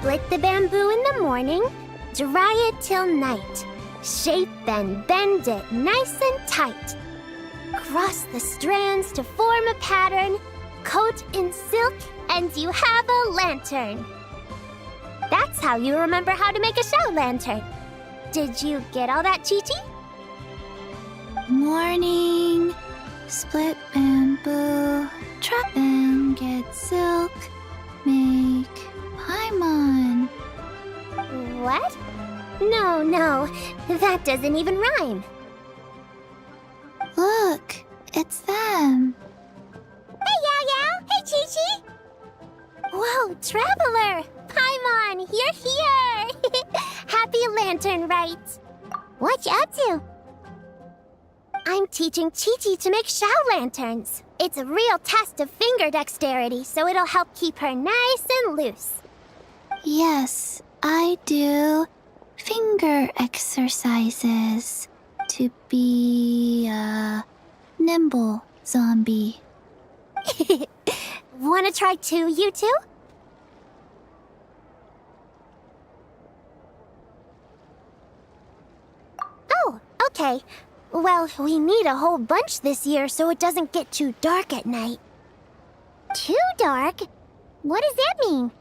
Split the bamboo in the morning, dry it till night. Shape and bend it nice and tight. Cross the strands to form a pattern, coat in silk, and you have a lantern. That's how you remember how to make a shell lantern. Did you get all that, Chi-Chi? Morning, split bamboo, trap and get silk, make paimon. What? No, that doesn't even rhyme. Look, it's them. Hey, Yao Yao! Hey, Chi-Chi! Whoa, Traveler! Paimon, you're here! Happy lantern rites! What you up to? I'm teaching Chi-Chi to make shell lanterns. It's a real test of finger dexterity, so it'll help keep her nice and loose. Yes, I do finger exercises to be a nimble zombie. Wanna try too, you two? Oh, okay. Well, we need a whole bunch this year so it doesn't get too dark at night. Too dark? What does that mean?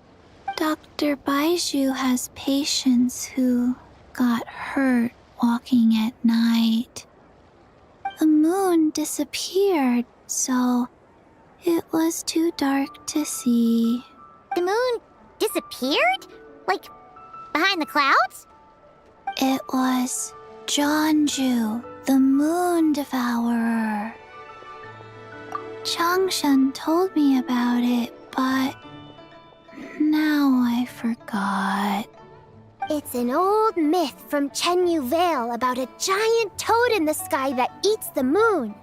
Dr. Baiju has patients who got hurt walking at night. The moon disappeared, so it was too dark to see. The moon disappeared? Like, behind the clouds? It was Jeonju, the moon devourer. Changshan told me about it, but now I forgot. It's an old myth from Chenyu Vale about a giant toad in the sky that eats the moon.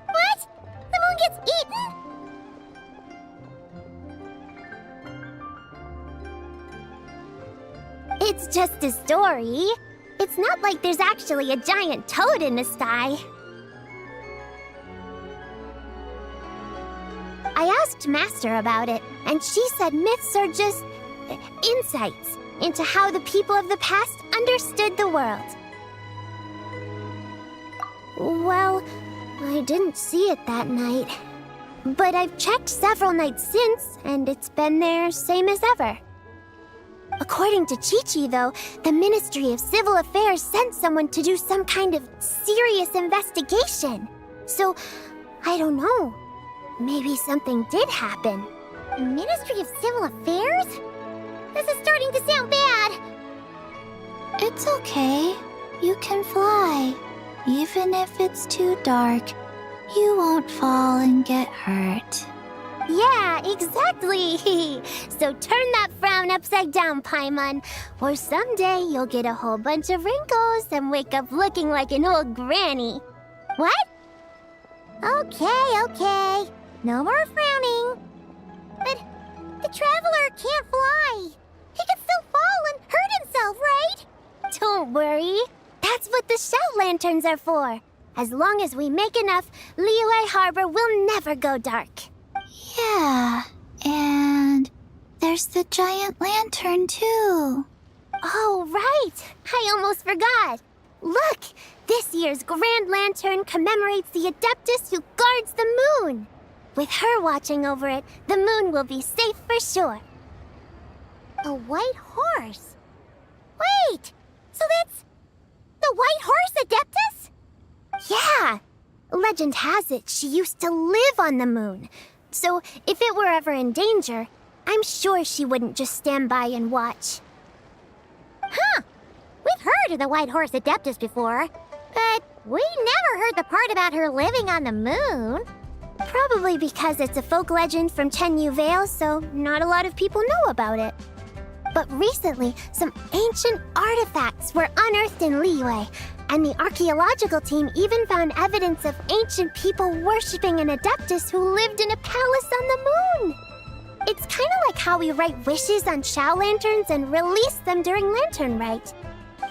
What? The moon gets eaten? It's just a story. It's not like there's actually a giant toad in the sky. I asked Master about it, and she said myths are just insights into how the people of the past understood the world. Well, I didn't see it that night. But I've checked several nights since, and it's been there same as ever. According to Chi-Chi, though, the Ministry of Civil Affairs sent someone to do some kind of serious investigation. So, I don't know. Maybe something did happen. Ministry of Civil Affairs? This is starting to sound bad. It's okay. You can fly. Even if it's too dark, you won't fall and get hurt. Yeah, exactly. So turn that frown upside down, Paimon, or someday you'll get a whole bunch of wrinkles and wake up looking like an old granny. What? Okay. No more frowning. But the Traveler can't fly. He can still fall and hurt himself, right? Don't worry. That's what the shell lanterns are for. As long as we make enough, Liyue Harbor will never go dark. Yeah, and there's the giant lantern too. Oh, right! I almost forgot. Look! This year's Grand Lantern commemorates the Adeptus who guards the moon. With her watching over it, the moon will be safe for sure. A white horse? Wait! So that's the White Horse Adeptus? Yeah! Legend has it she used to live on the moon. So if it were ever in danger, I'm sure she wouldn't just stand by and watch. Huh! We've heard of the White Horse Adeptus before, but we never heard the part about her living on the moon. Probably because it's a folk legend from Chenyu Vale, so not a lot of people know about it. But recently, some ancient artifacts were unearthed in Liyue, and the archaeological team even found evidence of ancient people worshipping an Adeptus who lived in a palace on the moon. It's kind of like how we write wishes on shell lanterns and release them during Lantern Rite.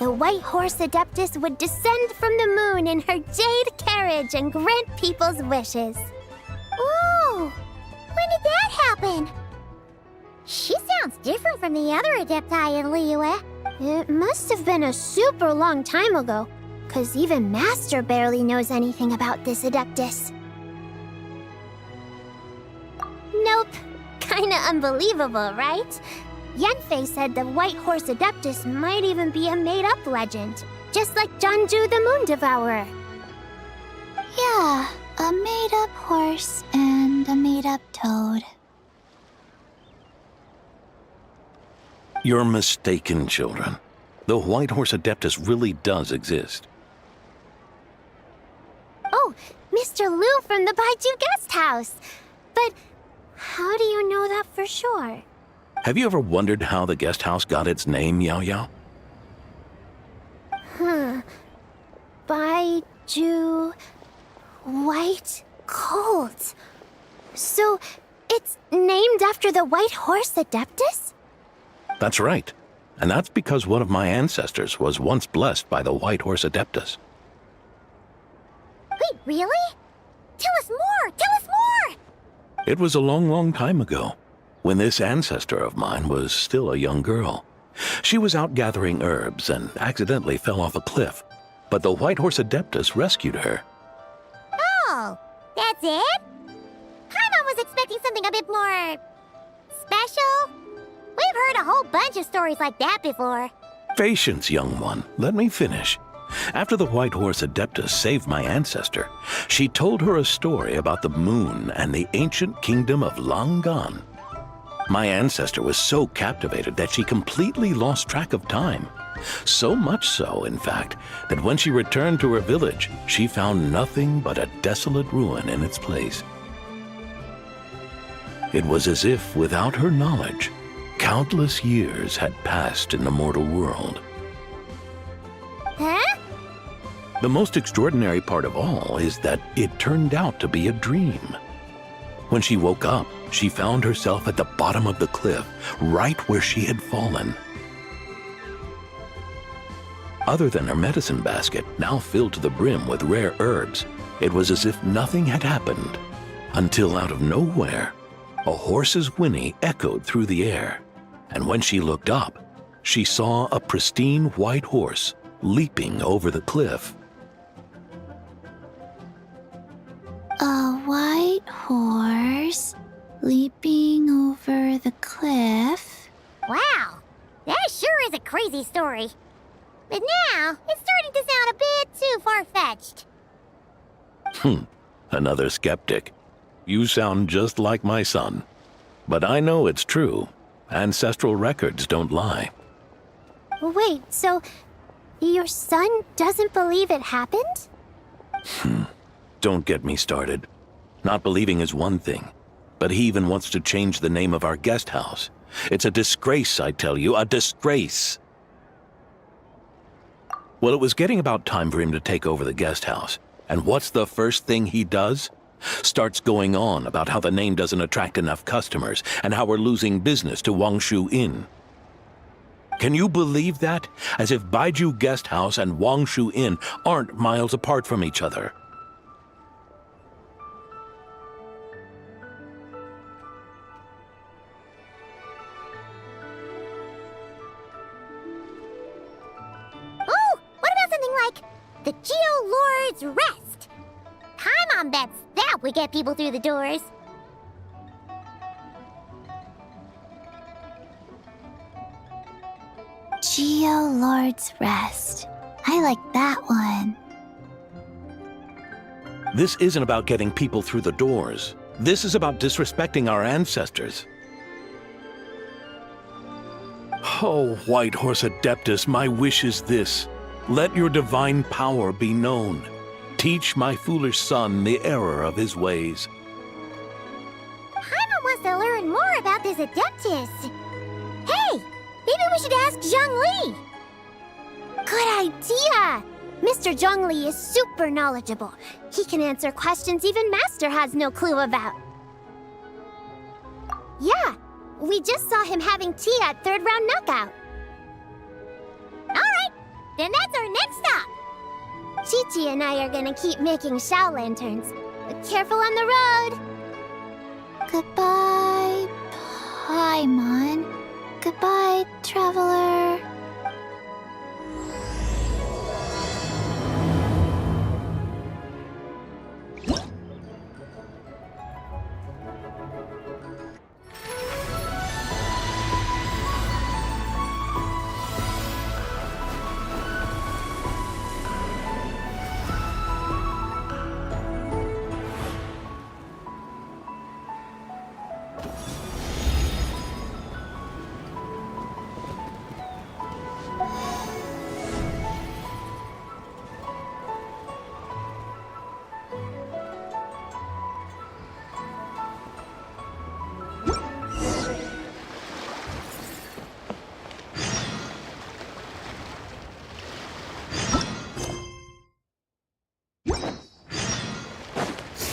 The White Horse Adeptus would descend from the moon in her jade carriage and grant people's wishes. Ooh! When did that happen? She sounds different from the other Adepti in Liyue. It must have been a super long time ago, 'cause even Master barely knows anything about this Adeptus. Nope. Kinda unbelievable, right? Yanfei said the White Horse Adeptus might even be a made-up legend, just like Janju the Moon Devourer. Yeah, a made-up horse and a made-up toad. You're mistaken, children. The White Horse Adeptus really does exist. Oh, Mr. Liu from the Baiju Guest House. But how do you know that for sure? Have you ever wondered how the guest house got its name, Yao Yao? Baiju... White Colt. So, it's named after the White Horse Adeptus? That's right. And that's because one of my ancestors was once blessed by the White Horse Adeptus. Wait, really? Tell us more! Tell us more! It was a long, long time ago, when this ancestor of mine was still a young girl. She was out gathering herbs and accidentally fell off a cliff, but the White Horse Adeptus rescued her. Oh, that's it? Paimon was expecting something a bit more... special? We've heard a whole bunch of stories like that before. Patience, young one. Let me finish. After the White Horse Adeptus saved my ancestor, she told her a story about the moon and the ancient kingdom of Langan. My ancestor was so captivated that she completely lost track of time. So much so, in fact, that when she returned to her village, she found nothing but a desolate ruin in its place. It was as if, without her knowledge, countless years had passed in the mortal world. Huh? The most extraordinary part of all is that it turned out to be a dream. When she woke up, she found herself at the bottom of the cliff, right where she had fallen. Other than her medicine basket, now filled to the brim with rare herbs, it was as if nothing had happened, until out of nowhere, a horse's whinny echoed through the air, and when she looked up, she saw a pristine white horse leaping over the cliff. A white horse leaping over the cliff. Wow, that sure is a crazy story. But now, it's starting to sound a bit too far-fetched. Another skeptic. You sound just like my son. But I know it's true. Ancestral records don't lie. Wait, so your son doesn't believe it happened? Don't get me started. Not believing is one thing, but he even wants to change the name of our guest house. It's a disgrace, I tell you, a disgrace. Well, it was getting about time for him to take over the guest house. And what's the first thing he does? Starts going on about how the name doesn't attract enough customers and how we're losing business to Wangshu Inn. Can you believe that? As if Baiju Guest House and Wangshu Inn aren't miles apart from each other. Oh, what about something like the Geo Lord's Rest? Paimon bets that would get people through the doors. Geo Lord's Rest. I like that one. This isn't about getting people through the doors. This is about disrespecting our ancestors. Oh, White Horse Adeptus, my wish is this. Let your divine power be known. Teach my foolish son the error of his ways. Paimon wants to learn more about this Adeptus. Hey, maybe we should ask Zhongli. Good idea! Mr. Zhongli is super knowledgeable. He can answer questions even Master has no clue about. Yeah, we just saw him having tea at third round knockout. Alright, then that's our next stop. Chi-Chi and I are gonna keep making Shao lanterns. Careful on the road! Goodbye, Paimon. Goodbye, traveler.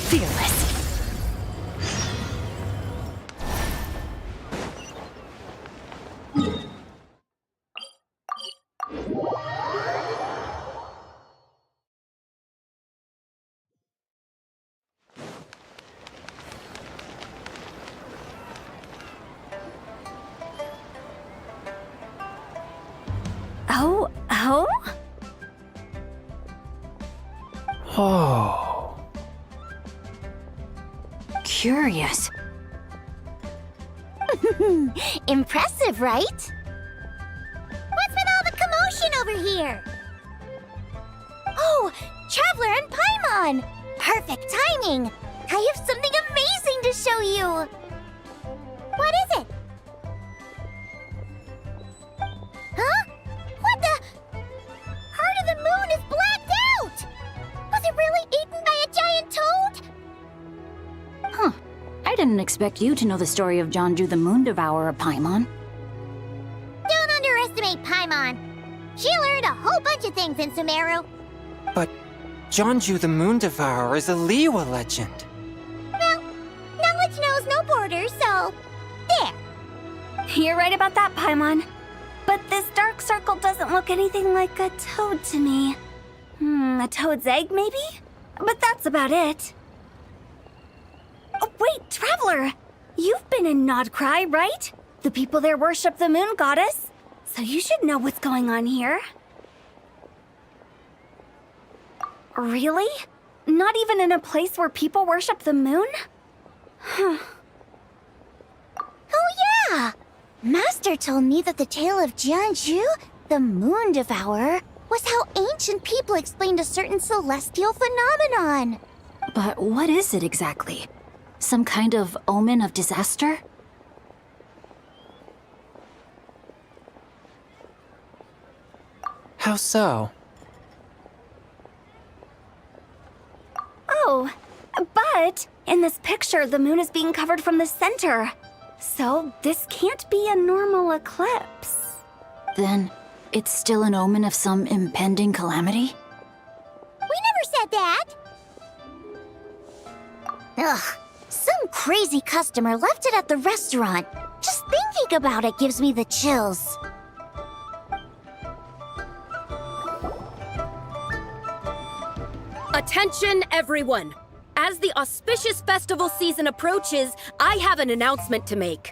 Fearless. Oh? Oh. Curious. Impressive, right? What's with all the commotion over here? Oh, Traveler and Paimon! Perfect timing! I have something amazing to show you! What is it? Huh? What the? Part of the moon is blacked out! Was it really eaten by a giant toad? Huh. I didn't expect you to know the story of Jonju the Moon Devourer, Paimon. Don't underestimate Paimon. She learned a whole bunch of things in Sumeru. But Jonju the Moon Devourer is a Liyue legend. Well, knowledge knows no borders, so there. You're right about that, Paimon. But this dark circle doesn't look anything like a toad to me. A toad's egg, maybe? But that's about it. Oh, wait, Traveler! You've been in Nodcry, right? The people there worship the moon goddess. So you should know what's going on here. Really? Not even in a place where people worship the moon? Oh yeah! Master told me that the tale of Jianzhu, the Moon Devourer, was how ancient people explained a certain celestial phenomenon. But what is it exactly? Some kind of omen of disaster? How so? Oh, but in this picture, the moon is being covered from the center. So this can't be a normal eclipse. Then it's still an omen of some impending calamity? We never said that! Ugh, some crazy customer left it at the restaurant. Just thinking about it gives me the chills. Attention, everyone! As the auspicious festival season approaches, I have an announcement to make.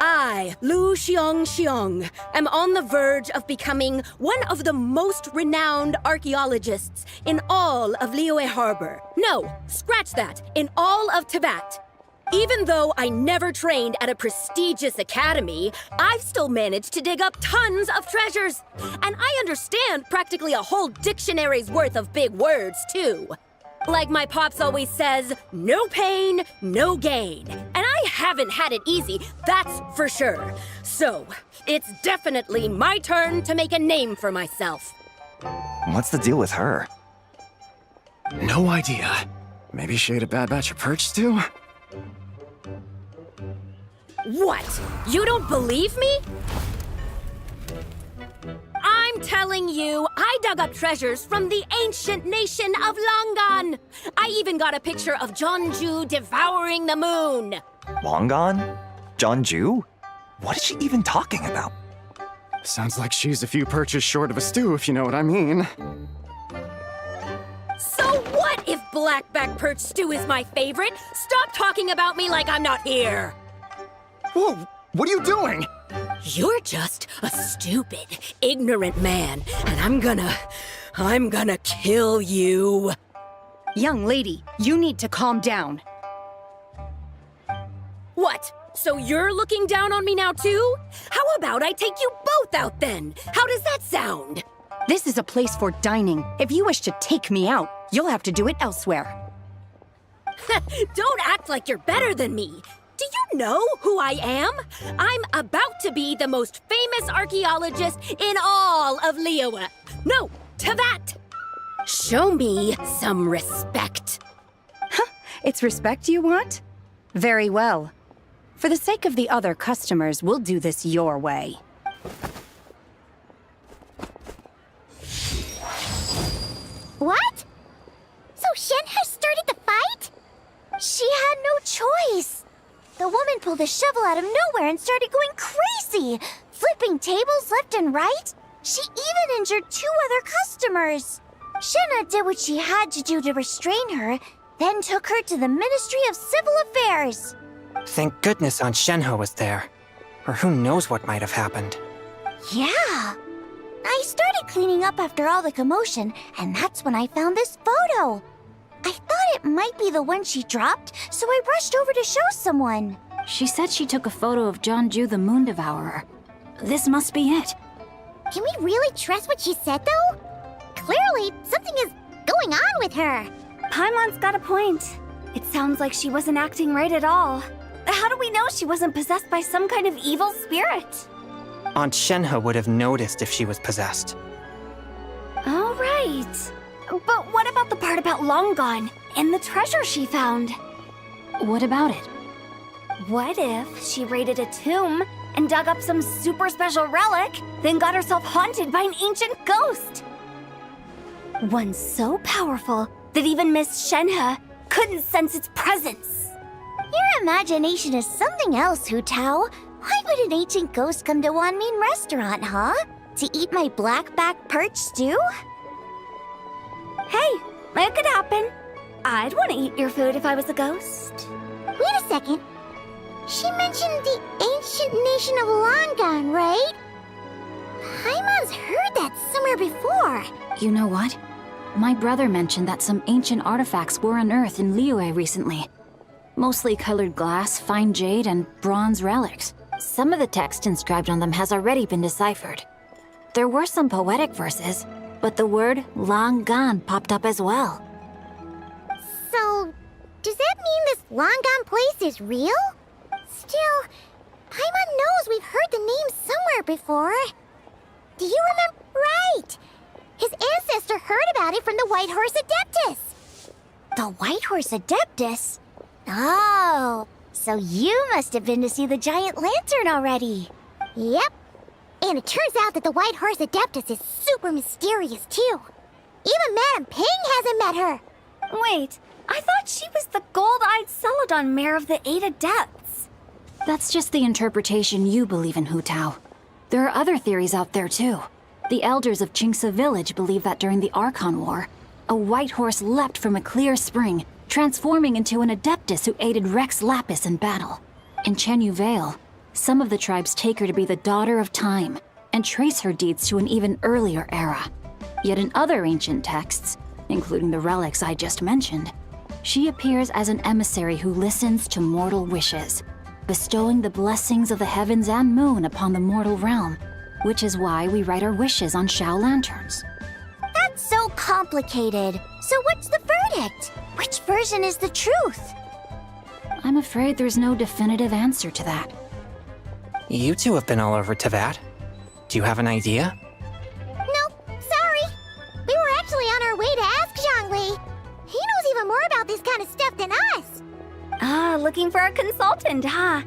I, Lu Xiong, am on the verge of becoming one of the most renowned archaeologists in all of Liyue Harbor. No, scratch that, in all of Tibet. Even though I never trained at a prestigious academy, I've still managed to dig up tons of treasures. And I understand practically a whole dictionary's worth of big words, too. Like my pops always says, no pain, no gain. And I haven't had it easy, that's for sure. So, it's definitely my turn to make a name for myself. What's the deal with her? No idea. Maybe she ate a bad batch of perch stew? What? You don't believe me? I'm telling you, I dug up treasures from the ancient nation of Longan. I even got a picture of Jonju devouring the moon. Longan? Jonju? What is she even talking about? Sounds like she's a few perches short of a stew, if you know what I mean. So what if blackback perch stew is my favorite? Stop talking about me like I'm not here. Whoa, What are you doing? You're just a stupid, ignorant man, and I'm gonna kill you. Young lady, you need to calm down. What? So you're looking down on me now too? How about I take you both out then? How does that sound? This is a place for dining. If you wish to take me out, you'll have to do it elsewhere. Don't act like you're better than me. Do you know who I am? I'm about to be the most famous archaeologist in all of Liyue. No, Tevat! Show me some respect. It's respect you want? Very well. For the sake of the other customers, we'll do this your way. What? So Shen has started the fight? She had no choice. The woman pulled a shovel out of nowhere and started going crazy, flipping tables left and right. She even injured 2 other customers. Shenna did what she had to do to restrain her, then took her to the Ministry of Civil Affairs. Thank goodness Aunt Shenhe was there. Or who knows what might have happened. Yeah. I started cleaning up after all the commotion, and that's when I found this photo. I thought it might be the one she dropped, so I rushed over to show someone. She said she took a photo of Jeonju the Moon Devourer. This must be it. Can we really trust what she said, though? Clearly, something is going on with her. Paimon's got a point. It sounds like she wasn't acting right at all. How do we know she wasn't possessed by some kind of evil spirit? Aunt Shenhe would have noticed if she was possessed. All right. But what about the part about Long Gone and the treasure she found? What about it? What if she raided a tomb and dug up some super special relic, then got herself haunted by an ancient ghost? One so powerful that even Miss Shenhe couldn't sense its presence. Your imagination is something else, Hu Tao. Why would an ancient ghost come to Wanmin restaurant, huh? To eat my blackback perch stew? Hey, it could happen. I'd want to eat your food if I was a ghost. Wait a second. She mentioned the ancient nation of Longan, right? Paimon's heard that somewhere before. You know what? My brother mentioned that some ancient artifacts were unearthed in Liyue recently. Mostly colored glass, fine jade, and bronze relics. Some of the text inscribed on them has already been deciphered. There were some poetic verses, but the word Longan popped up as well. So, does that mean this Longan place is real? Still, Paimon knows we've heard the name somewhere before. Do you remember? Right! His ancestor heard about it from the White Horse Adeptus. The White Horse Adeptus? Oh, so you must have been to see the giant lantern already. Yep. And it turns out that the White Horse Adeptus is super mysterious, too. Even Madame Ping hasn't met her. Wait, I thought she was the gold-eyed Celadon mare of the 8 Adepts. That's just the interpretation you believe in, Hu Tao. There are other theories out there, too. The elders of Qingce village believe that during the Archon War, a white horse leapt from a clear spring, transforming into an Adeptus who aided Rex Lapis in battle. In Chenyu Vale, some of the tribes take her to be the daughter of time and trace her deeds to an even earlier era. Yet in other ancient texts, including the relics I just mentioned, she appears as an emissary who listens to mortal wishes, bestowing the blessings of the heavens and moon upon the mortal realm, which is why we write our wishes on Shao lanterns. That's so complicated. So what's the verdict? Which version is the truth? I'm afraid there's no definitive answer to that. You two have been all over Tevat. Do you have an idea? Nope, sorry. We were actually on our way to ask Zhongli. He knows even more about this kind of stuff than us. Ah, looking for a consultant, huh?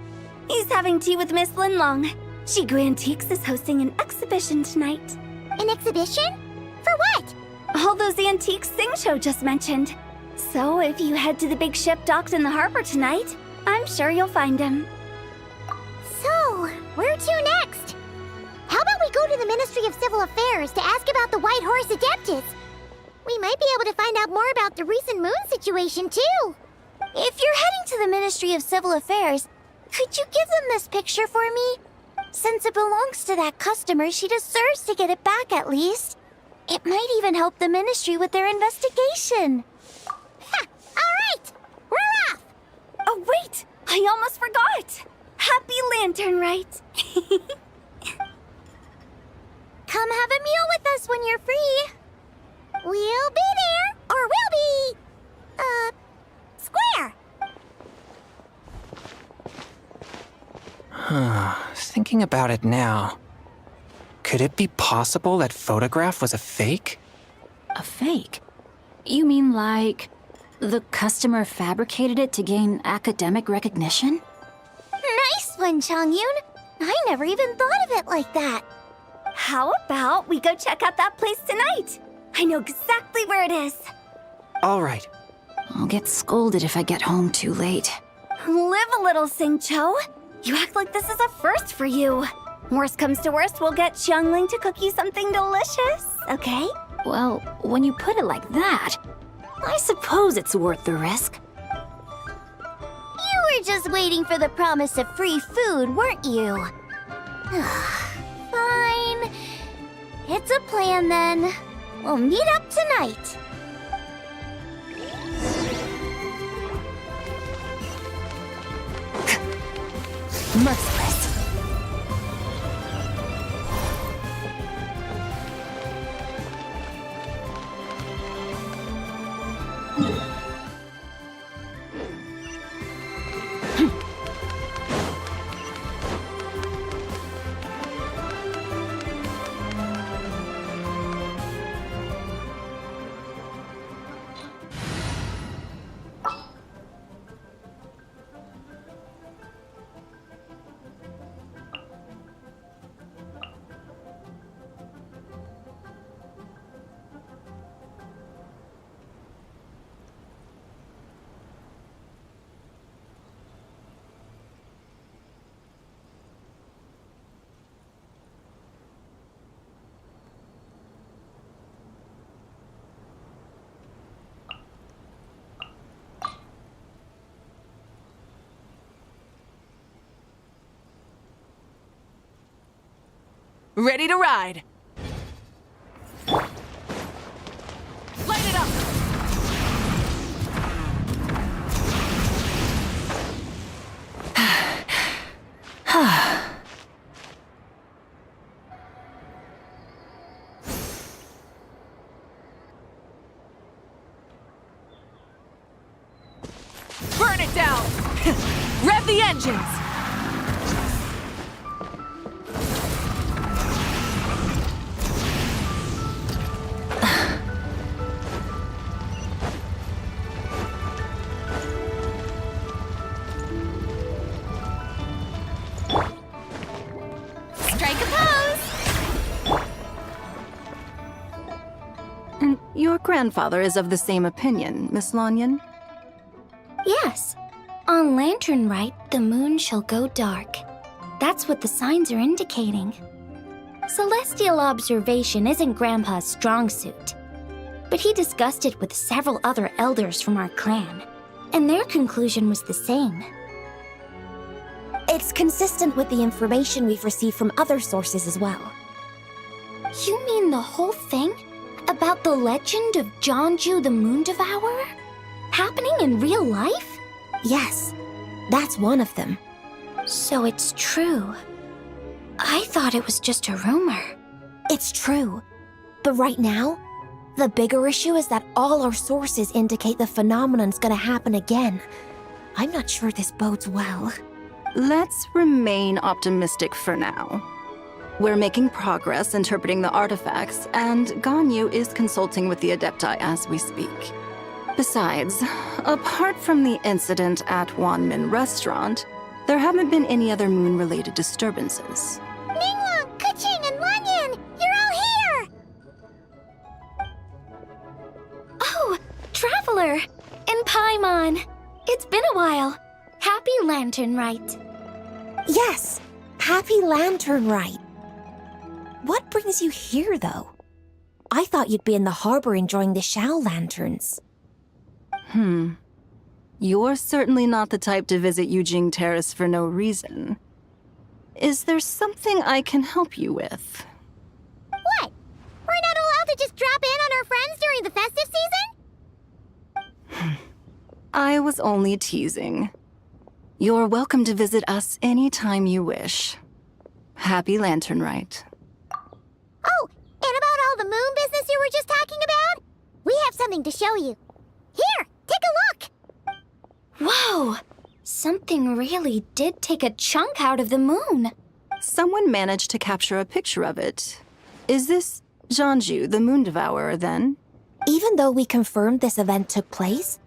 He's having tea with Miss Linlong. Shigu Antiques is hosting an exhibition tonight. An exhibition? For what? All those antiques Sing Show just mentioned. So if you head to the big ship docked in the harbor tonight, I'm sure you'll find him. So, where to next? How about we go to the Ministry of Civil Affairs to ask about the White Horse Adeptus? We might be able to find out more about the recent moon situation, too. If you're heading to the Ministry of Civil Affairs, Could you give them this picture for me? Since it belongs to that customer, she deserves to get it back at least. It might even help the Ministry with their investigation. Ha! All right! We're off! Oh, wait! I almost forgot! Happy Lantern Rite! Come have a meal with us when you're free. We'll be there, or we'll be... square. Thinking about it now, could it be possible that photograph was a fake? A fake? You mean like the customer fabricated it to gain academic recognition? Nice one, Changyun. I never even thought of it like that. How about we go check out that place tonight? I know exactly where it is. All right. I'll get scolded if I get home too late. Live a little, Sing-Cho. You act like this is a first for you. Worst comes to worst, we'll get Xiangling to cook you something delicious, okay? Well, when you put it like that, I suppose it's worth the risk. You were just waiting for the promise of free food, weren't you? Fine. It's a plan then. We'll meet up tonight. Merciless. Ready to ride. Light it up! Burn it down! Rev the engines! Strike a pose! And your grandfather is of the same opinion, Miss Lanyan? Yes. On Lantern Rite, the moon shall go dark. That's what the signs are indicating. Celestial observation isn't Grandpa's strong suit. But he discussed it with several other elders from our clan, and their conclusion was the same. It's consistent with the information we've received from other sources as well. You mean the whole thing? About the legend of Jeonju the Moon Devourer? Happening in real life? Yes, that's one of them. So it's true. I thought it was just a rumor. It's true. But right now, the bigger issue is that all our sources indicate the phenomenon's gonna happen again. I'm not sure this bodes well. Let's remain optimistic for now. We're making progress interpreting the artifacts, and Ganyu is consulting with the Adepti as we speak. Besides, apart from the incident at Wanmin Restaurant, there haven't been any other moon-related disturbances. Ningguang, Keqing, and Lanyan, you're all here! Oh, Traveler! And Paimon! It's been a while. Happy Lantern Rite. Yes, Happy Lantern Rite. What brings you here, though? I thought you'd be in the harbor enjoying the Shao lanterns. You're certainly not the type to visit Yujing Terrace for no reason. Is there something I can help you with? What? We're not allowed to just drop in on our friends during the festive season? I was only teasing. You're welcome to visit us anytime you wish. Happy Lantern Rite. Oh, and about all the moon business you were just talking about? We have something to show you. Here, take a look! Whoa! Something really did take a chunk out of the moon. Someone managed to capture a picture of it. Is this Zhanju, the Moon Devourer, then? Even though we confirmed this event took place,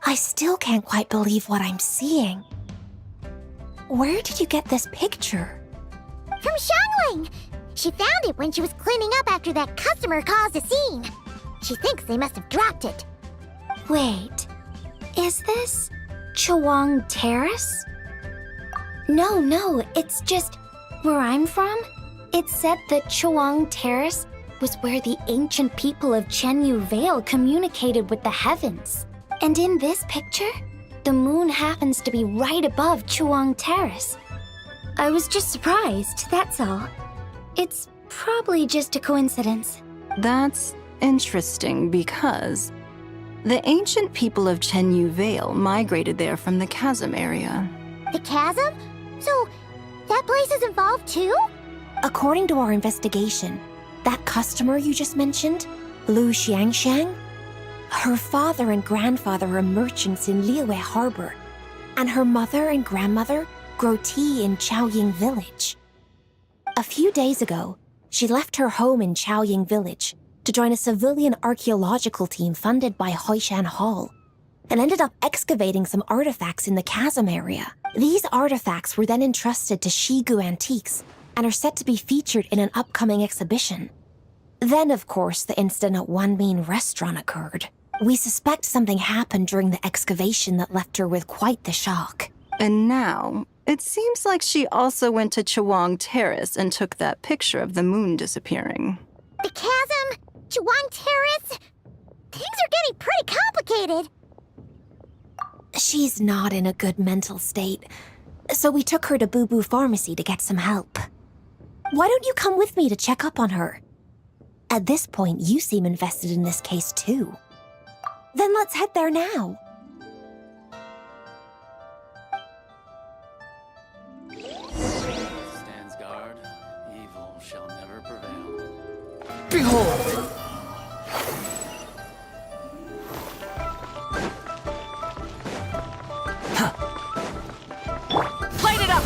I still can't quite believe what I'm seeing. Where did you get this picture? From Xiangling! She found it when she was cleaning up after that customer caused a scene. She thinks they must have dropped it. Wait, is this Chawang Terrace? No, it's just where I'm from. It said that Chawang Terrace was where the ancient people of Chenyu Vale communicated with the heavens. And in this picture, the moon happens to be right above Chawang Terrace. I was just surprised, that's all. It's probably just a coincidence. That's interesting because the ancient people of Chenyu Vale migrated there from the chasm area. The chasm? So, that place is involved too? According to our investigation, that customer you just mentioned, Lu Xiangxiang, her father and grandfather are merchants in Liyue Harbor, and her mother and grandmother grow tea in Chaoying Village. A few days ago, she left her home in Chaoying Village to join a civilian archaeological team funded by Hoishan Hall, and ended up excavating some artifacts in the chasm area. These artifacts were then entrusted to Shigu Antiques and are set to be featured in an upcoming exhibition. Then, of course, the incident at Wanmin Restaurant occurred. We suspect something happened during the excavation that left her with quite the shock. And now, it seems like she also went to Chawang Terrace and took that picture of the moon disappearing. The chasm? Chawang Terrace? Things are getting pretty complicated. She's not in a good mental state, so we took her to Boo Boo Pharmacy to get some help. Why don't you come with me to check up on her? At this point, you seem invested in this case too. Then let's head there now. Stands guard, evil shall never prevail. Behold! Light it up!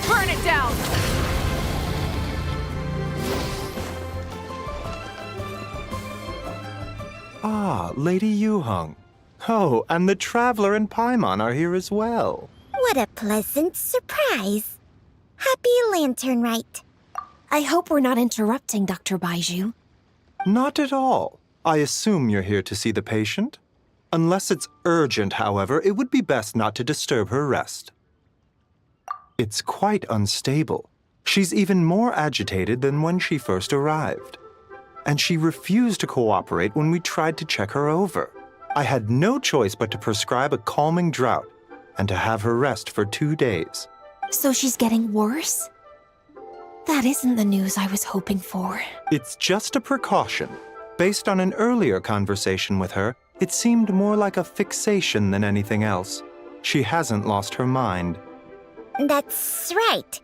Burn it down! Ah, Lady Yuheng. Oh, and the Traveler and Paimon are here as well. What a pleasant surprise. Happy Lantern Rite. I hope we're not interrupting Dr. Baiju. Not at all. I assume you're here to see the patient? Unless it's urgent, however, it would be best not to disturb her rest. It's quite unstable. She's even more agitated than when she first arrived. And she refused to cooperate when we tried to check her over. I had no choice but to prescribe a calming draught and to have her rest for 2 days. So she's getting worse? That isn't the news I was hoping for. It's just a precaution. Based on an earlier conversation with her, it seemed more like a fixation than anything else. She hasn't lost her mind. That's right.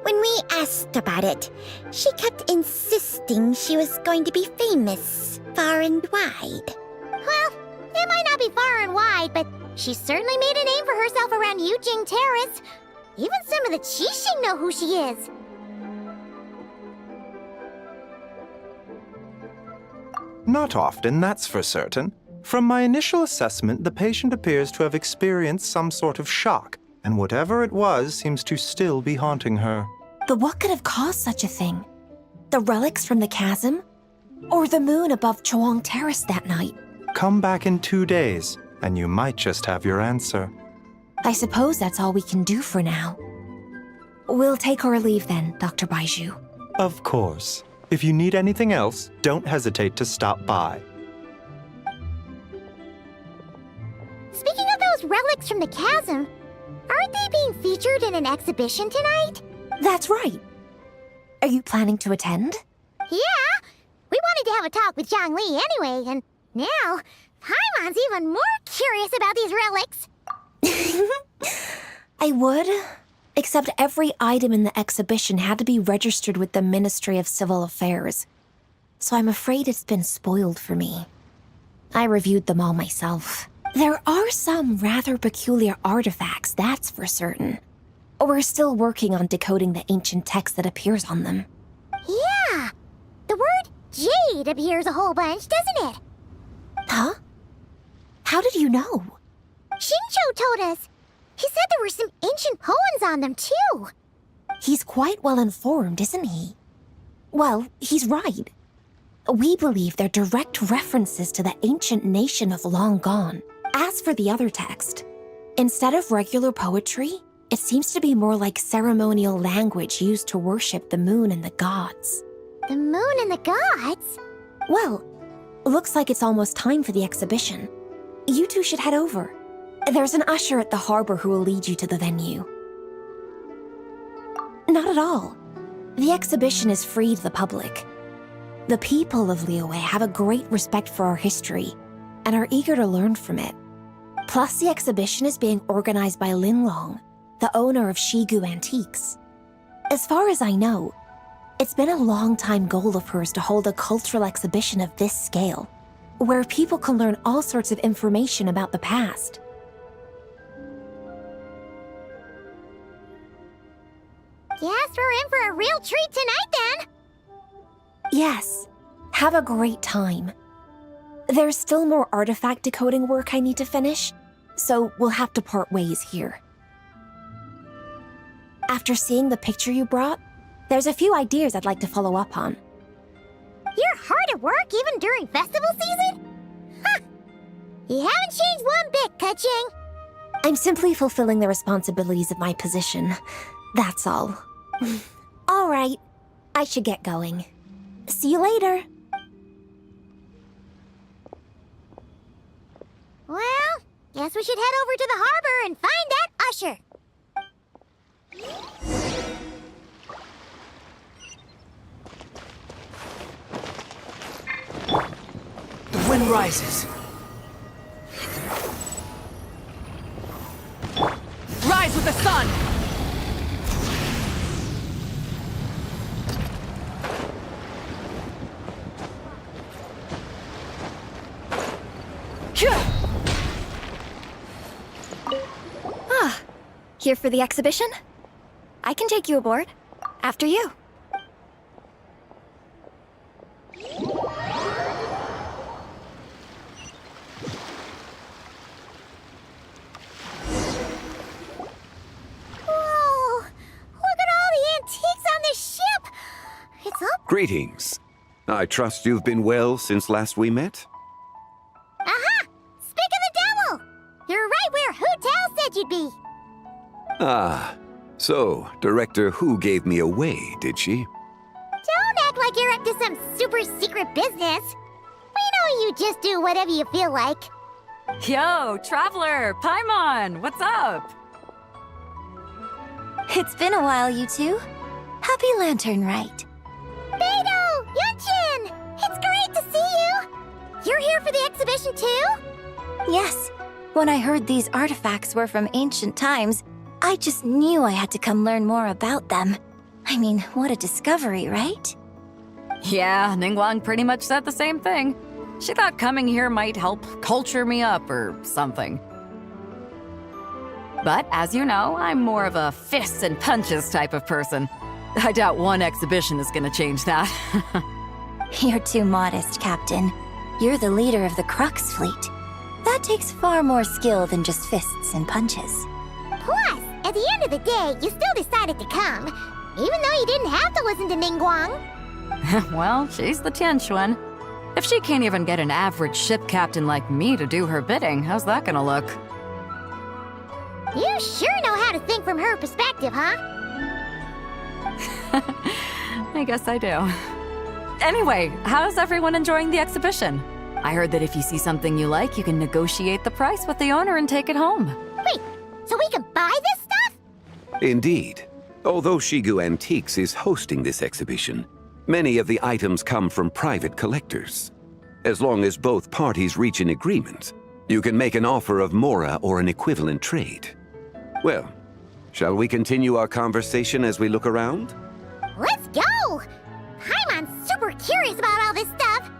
When we asked about it, she kept insisting she was going to be famous far and wide. Well, it might not be far and wide, but she certainly made a name for herself around Yujing Terrace. Even some of the Qixing know who she is. Not often, that's for certain. From my initial assessment, the patient appears to have experienced some sort of shock, and whatever it was seems to still be haunting her. But what could have caused such a thing? The relics from the chasm? Or the moon above Choang Terrace that night. Come back in 2 days, and you might just have your answer. I suppose that's all we can do for now. We'll take our leave then, Dr. Baiju. Of course. If you need anything else, don't hesitate to stop by. Speaking of those relics from the chasm, aren't they being featured in an exhibition tonight? That's right. Are you planning to attend? Yeah! We wanted to have a talk with Zhang Li anyway, and now Paimon's even more curious about these relics. I would, except every item in the exhibition had to be registered with the Ministry of Civil Affairs. So I'm afraid it's been spoiled for me. I reviewed them all myself. There are some rather peculiar artifacts, that's for certain. We're still working on decoding the ancient text that appears on them. Yeah! The word jade appears a whole bunch, doesn't it? Huh? How did you know? Shincho told us. He said there were some ancient poems on them, too. He's quite well informed, isn't he? Well, he's right. We believe they're direct references to the ancient nation of long gone. As for the other text, instead of regular poetry, it seems to be more like ceremonial language used to worship the moon and the gods. The moon and the gods? Well, looks like it's almost time for the exhibition. You two should head over. There's an usher at the harbor who will lead you to the venue. Not at all. The exhibition is free to the public. The people of Liyue have a great respect for our history and are eager to learn from it. Plus, the exhibition is being organized by Linlong, the owner of Shigu Antiques. As far as I know, it's been a long-time goal of hers to hold a cultural exhibition of this scale, where people can learn all sorts of information about the past. Guess we're in for a real treat tonight, then. Yes, have a great time. There's still more artifact decoding work I need to finish, so we'll have to part ways here. After seeing the picture you brought, there's a few ideas I'd like to follow up on. You're hard at work even during festival season? Huh! You haven't changed one bit, Kaching. I'm simply fulfilling the responsibilities of my position. That's all. All right, I should get going. See you later. Well, guess we should head over to the harbor and find that usher. The wind rises. Rise with the sun! Ah, here for the exhibition? I can take you aboard. After you. Whoa! Look at all the antiques on this ship! It's up. Greetings. I trust you've been well since last we met? Aha! Speak of the devil! You're right where Hu Tao said you'd be. Ah, so Director Hu gave me away, did she? Don't act like you're up to some super secret business. We know you just do whatever you feel like. Yo, Traveler! Paimon! What's up? It's been a while, you two. Happy Lantern Rite. Beidou! Yunchin! It's great to see you! You're here for the exhibition too? Yes. When I heard these artifacts were from ancient times, I just knew I had to come learn more about them. I mean, what a discovery, right? Yeah, Ningguang pretty much said the same thing. She thought coming here might help culture me up or something. But as you know, I'm more of a fists and punches type of person. I doubt one exhibition is gonna change that. You're too modest, Captain. You're the leader of the Crux fleet. That takes far more skill than just fists and punches. Plus, at the end of the day, you still decided to come, even though you didn't have to listen to Ningguang. Well, she's the Tianquan. If she can't even get an average ship captain like me to do her bidding, how's that gonna look? You sure know how to think from her perspective, huh? I guess I do. Anyway, how's everyone enjoying the exhibition? I heard that if you see something you like, you can negotiate the price with the owner and take it home. Wait, so we can buy this stuff? Indeed. Although Shigu Antiques is hosting this exhibition, many of the items come from private collectors. As long as both parties reach an agreement, you can make an offer of mora or an equivalent trade. Well, shall we continue our conversation as we look around? Let's go! Paimon's super curious about all this stuff.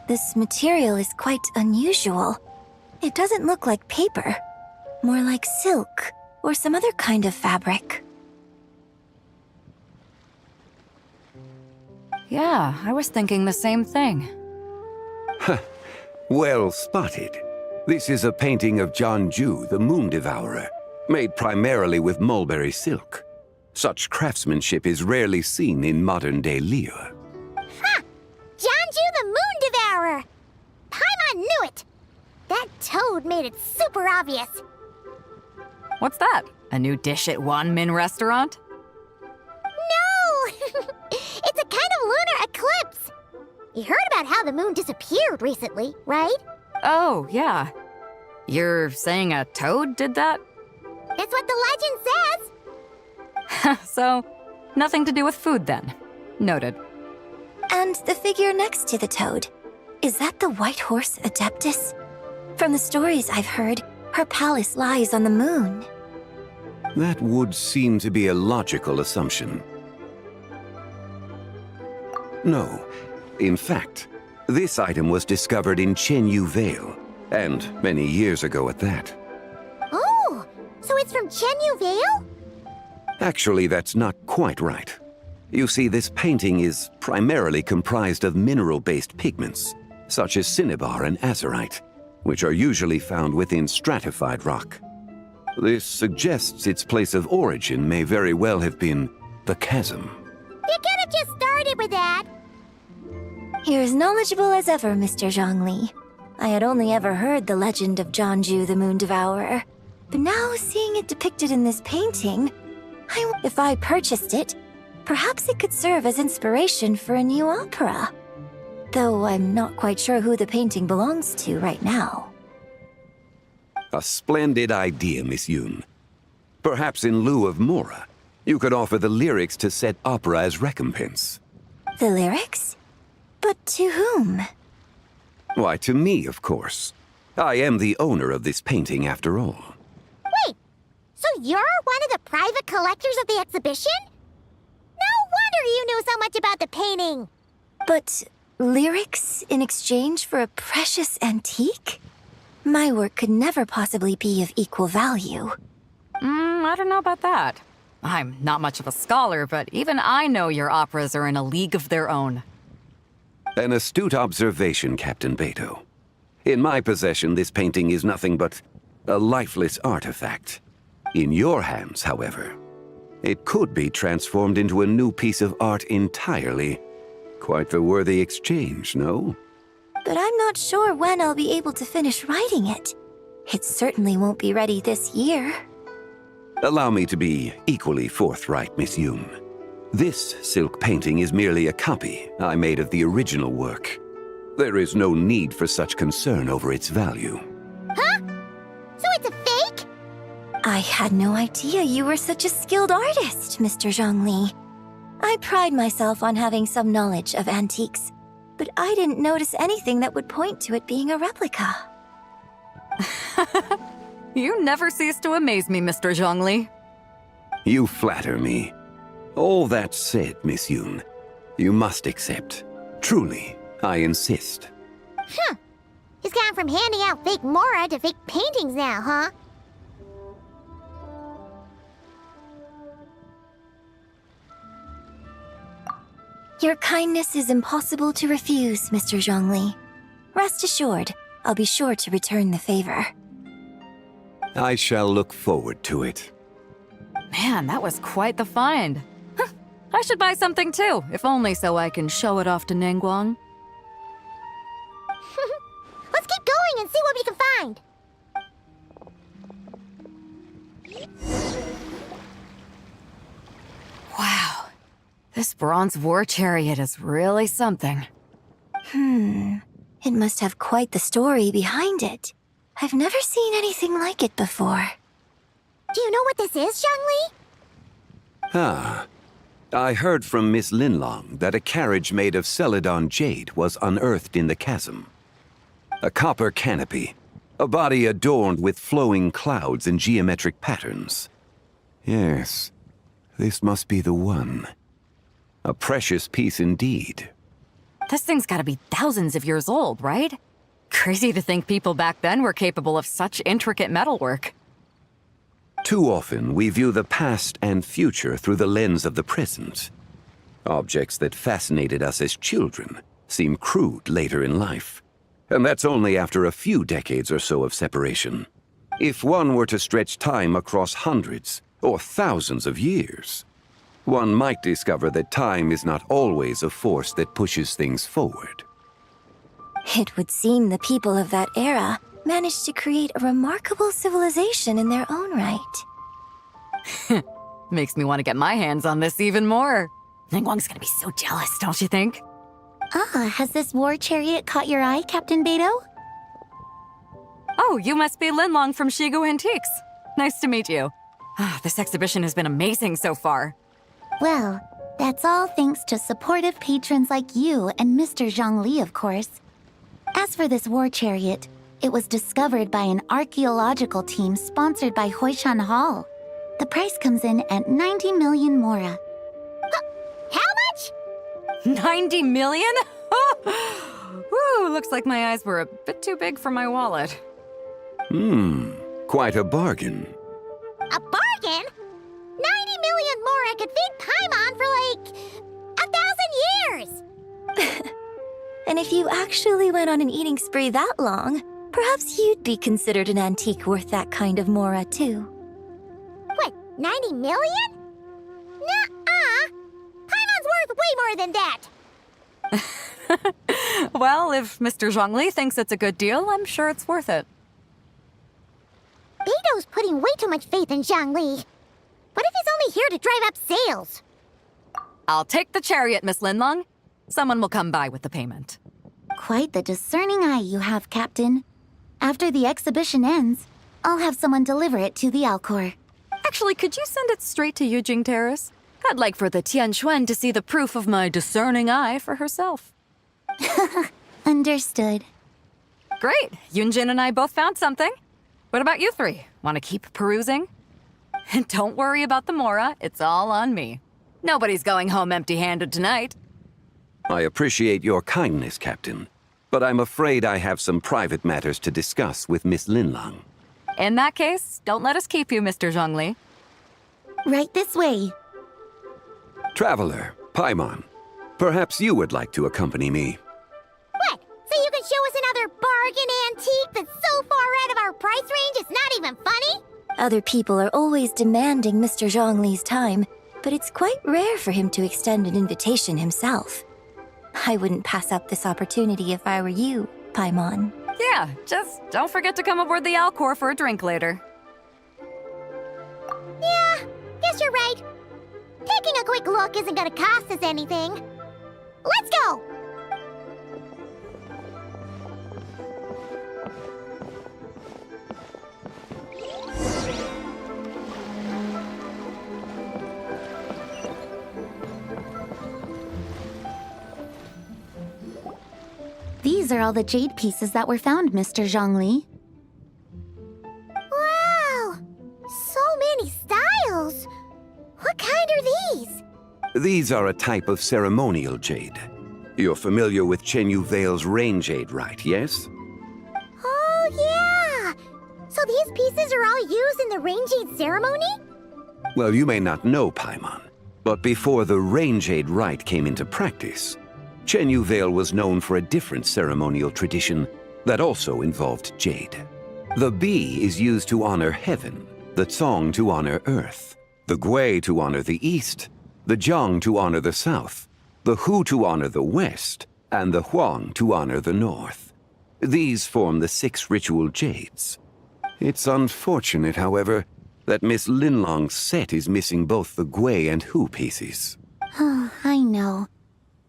This material is quite unusual. It doesn't look like paper, more like silk or some other kind of fabric. Yeah, I was thinking the same thing. Well spotted. This is a painting of Janju, the Moon Devourer, made primarily with mulberry silk. Such craftsmanship is rarely seen in modern-day Liyue. Ha! Janju the Moon Devourer! Paimon knew it! That toad made it super obvious. What's that? A new dish at Wanmin restaurant? No! It's a kind of lunar eclipse. You heard about how the moon disappeared recently, right? Oh, yeah. You're saying a toad did that? That's what the legend says. So, nothing to do with food then. Noted. And the figure next to the toad, is that the white horse Adeptus? From the stories I've heard, her palace lies on the moon. That would seem to be a logical assumption. No. In fact, this item was discovered in Chenyu Vale, and many years ago at that. Oh, so it's from Chenyu Vale? Actually, that's not quite right. You see, this painting is primarily comprised of mineral-based pigments, such as cinnabar and azurite, which are usually found within stratified rock. This suggests its place of origin may very well have been the chasm. You could have just started with that. You're as knowledgeable as ever, Mr. Zhongli. I had only ever heard the legend of Janju the Moon Devourer, but now seeing it depicted in this painting, if I purchased it, perhaps it could serve as inspiration for a new opera. Though I'm not quite sure who the painting belongs to right now. A splendid idea, Miss Yoon. Perhaps in lieu of mora, you could offer the lyrics to said opera as recompense. The lyrics? But to whom? Why, to me, of course. I am the owner of this painting, after all. Wait, so you're one of the private collectors of the exhibition? No wonder you knew so much about the painting. But lyrics in exchange for a precious antique? My work could never possibly be of equal value. I don't know about that. I'm not much of a scholar, but even I know your operas are in a league of their own. An astute observation, Captain Beto. In my possession, this painting is nothing but a lifeless artifact. In your hands, however, it could be transformed into a new piece of art entirely. Quite the worthy exchange, no? But I'm not sure when I'll be able to finish writing it. It certainly won't be ready this year. Allow me to be equally forthright, Miss Yoon. This silk painting is merely a copy I made of the original work. There is no need for such concern over its value. Huh? So it's a fake? I had no idea you were such a skilled artist, Mr. Zhongli. I pride myself on having some knowledge of antiques, but I didn't notice anything that would point to it being a replica. You never cease to amaze me, Mr. Zhongli. You flatter me. All that said, Miss Yoon, you must accept. Truly, I insist. Huh. He's gone from handing out fake Mora to fake paintings now, huh? Your kindness is impossible to refuse, Mr. Zhongli. Rest assured, I'll be sure to return the favor. I shall look forward to it. Man, that was quite the find. Huh, I should buy something too, if only so I can show it off to Ningguang. Let's keep going and see what we can find. Wow. This bronze war chariot is really something. It must have quite the story behind it. I've never seen anything like it before. Do you know what this is, Zhongli? Ah. I heard from Miss Linlong that a carriage made of Celadon jade was unearthed in the chasm. A copper canopy, a body adorned with flowing clouds and geometric patterns. Yes, this must be the one. A precious piece indeed. This thing's gotta be thousands of years old, right? Crazy to think people back then were capable of such intricate metalwork. Too often, we view the past and future through the lens of the present. Objects that fascinated us as children seem crude later in life. And that's only after a few decades or so of separation. If one were to stretch time across hundreds or thousands of years, one might discover that time is not always a force that pushes things forward. It would seem the people of that era managed to create a remarkable civilization in their own right. Makes me want to get my hands on this even more. Ningguang's gonna be so jealous, don't you think? Has this war chariot caught your eye, Captain Beidou? Oh, you must be Linlong from Shigu Antiques. Nice to meet you. This exhibition has been amazing so far. Well, that's all thanks to supportive patrons like you and Mr. Zhongli, of course. As for this war chariot, it was discovered by an archaeological team sponsored by Hoishan Hall. The price comes in at 90 million Mora. How much? 90 million? Woo, looks like my eyes were a bit too big for my wallet. Quite a bargain. A bargain? 90 million Mora could feed Paimon for like 1,000 years! And if you actually went on an eating spree that long, perhaps you'd be considered an antique worth that kind of Mora, too. What, 90 million? Nuh-uh! Paimon's worth way more than that! Well, if Mr. Zhongli thinks it's a good deal, I'm sure it's worth it. Beidou's putting way too much faith in Zhongli. What if he's only here to drive up sales? I'll take the chariot, Miss Linlong. Someone will come by with the payment. Quite the discerning eye you have, Captain. After the exhibition ends, I'll have someone deliver it to the Alcor. Actually, could you send it straight to Yujing Terrace? I'd like for the Tianquan to see the proof of my discerning eye for herself. Understood. Great. Yunjin and I both found something. What about you three? Want to keep perusing? And don't worry about the Mora. It's all on me. Nobody's going home empty-handed tonight. I appreciate your kindness, Captain, but I'm afraid I have some private matters to discuss with Miss Linlong. In that case, don't let us keep you, Mr. Zhongli. Right this way. Traveler, Paimon, perhaps you would like to accompany me. What? So you can show us another bargain antique that's so far out of our price range it's not even funny? Other people are always demanding Mr. Zhongli's time, but it's quite rare for him to extend an invitation himself. I wouldn't pass up this opportunity if I were you, Paimon. Yeah, just don't forget to come aboard the Alcor for a drink later. Yeah, guess you're right. Taking a quick look isn't gonna cost us anything. Let's go! These are all the jade pieces that were found, Mr. Zhongli. These are a type of ceremonial jade. You're familiar with Chenyu Vale's rain jade, right, yes? Oh, yeah! So these pieces are all used in the rain jade ceremony? Well, you may not know, Paimon, but before the rain jade rite came into practice, Chenyu Vale was known for a different ceremonial tradition that also involved jade. The Bi is used to honor heaven, the Tsong to honor earth, the Gui to honor the east, the Jiang to honor the south, the Hu to honor the west, and the Huang to honor the north. These form the 6 ritual jades. It's unfortunate, however, that Miss Linlong's set is missing both the Gui and Hu pieces. Oh, I know.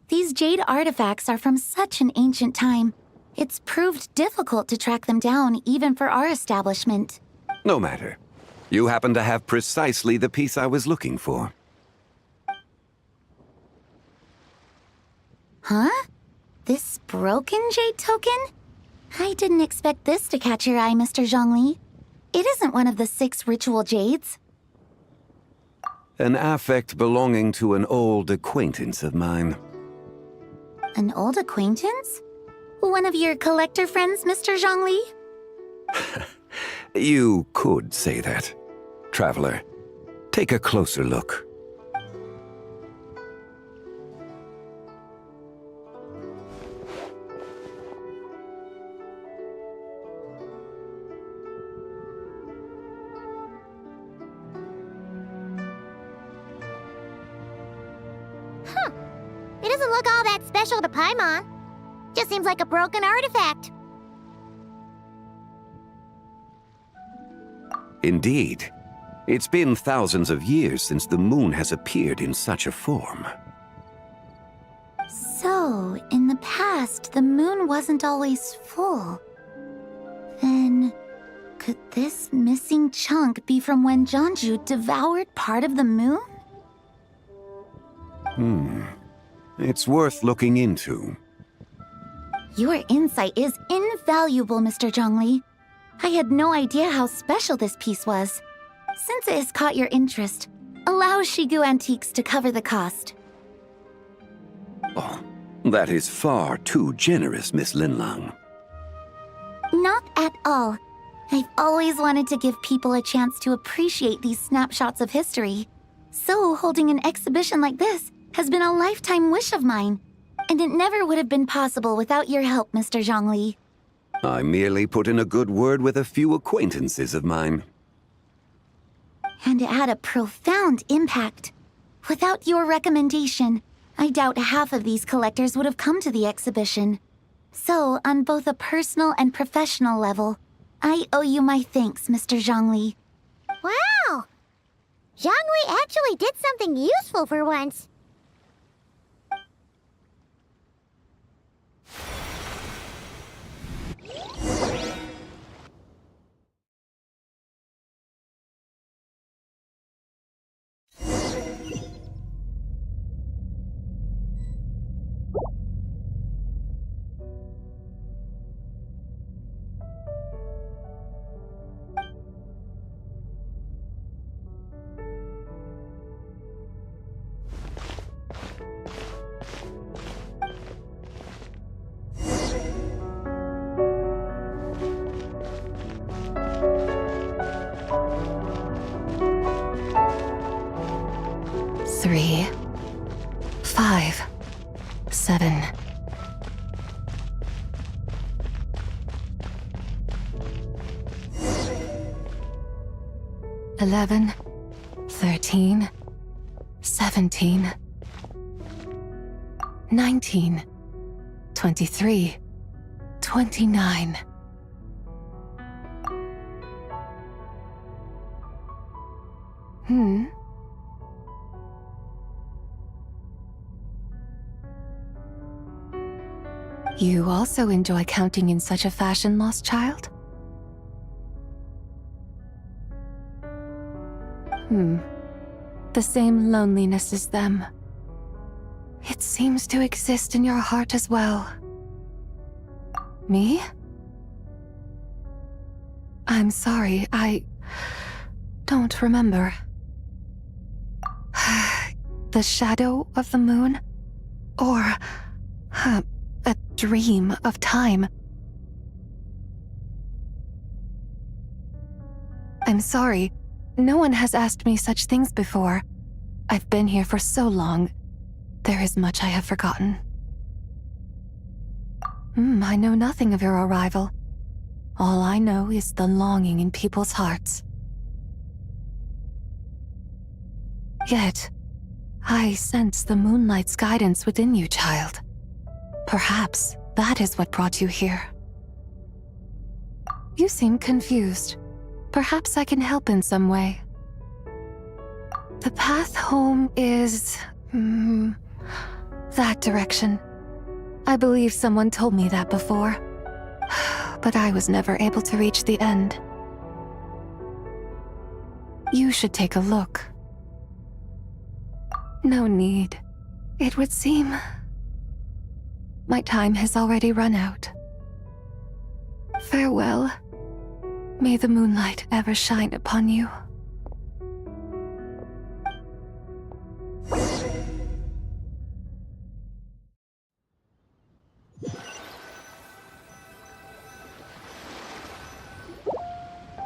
These jade artifacts are from such an ancient time. It's proved difficult to track them down, even for our establishment. No matter. You happen to have precisely the piece I was looking for. Huh? This broken jade token? I didn't expect this to catch your eye, Mr. Zhongli. It isn't one of the 6 ritual jades. An affect belonging to an old acquaintance of mine. An old acquaintance? One of your collector friends, Mr. Zhongli? You could say that. Traveler, take a closer look. It doesn't look all that special to Paimon. Just seems like a broken artifact. Indeed. It's been thousands of years since the moon has appeared in such a form. So, in the past, the moon wasn't always full. Then, could this missing chunk be from when Jianzhu devoured part of the moon? It's worth looking into. Your insight is invaluable, Mr. Zhongli. I had no idea how special this piece was. Since it has caught your interest, allow Shigu Antiques to cover the cost. Oh, that is far too generous, Miss Linlang. Not at all. I've always wanted to give people a chance to appreciate these snapshots of history. So holding an exhibition like this has been a lifetime wish of mine. And it never would have been possible without your help, Mr. Zhongli. I merely put in a good word with a few acquaintances of mine. And it had a profound impact. Without your recommendation, I doubt half of these collectors would have come to the exhibition. So, on both a personal and professional level, I owe you my thanks, Mr. Zhongli. Wow! Zhongli actually did something useful for once. Three, 5, 7. $11, 13, 17, 19, 23, 29. You also enjoy counting in such a fashion, lost child? The same loneliness as them. It seems to exist in your heart as well. Me? I'm sorry, I don't remember. The shadow of the moon? Or a dream of time? I'm sorry. No one has asked me such things before. I've been here for so long. There is much I have forgotten. I know nothing of your arrival. All I know is the longing in people's hearts. Yet, I sense the moonlight's guidance within you, child. Perhaps that is what brought you here. You seem confused. Perhaps I can help in some way. The path home is... that direction. I believe someone told me that before. But I was never able to reach the end. You should take a look. No need. It would seem... my time has already run out. Farewell. May the moonlight ever shine upon you.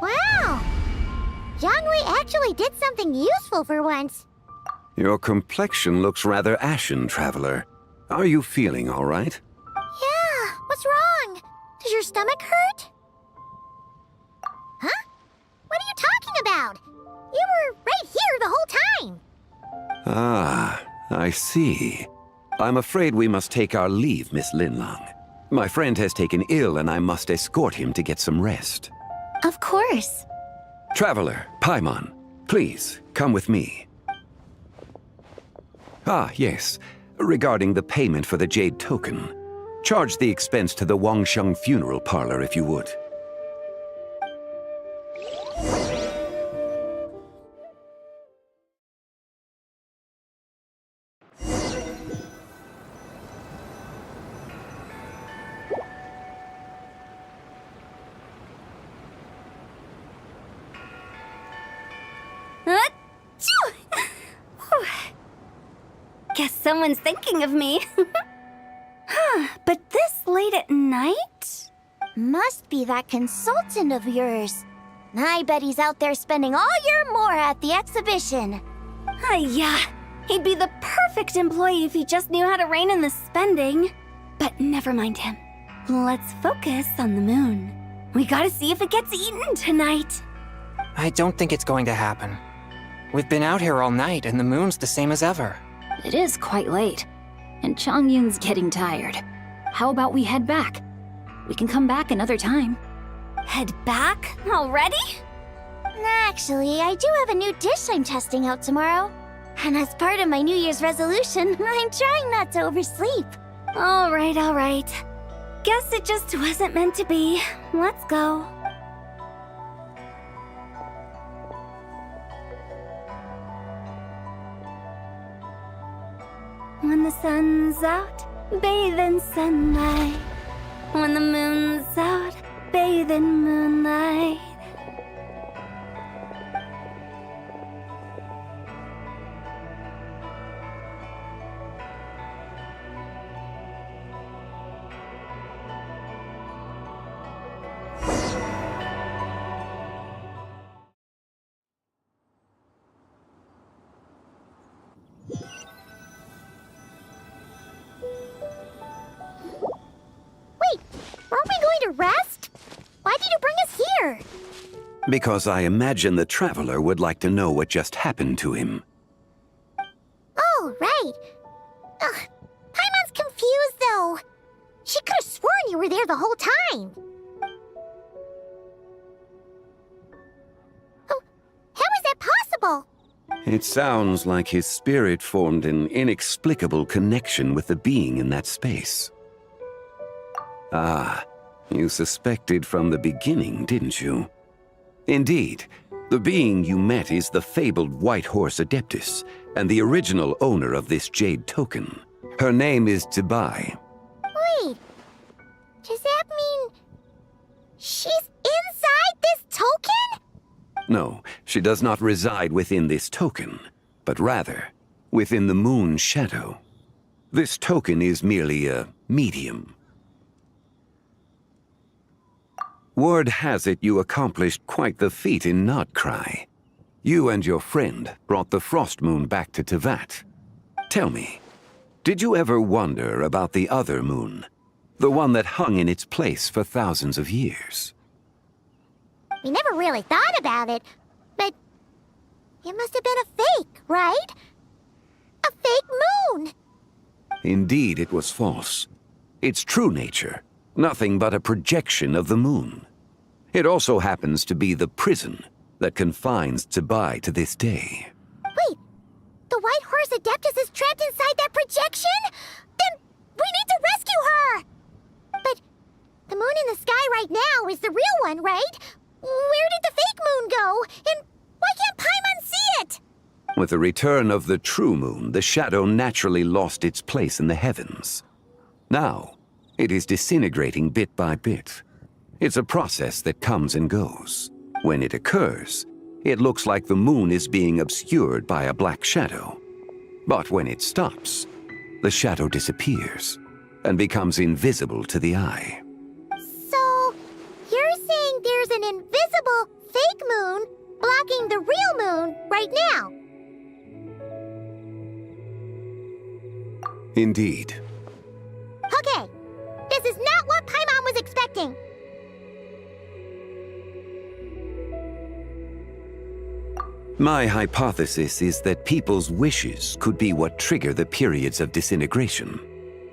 Wow! Jiangwei actually did something useful for once. Your complexion looks rather ashen, traveler. Are you feeling all right? Yeah, what's wrong? Does your stomach hurt? Huh? What are you talking about? You were right here the whole time. Ah, I see. I'm afraid we must take our leave, Miss Linlang. My friend has taken ill and I must escort him to get some rest. Of course. Traveler, Paimon, please, come with me. Ah, yes. Regarding the payment for the jade token. Charge the expense to the Wangsheng funeral parlor if you would. Guess someone's thinking of me. But this late at night? Must be that consultant of yours. I bet he's out there spending all year more at the exhibition. Yeah, he'd be the perfect employee if he just knew how to rein in the spending. But never mind him. Let's focus on the moon. We gotta see if it gets eaten tonight. I don't think it's going to happen. We've been out here all night and the moon's the same as ever. It is quite late, and Chongyun's getting tired. How about we head back? We can come back another time. Head back? Already? Actually, I do have a new dish I'm testing out tomorrow. And as part of my New Year's resolution, I'm trying not to oversleep. All right. Guess it just wasn't meant to be. Let's go. When the sun's out, bathe in sunlight. When the moon's out, bathe in moonlight. Aren't we going to rest? Why did you bring us here? Because I imagine the traveler would like to know what just happened to him. Oh, right. Ugh, Paimon's confused, though. She could have sworn you were there the whole time. Oh, how is that possible? It sounds like his spirit formed an inexplicable connection with the being in that space. Ah, you suspected from the beginning, didn't you? Indeed, the being you met is the fabled White Horse Adeptus, and the original owner of this jade token. Her name is Tibai. Wait, does that mean she's inside this token? No, she does not reside within this token, but rather within the moon's shadow. This token is merely a medium. Word has it you accomplished quite the feat in Nodcry. You and your friend brought the Frost Moon back to Tevat. Tell me, did you ever wonder about the other moon? The one that hung in its place for thousands of years? We never really thought about it, but it must have been a fake, right? A fake moon! Indeed, it was false. Its true nature, nothing but a projection of the moon. It also happens to be the prison that confines Zibai to this day. Wait, the White Horse Adeptus is trapped inside that projection? Then we need to rescue her! But the moon in the sky right now is the real one, right? Where did the fake moon go? And why can't Paimon see it? With the return of the true moon, the shadow naturally lost its place in the heavens. Now, it is disintegrating bit by bit. It's a process that comes and goes. When it occurs, it looks like the moon is being obscured by a black shadow. But when it stops, the shadow disappears and becomes invisible to the eye. So, you're saying there's an invisible fake moon blocking the real moon right now? Indeed. Okay, this is not what Paimon was expecting. My hypothesis is that people's wishes could be what trigger the periods of disintegration.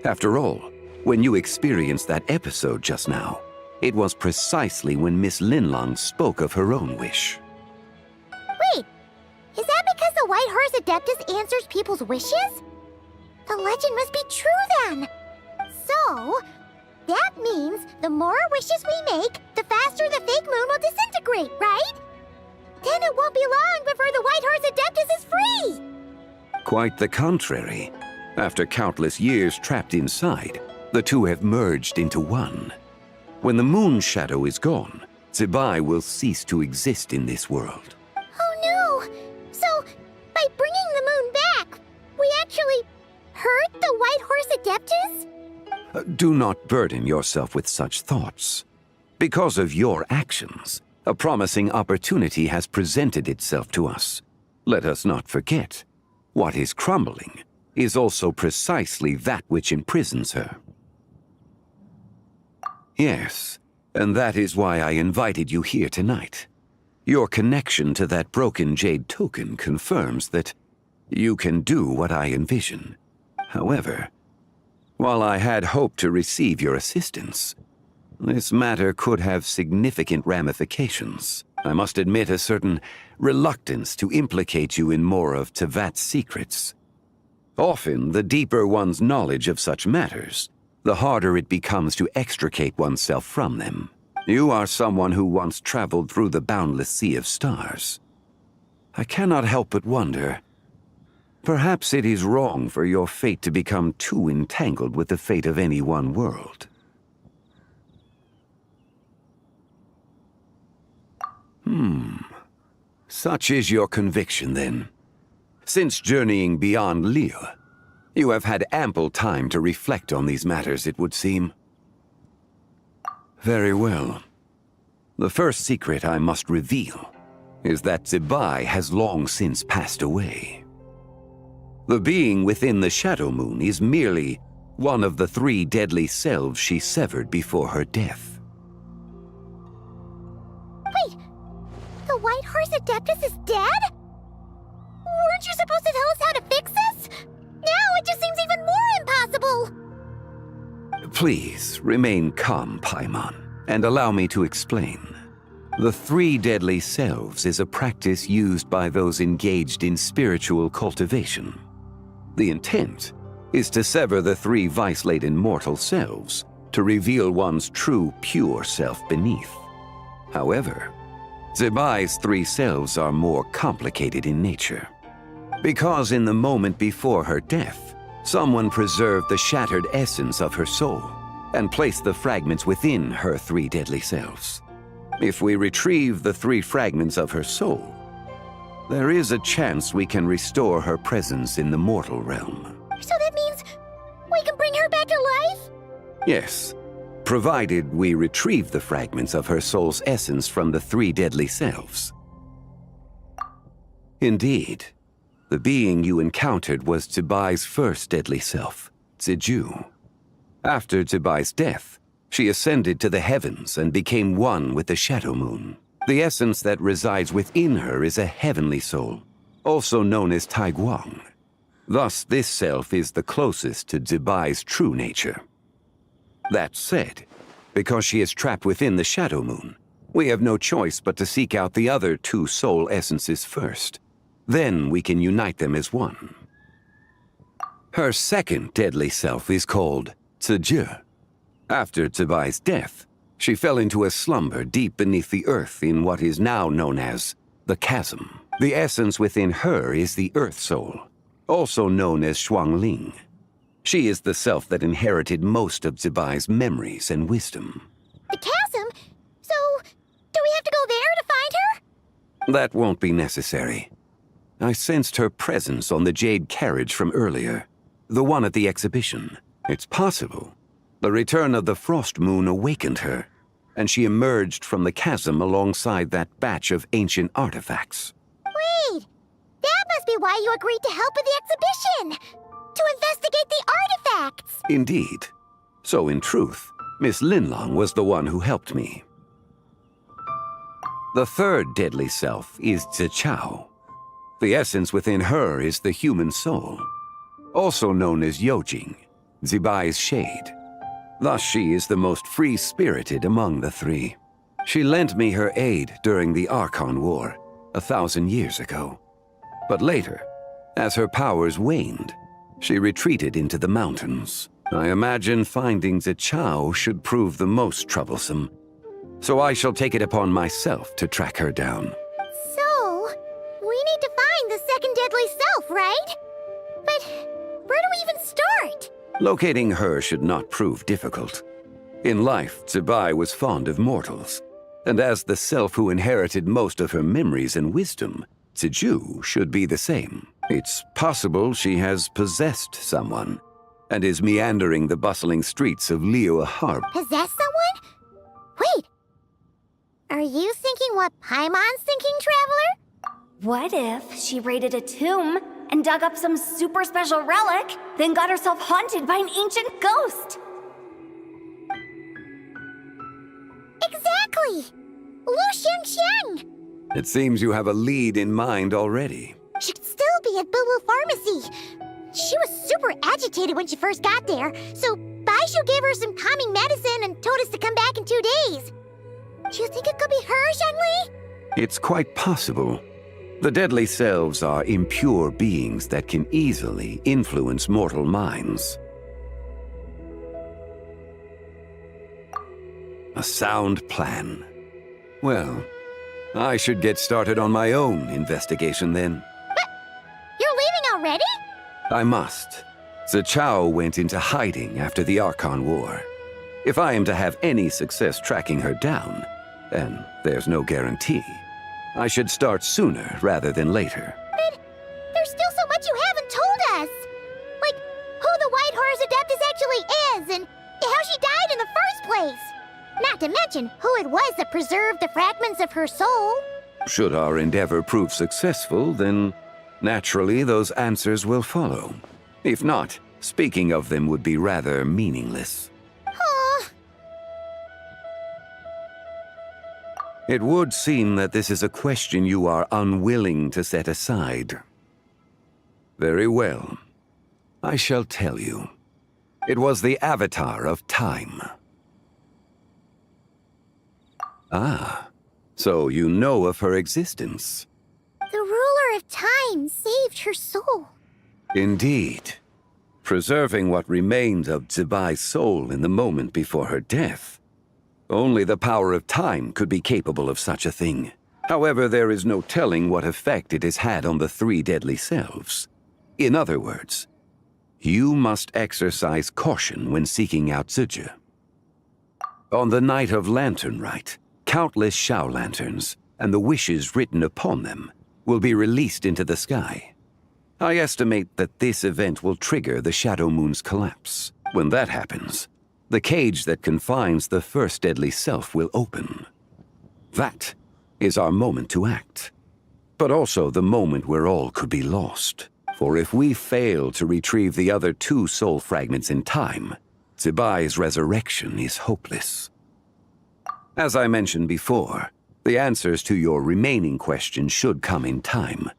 After all, when you experienced that episode just now, it was precisely when Miss Linlong spoke of her own wish. Wait, is that because the White Horse Adeptus answers people's wishes? The legend must be true then. So, that means the more wishes we make, the faster the fake moon will disintegrate, right? Then it won't be long before the White Horse Adeptus is free! Quite the contrary. After countless years trapped inside, the two have merged into one. When the moon shadow is gone, Zibai will cease to exist in this world. Oh no! So, by bringing the moon back, we actually hurt the White Horse Adeptus? Do not burden yourself with such thoughts. Because of your actions, a promising opportunity has presented itself to us. Let us not forget, what is crumbling is also precisely that which imprisons her. Yes, and that is why I invited you here tonight. Your connection to that broken jade token confirms that you can do what I envision. However, while I had hoped to receive your assistance, this matter could have significant ramifications. I must admit a certain reluctance to implicate you in more of Tevat's secrets. Often, the deeper one's knowledge of such matters, the harder it becomes to extricate oneself from them. You are someone who once traveled through the boundless sea of stars. I cannot help but wonder, perhaps it is wrong for your fate to become too entangled with the fate of any one world. Such is your conviction, then. Since journeying beyond Liyue, you have had ample time to reflect on these matters, it would seem. Very well. The first secret I must reveal is that Zibai has long since passed away. The being within the Shadow Moon is merely one of the 3 deadly selves she severed before her death. Wait, the White Horse Adeptus is dead? Weren't you supposed to tell us how to fix this? Now it just seems even more impossible! Please, remain calm, Paimon, and allow me to explain. The 3 deadly selves is a practice used by those engaged in spiritual cultivation. The intent is to sever the 3 vice-laden mortal selves to reveal one's true, pure self beneath. However, Zibai's 3 selves are more complicated in nature. Because in the moment before her death, someone preserved the shattered essence of her soul and placed the fragments within her 3 deadly selves. If we retrieve the 3 fragments of her soul, there is a chance we can restore her presence in the mortal realm. So that means we can bring her back to life? Yes, provided we retrieve the fragments of her soul's essence from the three deadly selves. Indeed, the being you encountered was Zibai's first deadly self, Ziju. After Zibai's death, she ascended to the heavens and became one with the Shadow Moon. The essence that resides within her is a heavenly soul, also known as Taiguang. Thus, this self is the closest to Zibai's true nature. That said, because she is trapped within the Shadow Moon, we have no choice but to seek out the other two soul essences first. Then we can unite them as one. Her second deadly self is called Ziju. After Zibai's death, she fell into a slumber deep beneath the earth in what is now known as the Chasm. The essence within her is the Earth Soul, also known as Shuangling. She is the self that inherited most of Zibai's memories and wisdom. The chasm? So, do we have to go there to find her? That won't be necessary. I sensed her presence on the jade carriage from earlier, the one at the exhibition. It's possible the return of the Frost Moon awakened her, and she emerged from the chasm alongside that batch of ancient artifacts. Wait! That must be why you agreed to help with the exhibition! To investigate the artifacts! Indeed. So in truth, Miss Linlong was the one who helped me. The third deadly self is Zichao. The essence within her is the human soul, also known as Yojing, Zibai's shade. Thus she is the most free-spirited among the three. She lent me her aid during the Archon War, 1,000 years ago. But later, as her powers waned, she retreated into the mountains. I imagine finding Zichao should prove the most troublesome, so I shall take it upon myself to track her down. So, we need to find the second deadly self, right? But where do we even start? Locating her should not prove difficult. In life, Zibai was fond of mortals, and as the self who inherited most of her memories and wisdom, Ziju should be the same. It's possible she has possessed someone, and is meandering the bustling streets of Liyue Harbor. Possess someone? Wait! Are you thinking what Paimon's thinking, Traveler? What if she raided a tomb and dug up some super special relic, then got herself haunted by an ancient ghost? Exactly! Lu Xiangxiang! It seems you have a lead in mind already. She could still be at Boo Boo Pharmacy. She was super agitated when she first got there, so Baishu gave her some calming medicine and told us to come back in 2 days. Do you think it could be her, Zhengli? It's quite possible. The deadly selves are impure beings that can easily influence mortal minds. A sound plan. Well, I should get started on my own investigation then. But you're leaving already? I must. Zichao went into hiding after the Archon War. If I am to have any success tracking her down, and there's no guarantee, I should start sooner rather than later. But there's still so much you haven't told us. Like, who the White Horse Adeptus actually is, and how she died in the first place. Not to mention who it was that preserved the fragments of her soul. Should our endeavor prove successful, then naturally those answers will follow. If not, speaking of them would be rather meaningless. Aw. It would seem that this is a question you are unwilling to set aside. Very well. I shall tell you. It was the Avatar of Time. Ah, so you know of her existence. The ruler of time saved her soul. Indeed. Preserving what remained of Zibai's soul in the moment before her death. Only the power of time could be capable of such a thing. However, there is no telling what effect it has had on the three deadly selves. In other words, you must exercise caution when seeking out Ziju. On the night of Lantern Rite, countless Shao lanterns, and the wishes written upon them, will be released into the sky. I estimate that this event will trigger the Shadow Moon's collapse. When that happens, the cage that confines the first deadly self will open. That is our moment to act, but also the moment where all could be lost. For if we fail to retrieve the other 2 soul fragments in time, Zibai's resurrection is hopeless. As I mentioned before, the answers to your remaining questions should come in time,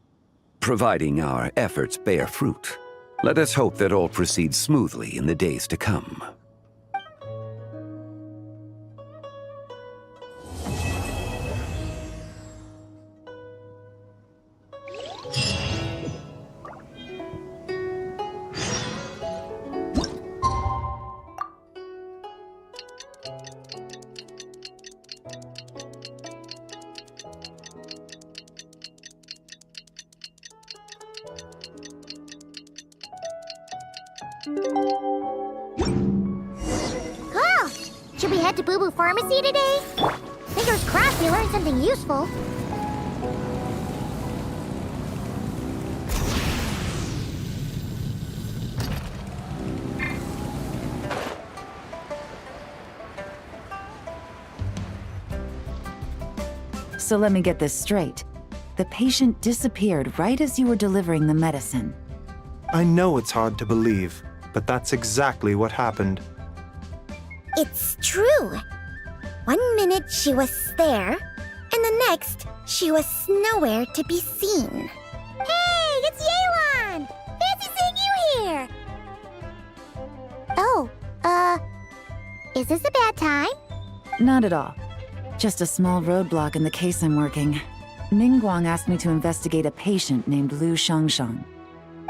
providing our efforts bear fruit. Let us hope that all proceeds smoothly in the days to come. Oh! Should we head to Boo Boo Pharmacy today? Fingers crossed we learned something useful. So let me get this straight. The patient disappeared right as you were delivering the medicine. I know it's hard to believe, but that's exactly what happened. It's true. 1 minute she was there, and the next she was nowhere to be seen. Hey, it's Yelan! Fancy seeing you here! Oh, is this a bad time? Not at all. Just a small roadblock in the case I'm working. Ningguang asked me to investigate a patient named Lu Shangshang.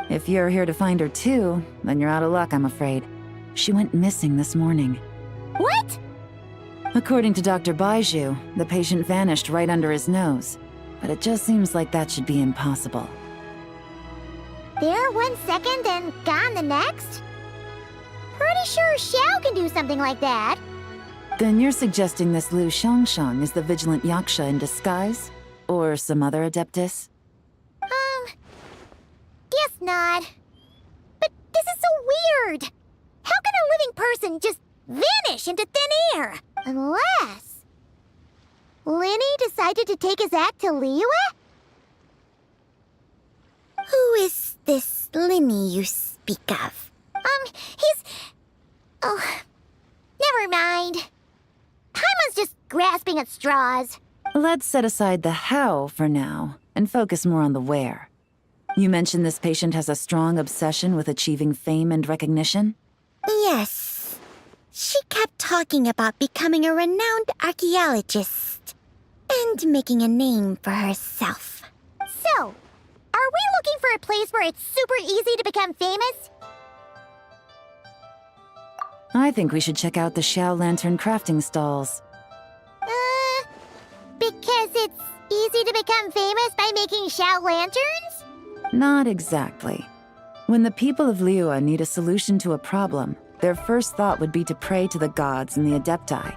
If you're here to find her too, then you're out of luck, I'm afraid. She went missing this morning. What? According to Dr. Baiju, the patient vanished right under his nose. But it just seems like that should be impossible. There 1 second and gone the next? Pretty sure Xiao can do something like that. Then you're suggesting this Lu Shangshang is the vigilant Yaksha in disguise? Or some other adeptus? Guess not. But this is so weird. How can a living person just vanish into thin air? Unless... Linny decided to take his act to Liyue? Who is this Linny you speak of? He's... Oh, never mind. Paimon's just grasping at straws. Let's set aside the how for now, and focus more on the where. You mentioned this patient has a strong obsession with achieving fame and recognition? Yes. She kept talking about becoming a renowned archaeologist and making a name for herself. So, are we looking for a place where it's super easy to become famous? I think we should check out the Xiao Lantern crafting stalls. Because it's easy to become famous by making Xiao lanterns? Not exactly. When the people of Liyue need a solution to a problem, their first thought would be to pray to the gods and the Adepti.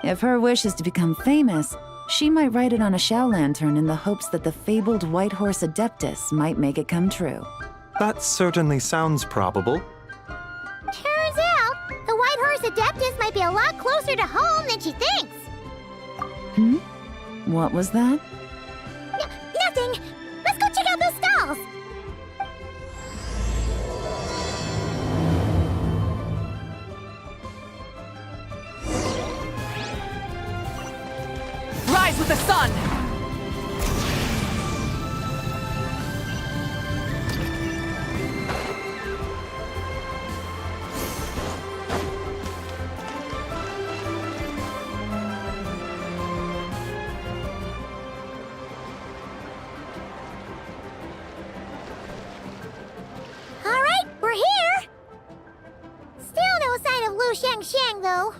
If her wish is to become famous, she might write it on a Xiao lantern in the hopes that the fabled White Horse Adeptus might make it come true. That certainly sounds probable. Turns out, the White Horse Adeptus might be a lot closer to home than she thinks. What was that? Nothing! Let's go check out those stalls! Rise with the sun! Shang, though.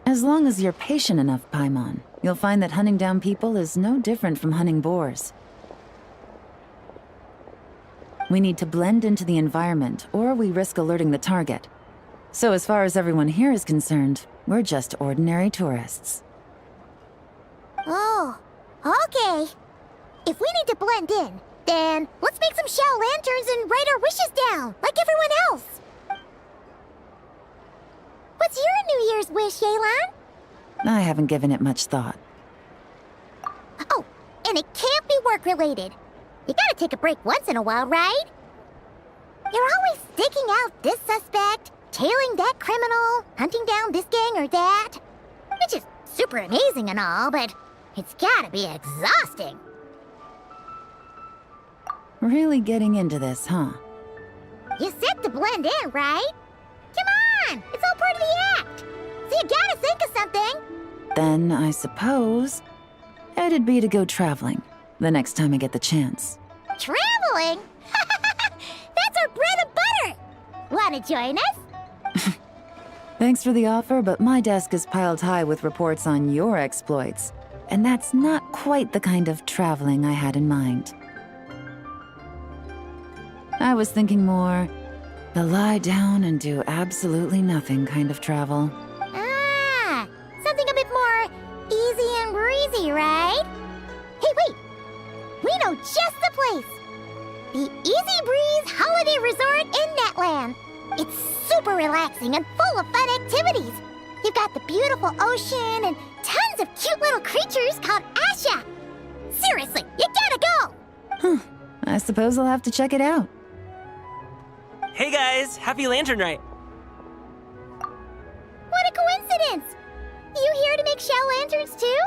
As long as you're patient enough, Paimon, you'll find that hunting down people is no different from hunting boars. We need to blend into the environment, or we risk alerting the target. So as far as everyone here is concerned, we're just ordinary tourists. Oh, okay. If we need to blend in, then let's make some shell lanterns and write our wishes down, like everyone else. What's your New Year's wish, Yelan? I haven't given it much thought. Oh, and it can't be work-related. You gotta take a break once in a while, right? You're always digging out this suspect, tailing that criminal, hunting down this gang or that. Which is super amazing and all, but it's gotta be exhausting. Really getting into this, huh? You said to blend in, right? Come on! It's all part of the act! So you gotta think of something! Then I suppose it'd be to go traveling the next time I get the chance. Traveling? That's our bread and butter! Wanna join us? Thanks for the offer, but my desk is piled high with reports on your exploits. And that's not quite the kind of traveling I had in mind. I was thinking more the lie down and do absolutely nothing kind of travel. Ah, something a bit more easy and breezy, right? Hey, wait! We know just the place! The Easy Breeze Holiday Resort in Netland. It's super relaxing and full of fun activities. You've got the beautiful ocean and tons of cute little creatures called Asha. Seriously, you gotta go! Huh. I suppose I'll have to check it out. Hey guys, happy Lantern Night! What a coincidence! You here to make shell lanterns too?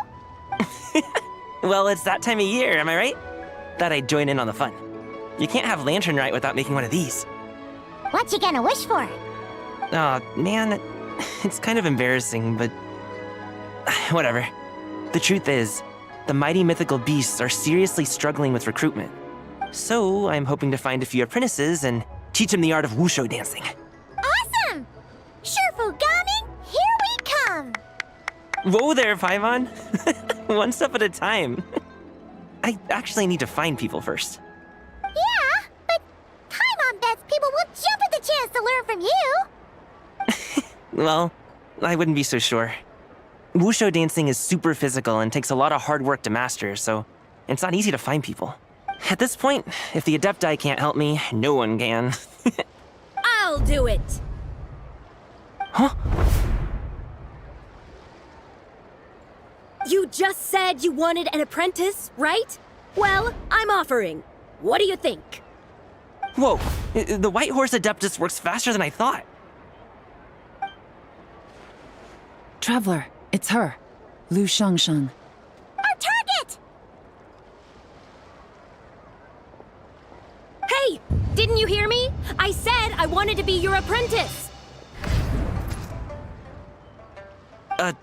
Well, it's that time of year, am I right? Thought I'd join in on the fun. You can't have Lantern Night without making one of these. What you gonna wish for? Aw, man, it's kind of embarrassing, but whatever. The truth is, the mighty mythical beasts are seriously struggling with recruitment. So I'm hoping to find a few apprentices and teach them the art of wushu dancing. Awesome! Shurfugami, here we come! Whoa there, Paimon. One step at a time. I actually need to find people first. Yeah, but Paimon bets people will jump at the chance to learn from you! Well, I wouldn't be so sure. Wushu dancing is super physical and takes a lot of hard work to master, so it's not easy to find people. At this point, if the Adepti can't help me, no one can. I'll do it! Huh? You just said you wanted an apprentice, right? Well, I'm offering. What do you think? Whoa, the White Horse Adeptus works faster than I thought. Traveler, it's her. Lu Shangsheng. Our target! Hey! Didn't you hear me? I said I wanted to be your apprentice!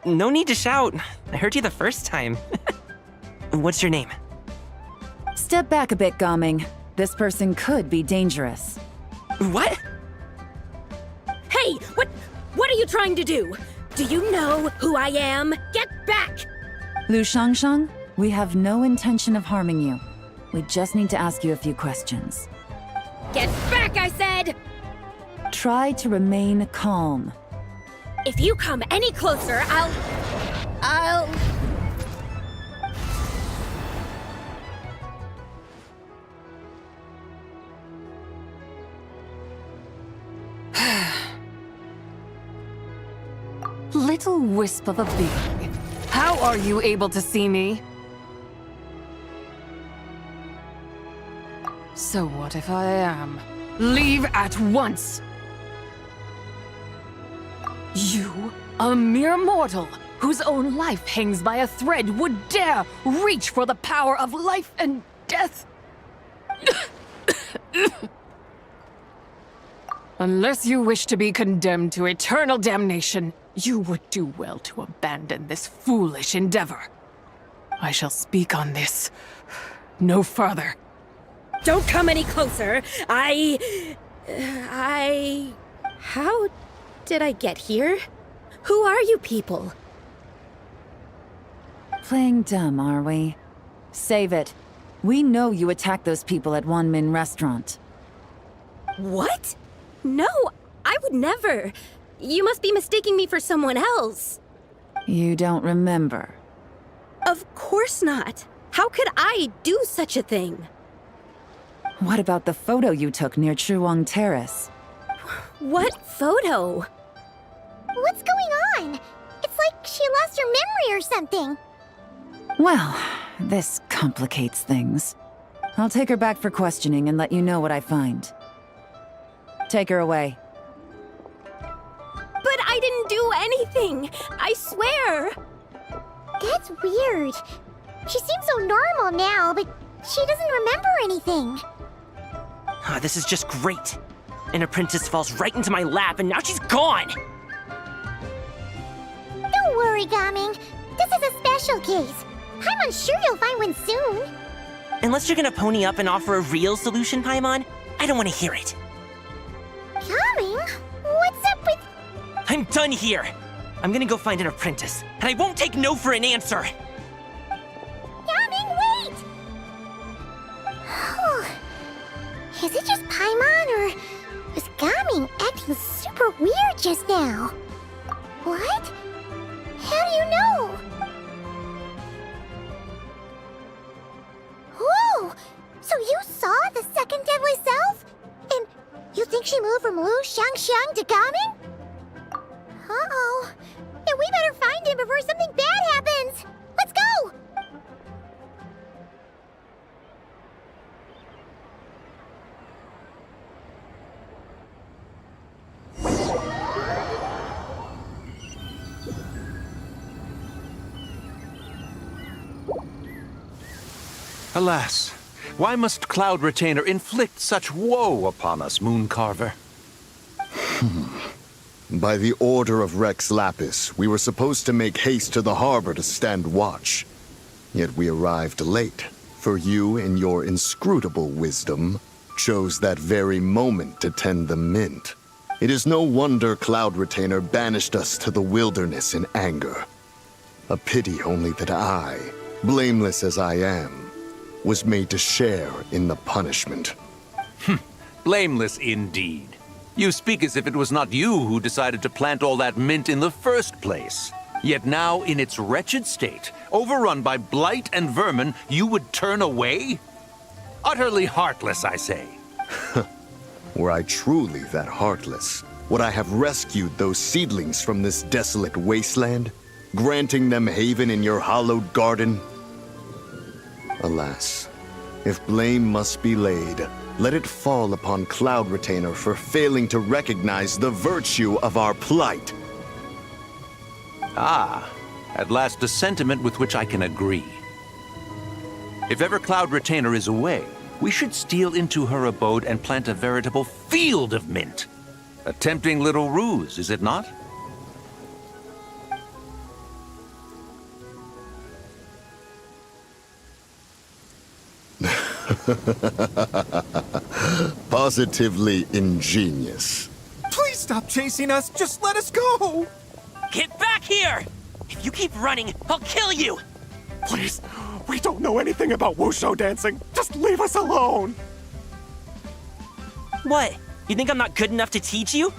No need to shout. I heard you the first time. What's your name? Step back a bit, Gaming. This person could be dangerous. What? Hey! What are you trying to do? Do you know who I am? Get back! Lu Shangsheng, we have no intention of harming you. We just need to ask you a few questions. Get back, I said! Try to remain calm. If you come any closer, I'll... Little wisp of a being. How are you able to see me? So what if I am? Leave at once! You, a mere mortal, whose own life hangs by a thread, would dare reach for the power of life and death? Unless you wish to be condemned to eternal damnation, you would do well to abandon this foolish endeavor. I shall speak on this no further. Don't come any closer. How did I get here? Who are you people? Playing dumb, are we? Save it. We know you attacked those people at Wanmin Restaurant. What? No, I would never. You must be mistaking me for someone else. You don't remember. Of course not. How could I do such a thing? What about the photo you took near Chuang Terrace? What photo? What's going on? It's like she lost her memory or something. Well, this complicates things. I'll take her back for questioning and let you know what I find. Take her away. But I didn't do anything! I swear! That's weird. She seems so normal now, but she doesn't remember anything. This is just great. An apprentice falls right into my lap and now she's gone! Don't worry, Gaming. This is a special case. I'm sure you'll find one soon. Unless you're gonna pony up and offer a real solution, Paimon, I don't want to hear it. Gaming? What's up with... I'm done here! I'm gonna go find an apprentice, and I won't take no for an answer! Gaming, wait! Is it just Paimon, or was Gaming acting super weird just now? What? How do you know? Whoa! So you saw the second deadly self? And you think she moved from Lu Xiangxiang to Gaming? Uh-oh. Then we better find him before something bad happens! Let's go! Alas, why must Cloud Retainer inflict such woe upon us, Mooncarver? By the order of Rex Lapis, we were supposed to make haste to the harbor to stand watch. Yet we arrived late, for you, in your inscrutable wisdom, chose that very moment to tend the mint. It is no wonder Cloud Retainer banished us to the wilderness in anger. A pity only that I, blameless as I am, was made to share in the punishment. Blameless indeed. You speak as if it was not you who decided to plant all that mint in the first place. Yet now, in its wretched state, overrun by blight and vermin, you would turn away? Utterly heartless, I say. Were I truly that heartless, would I have rescued those seedlings from this desolate wasteland, granting them haven in your hallowed garden? Alas, if blame must be laid, let it fall upon Cloud Retainer for failing to recognize the virtue of our plight. Ah, at last a sentiment with which I can agree. If ever Cloud Retainer is away, we should steal into her abode and plant a veritable field of mint. A tempting little ruse, is it not? Positively ingenious. Please stop chasing us. Just let us go. Get back here! If you keep running, I'll kill you! Please, we don't know anything about wushu dancing. Just leave us alone. What? You think I'm not good enough to teach you?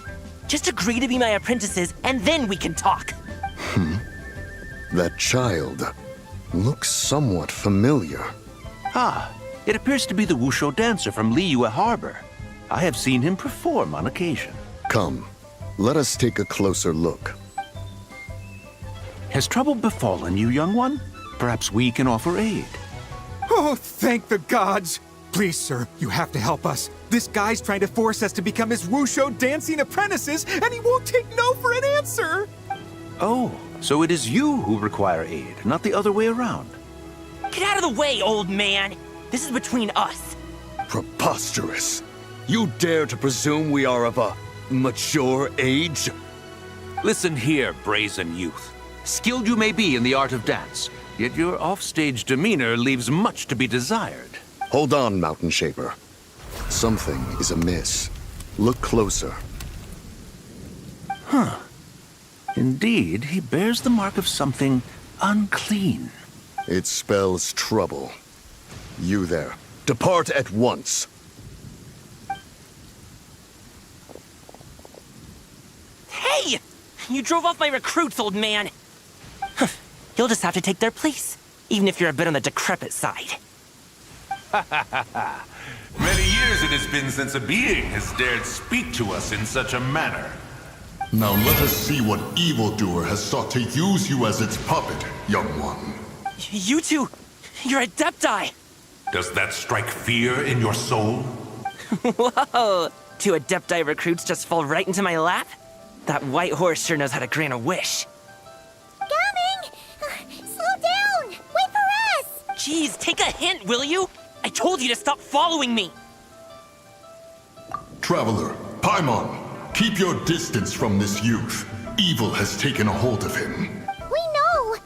Just agree to be my apprentices, and then we can talk. That child looks somewhat familiar. Ah, it appears to be the wushu dancer from Liyue Harbor. I have seen him perform on occasion. Come, let us take a closer look. Has trouble befallen you, young one? Perhaps we can offer aid. Oh, thank the gods. Please, sir, you have to help us. This guy's trying to force us to become his wushu dancing apprentices, and he won't take no for an answer. Oh, so it is you who require aid, not the other way around. Get out of the way, old man! This is between us. Preposterous. You dare to presume we are of a mature age? Listen here, brazen youth. Skilled you may be in the art of dance, yet your offstage demeanor leaves much to be desired. Hold on, Mountain Shaper. Something is amiss. Look closer. Huh. Indeed, he bears the mark of something unclean. It spells trouble. You there, depart at once. Hey! You drove off my recruits, old man! You'll just have to take their place, even if you're a bit on the decrepit side. Many years it has been since a being has dared speak to us in such a manner. Now let us see what evildoer has sought to use you as its puppet, young one. You two, you're Adepti! Does that strike fear in your soul? Whoa! 2 Adepti recruits just fall right into my lap? That white horse sure knows how to grant a wish. Coming! Slow down! Wait for us! Jeez, take a hint, will you? I told you to stop following me! Traveler, Paimon, keep your distance from this youth. Evil has taken a hold of him. We know!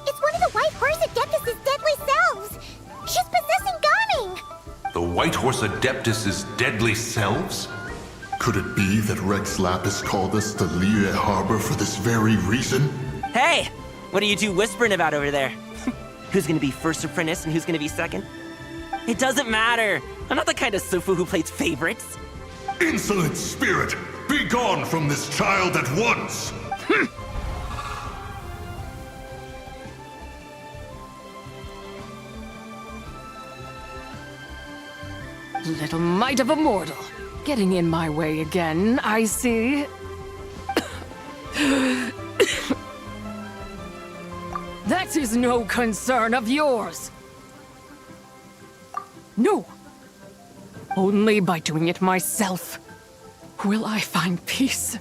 It's one of the White Horse Adeptus' deadly selves! She's possessing Gaming! The White Horse Adeptus' deadly selves? Could it be that Rex Lapis called us to Liyue Harbor for this very reason? Hey! What are you two whispering about over there? Who's gonna be first apprentice and who's gonna be second? It doesn't matter! I'm not the kind of Sufu who plays favorites. Insolent spirit! Be gone from this child at once! Little mite of a mortal. Getting in my way again, I see. That is no concern of yours. No. Only by doing it myself will I find peace.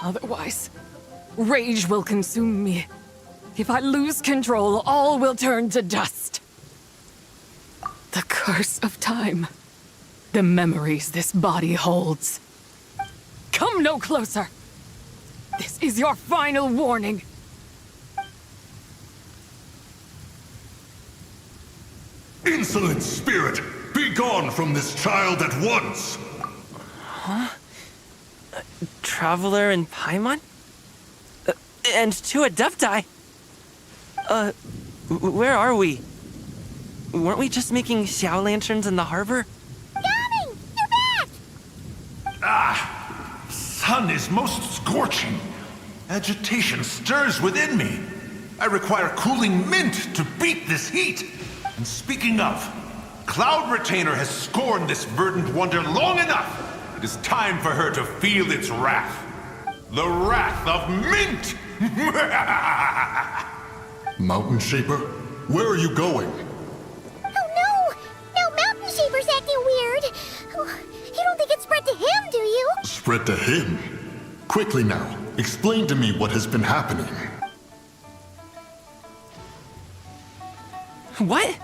Otherwise, rage will consume me. If I lose control, all will turn to dust. The curse of time. The memories this body holds. Come no closer. This is your final warning. Insolent spirit! Be gone from this child at once! Huh? Traveler and Paimon? And 2 Adepti? Where are we? Weren't we just making Xiao lanterns in the harbor? Gaming! You're back! Ah! Sun is most scorching. Agitation stirs within me. I require cooling mint to beat this heat. And speaking of, Cloud Retainer has scorned this verdant wonder long enough. It is time for her to feel its wrath. The wrath of mint! Mountain Shaper, where are you going? Oh no! Now Mountain Shaper's acting weird! Oh, you don't think it spread to him, do you? Spread to him? Quickly now, explain to me what has been happening. What?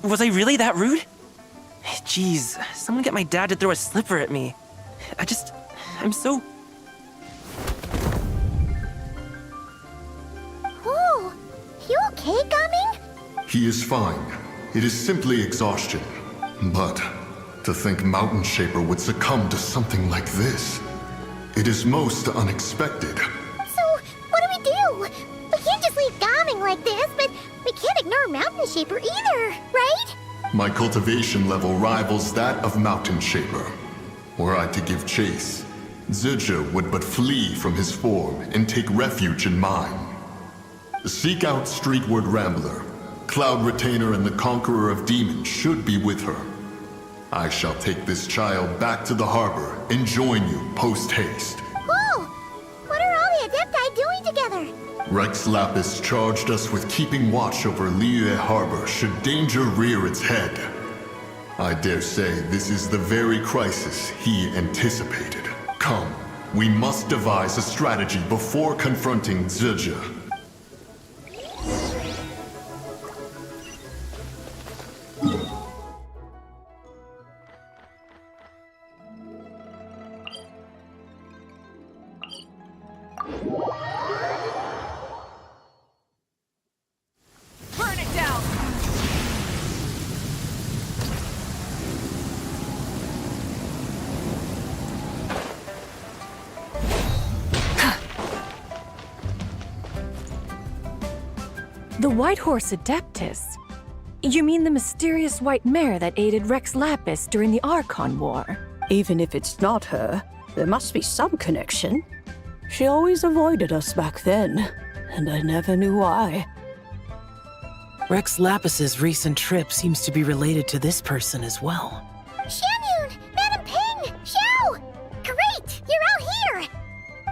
Was I really that rude? Jeez, someone get my dad to throw a slipper at me. I'm so... Whoa! You okay, Gaming? He is fine. It is simply exhaustion. But to think Mountain Shaper would succumb to something like this, it is most unexpected. So, what do we do? We can't just leave Gaming like this, but we can't ignore Mountain Shaper either, right? My cultivation level rivals that of Mountain Shaper. Were I to give chase, Zizha would but flee from his form and take refuge in mine. Seek out Streetward Rambler. Cloud Retainer and the Conqueror of Demons should be with her. I shall take this child back to the harbor and join you post-haste. Whoa! What are all the Adepti doing together? Rex Lapis charged us with keeping watch over Liyue Harbor should danger rear its head. I dare say this is the very crisis he anticipated. Come, we must devise a strategy before confronting Zizha. Burn it down! The White Horse Adeptus? You mean the mysterious white mare that aided Rex Lapis during the Archon War? Even if it's not her, there must be some connection. She always avoided us back then, and I never knew why. Rex Lapis's recent trip seems to be related to this person as well. Xianyun! Madam Ping! Xiao! Great! You're all here!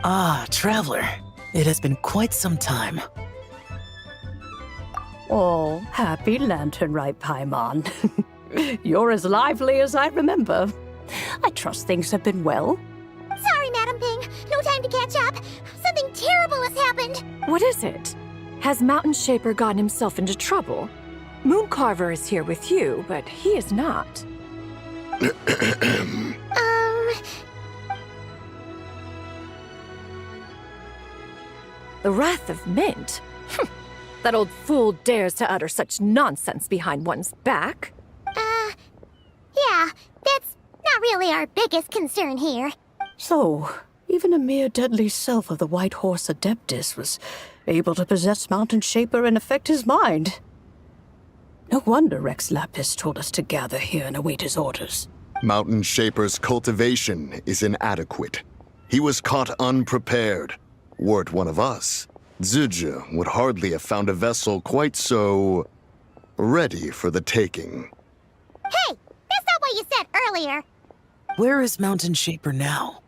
Ah, Traveler. It has been quite some time. Oh, happy lantern right, Paimon. You're as lively as I remember. I trust things have been well. Sorry, Madam Ping. No time to catch up. Something terrible has happened. What is it? Has Mountain Shaper gotten himself into trouble? Mooncarver is here with you, but he is not. The Wrath of Mint? That old fool dares to utter such nonsense behind one's back. Yeah, that's not really our biggest concern here. So, even a mere deadly self of the White Horse Adeptus was able to possess Mountain Shaper and affect his mind. No wonder Rex Lapis told us to gather here and await his orders. Mountain Shaper's cultivation is inadequate. He was caught unprepared. Were it one of us, Zizhi would hardly have found a vessel quite so ready for the taking. Hey, that's not what you said earlier. Where is Mountain Shaper now?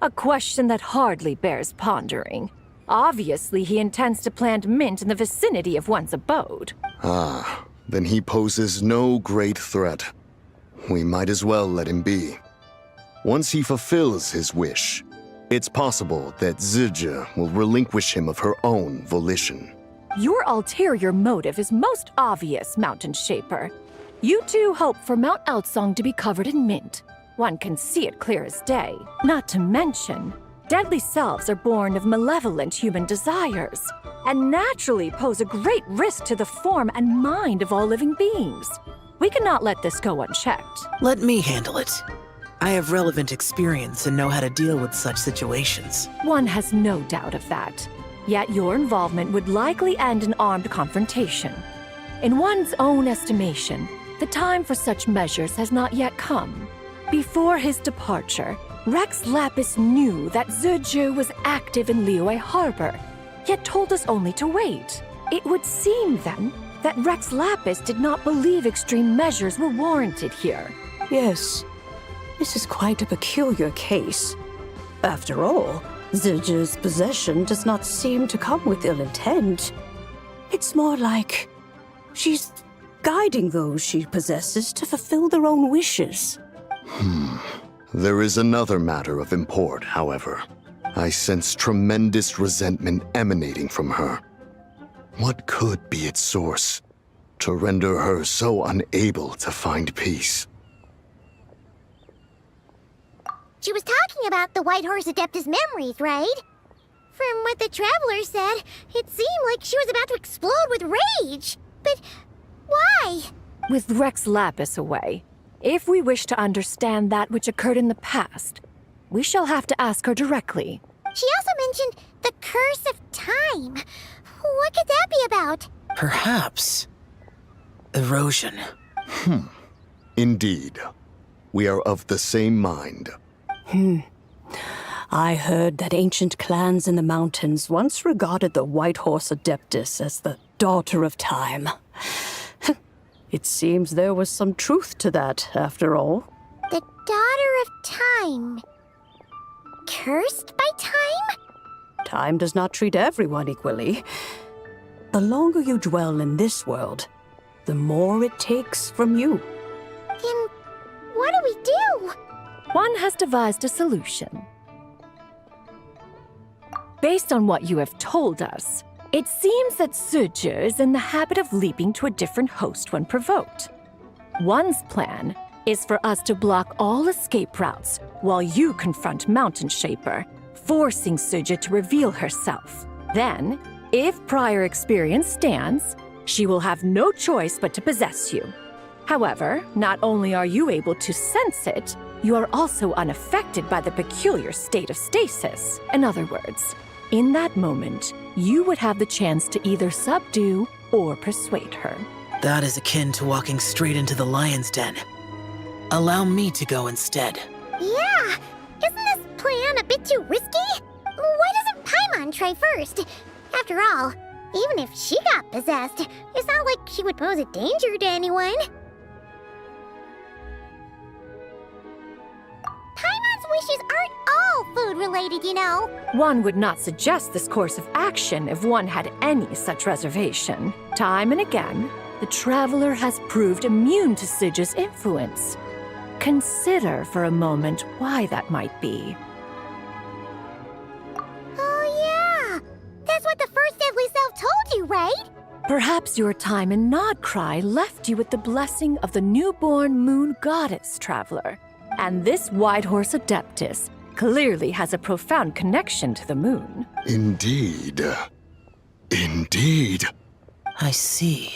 A question that hardly bears pondering. Obviously, he intends to plant mint in the vicinity of one's abode. Ah, then he poses no great threat. We might as well let him be. Once he fulfills his wish, it's possible that Zizhi will relinquish him of her own volition. Your ulterior motive is most obvious, Mountain Shaper. You two hope for Mount Eltsong to be covered in mint. One can see it clear as day. Not to mention, deadly selves are born of malevolent human desires, and naturally pose a great risk to the form and mind of all living beings. We cannot let this go unchecked. Let me handle it. I have relevant experience and know how to deal with such situations. One has no doubt of that. Yet your involvement would likely end in armed confrontation. In one's own estimation, the time for such measures has not yet come. Before his departure, Rex Lapis knew that Zizhi was active in Liyue Harbor, yet told us only to wait. It would seem, then, that Rex Lapis did not believe extreme measures were warranted here. Yes, this is quite a peculiar case. After all, Zizhi's possession does not seem to come with ill intent. It's more like she's guiding those she possesses to fulfill their own wishes. There is another matter of import, however. I sense tremendous resentment emanating from her. What could be its source to render her so unable to find peace? She was talking about the White Horse Adeptus memories, right? From what the Traveler said, it seemed like she was about to explode with rage. But why? With Rex Lapis away, if we wish to understand that which occurred in the past, we shall have to ask her directly. She also mentioned the Curse of Time. What could that be about? Perhaps erosion. Indeed. We are of the same mind. I heard that ancient clans in the mountains once regarded the White Horse Adeptus as the daughter of time. It seems there was some truth to that, after all. The Daughter of Time. Cursed by time? Time does not treat everyone equally. The longer you dwell in this world, the more it takes from you. Then what do we do? One has devised a solution. Based on what you have told us, it seems that Zizhi is in the habit of leaping to a different host when provoked. One's plan is for us to block all escape routes while you confront Mountain Shaper, forcing Zizhi to reveal herself. Then, if prior experience stands, she will have no choice but to possess you. However, not only are you able to sense it, you are also unaffected by the peculiar state of stasis. In other words, in that moment, you would have the chance to either subdue or persuade her. That is akin to walking straight into the lion's den. Allow me to go instead. Yeah! Isn't this plan a bit too risky? Paimon try first. After all, even if she got possessed, it's not like she would pose a danger to anyone. Paimon's wishes aren't all food-related, you know. One would not suggest this course of action if one had any such reservation. Time and again, the traveler has proved immune to Sidge's influence. Consider for a moment why that might be. Oh yeah! That's what the first Deadly Self told you, right? Perhaps your time in Nodcry left you with the blessing of the newborn moon goddess, traveler. And this Whitehorse Adeptus clearly has a profound connection to the moon. Indeed. Indeed. I see.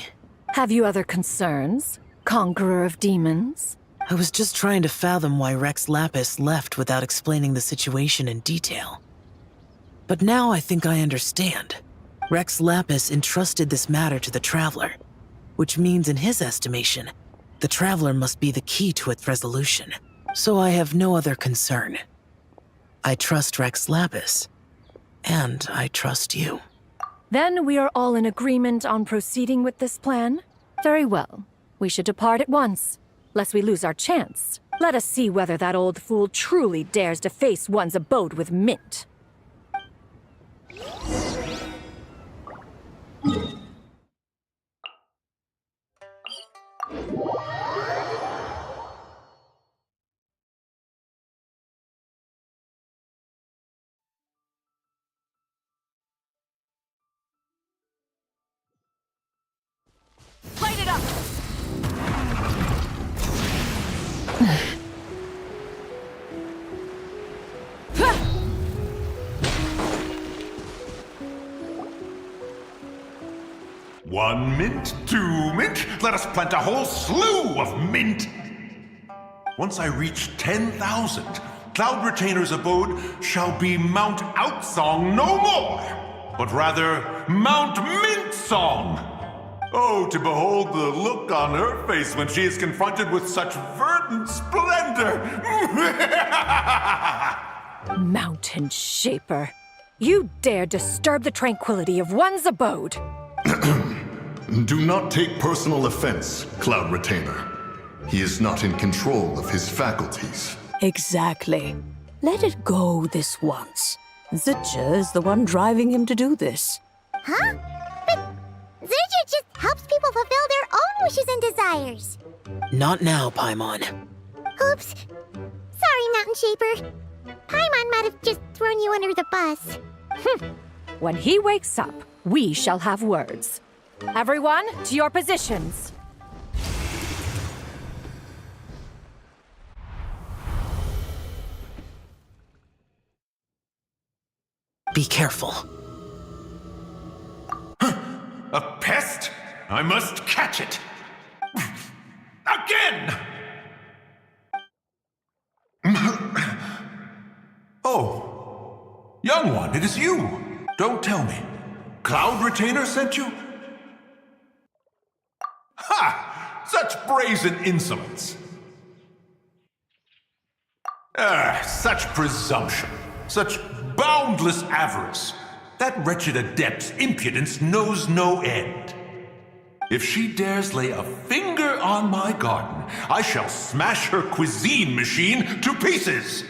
Have you other concerns, Conqueror of Demons? I was just trying to fathom why Rex Lapis left without explaining the situation in detail. But now I think I understand. Rex Lapis entrusted this matter to the Traveler, which means in his estimation, the Traveler must be the key to its resolution. So I have no other concern. I trust Rex Lapis, and I trust you. Then we are all in agreement on proceeding with this plan? Very well. We should depart at once, lest we lose our chance. Let us see whether that old fool truly dares to face one's abode with Mint. Light it up! One mint, 2 mint, let us plant a whole slew of mint. Once I reach 10,000, Cloud Retainer's abode shall be Mount Outsong no more, but rather Mount Mintsong. Oh, to behold the look on her face when she is confronted with such verdant splendor! Mountain Shaper, you dare disturb the tranquility of one's abode. Do not take personal offense, Cloud Retainer. He is not in control of his faculties. Exactly. Let it go this once. Zidja is the one driving him to do this. Huh? But Zidja just helps people fulfill their own wishes and desires. Not now, Paimon. Oops. Sorry, Mountain Shaper. Paimon might have just thrown you under the bus. When he wakes up, we shall have words. Everyone, to your positions. Be careful. A pest? I must catch it. Again! Oh, young one, it is you. Don't tell me. Cloud Retainer sent you? Ha! Such brazen insolence. Such presumption. Such boundless avarice. That wretched adept's impudence knows no end. If she dares lay a finger on my garden, I shall smash her cuisine machine to pieces.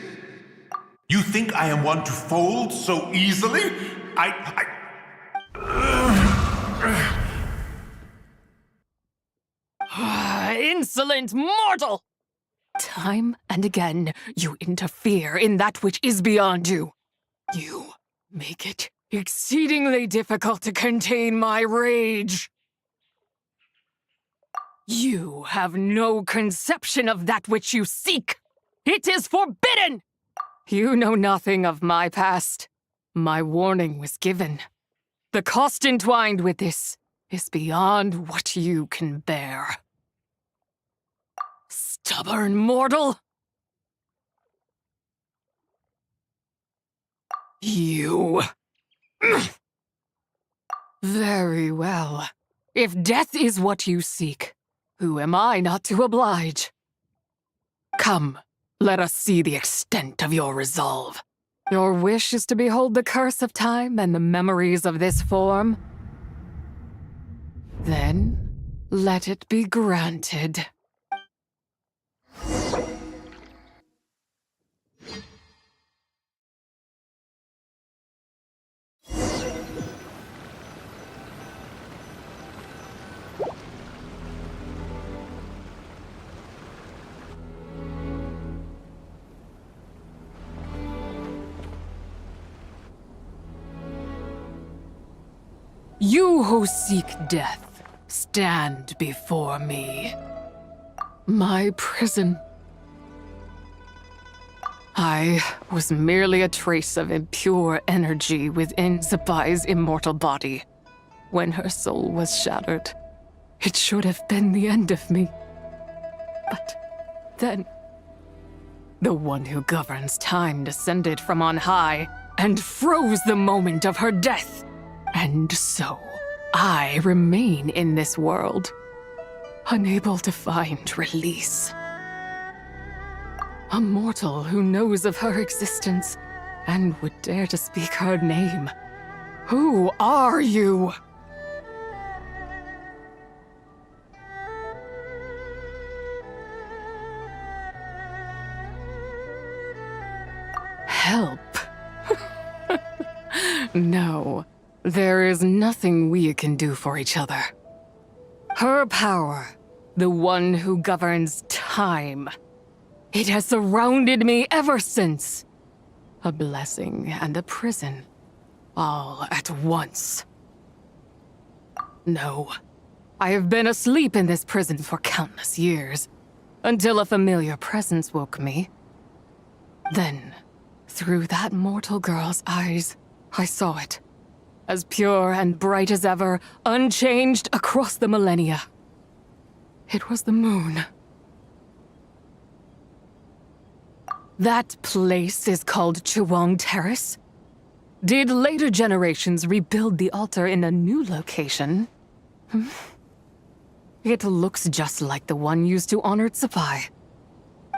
You think I am one to fold so easily? Insolent mortal! Time and again, you interfere in that which is beyond you. You make it exceedingly difficult to contain my rage. You have no conception of that which you seek. It is forbidden! You know nothing of my past. My warning was given. The cost entwined with this is beyond what you can bear. Stubborn mortal! You. Very well. If death is what you seek, who am I not to oblige? Come, let us see the extent of your resolve. Your wish is to behold the curse of time and the memories of this form? Then, let it be granted. You who seek death, stand before me. My prison. I was merely a trace of impure energy within Zapai's immortal body. When her soul was shattered, it should have been the end of me. But then, the one who governs time descended from on high and froze the moment of her death. And so, I remain in this world, unable to find release. A mortal who knows of her existence and would dare to speak her name. Who are you? Help? No. There is nothing we can do for each other. Her power, the one who governs time, it has surrounded me ever since. A blessing and a prison, all at once. No, I have been asleep in this prison for countless years, until a familiar presence woke me. Then, through that mortal girl's eyes, I saw it. As pure and bright as ever, unchanged across the millennia. It was the moon. That place is called Chuang Terrace. Did later generations rebuild the altar in a new location? It looks just like the one used to honor Tsupai.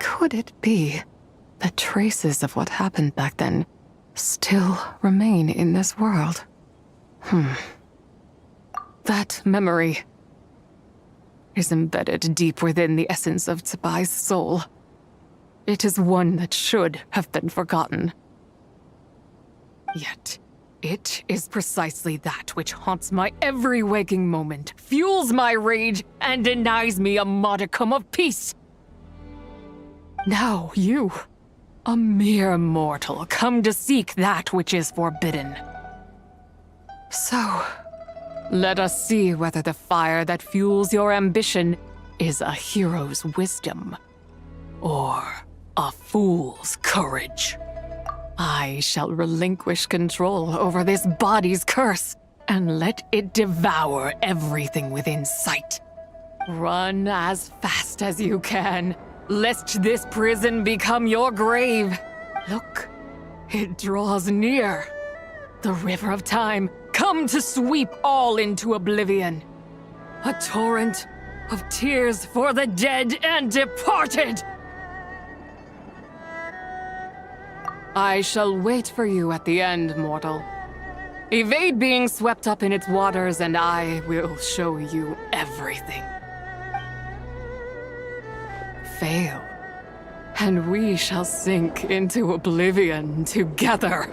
Could it be that traces of what happened back then still remain in this world? That memory is embedded deep within the essence of Tsubai's soul. It is one that should have been forgotten. Yet, it is precisely that which haunts my every waking moment, fuels my rage, and denies me a modicum of peace. Now you, a mere mortal, come to seek that which is forbidden. So, let us see whether the fire that fuels your ambition is a hero's wisdom, or a fool's courage. I shall relinquish control over this body's curse, and let it devour everything within sight. Run as fast as you can, lest this prison become your grave. Look, it draws near. The river of time, come to sweep all into oblivion. A torrent of tears for the dead and departed. I shall wait for you at the end, mortal. Evade being swept up in its waters, and I will show you everything. Fail, and we shall sink into oblivion together.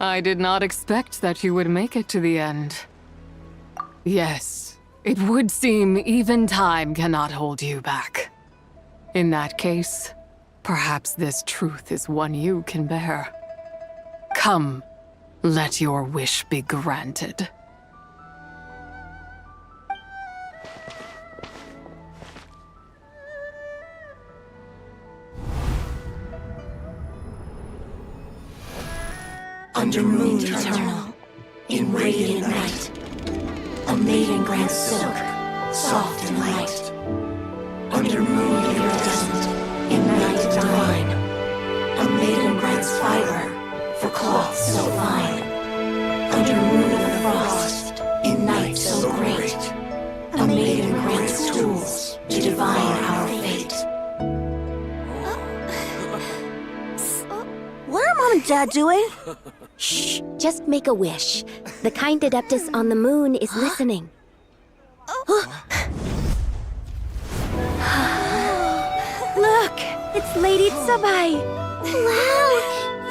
I did not expect that you would make it to the end. Yes, it would seem even time cannot hold you back. In that case, perhaps this truth is one you can bear. Come, let your wish be granted. Under moon eternal, in radiant night, a maiden grants silk, soft and light. Under moon iridescent, in night divine, a maiden grants fiber, for cloth so fine. Under moon of frost, in night so great, a maiden grants tools to divine our fate. What are Mom and Dad doing? Shh, just make a wish. The kind Adeptus on the moon is listening. Look, it's Lady Tsubai. Wow,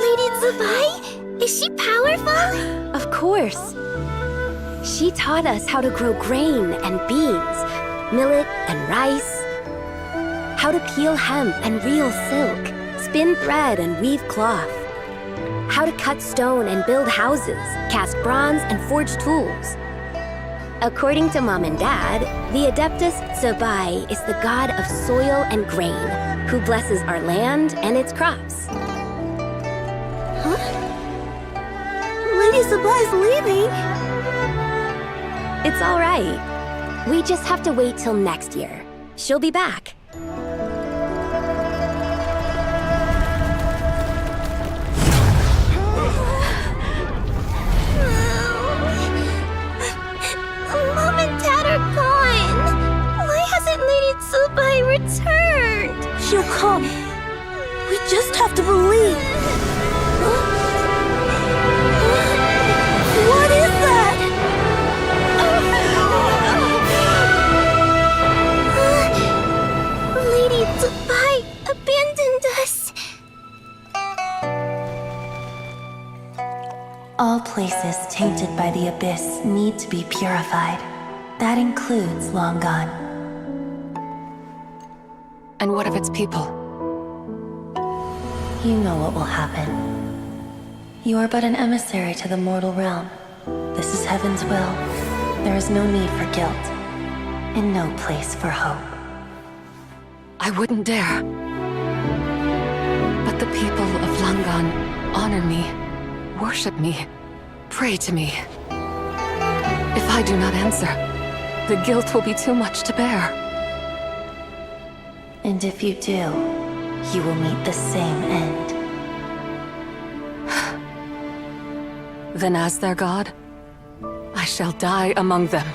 Lady Tsubai? Is she powerful? Of course. She taught us how to grow grain and beans, millet and rice, how to peel hemp and reel silk, spin thread and weave cloth, how to cut stone and build houses, cast bronze and forge tools. According to Mom and Dad, the Adeptus Tsubai is the god of soil and grain, who blesses our land and its crops. Huh? Lady Tsubai's leaving. It's all right. We just have to wait till next year. She'll be back. Mom and Dad are gone. Why hasn't Lady Tsubai returned? She'll come. We just have to believe. What is that? Lady Tsubai abandoned us. All places tainted by the abyss need to be purified. That includes Long Gone. And what of its people? You know what will happen. You are but an emissary to the mortal realm. This is Heaven's will. There is no need for guilt, and no place for hope. I wouldn't dare. But the people of Langan honor me, worship me, pray to me. If I do not answer, the guilt will be too much to bear. And if you do, you will meet the same end. Then as their god, I shall die among them.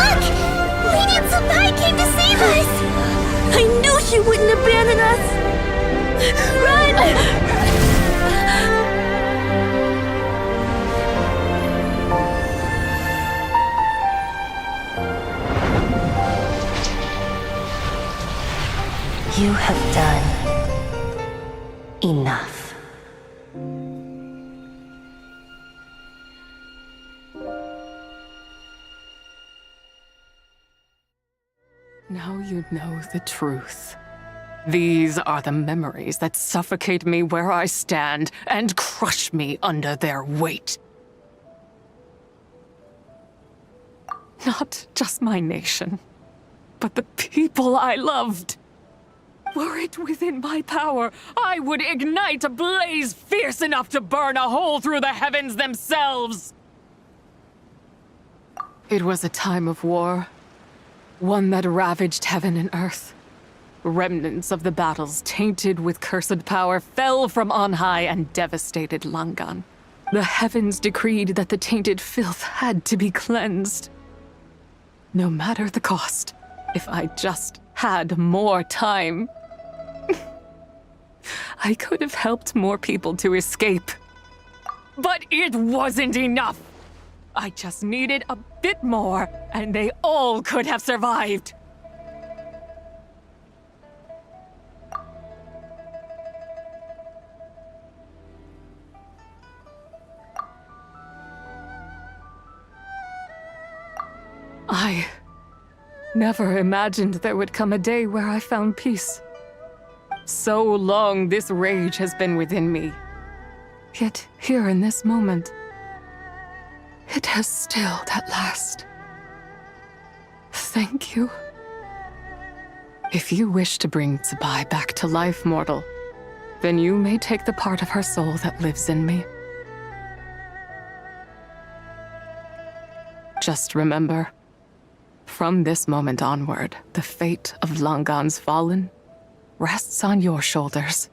Look! Lady Tsubai came to save us! I knew she wouldn't abandon us! Run! You have done enough. Now you know the truth. These are the memories that suffocate me where I stand and crush me under their weight. Not just my nation, but the people I loved. Were it within my power, I would ignite a blaze fierce enough to burn a hole through the heavens themselves. It was a time of war, one that ravaged heaven and earth. Remnants of the battles tainted with cursed power fell from on high and devastated Langan. The heavens decreed that the tainted filth had to be cleansed. No matter the cost, if I just had more time, I could have helped more people to escape. But it wasn't enough! I just needed a bit more, and they all could have survived. I never imagined there would come a day where I found peace. So long this rage has been within me. Yet here in this moment, it has stilled at last. Thank you. If you wish to bring Tsubai back to life, mortal, then you may take the part of her soul that lives in me. Just remember, from this moment onward, the fate of Langan's fallen rests on your shoulders,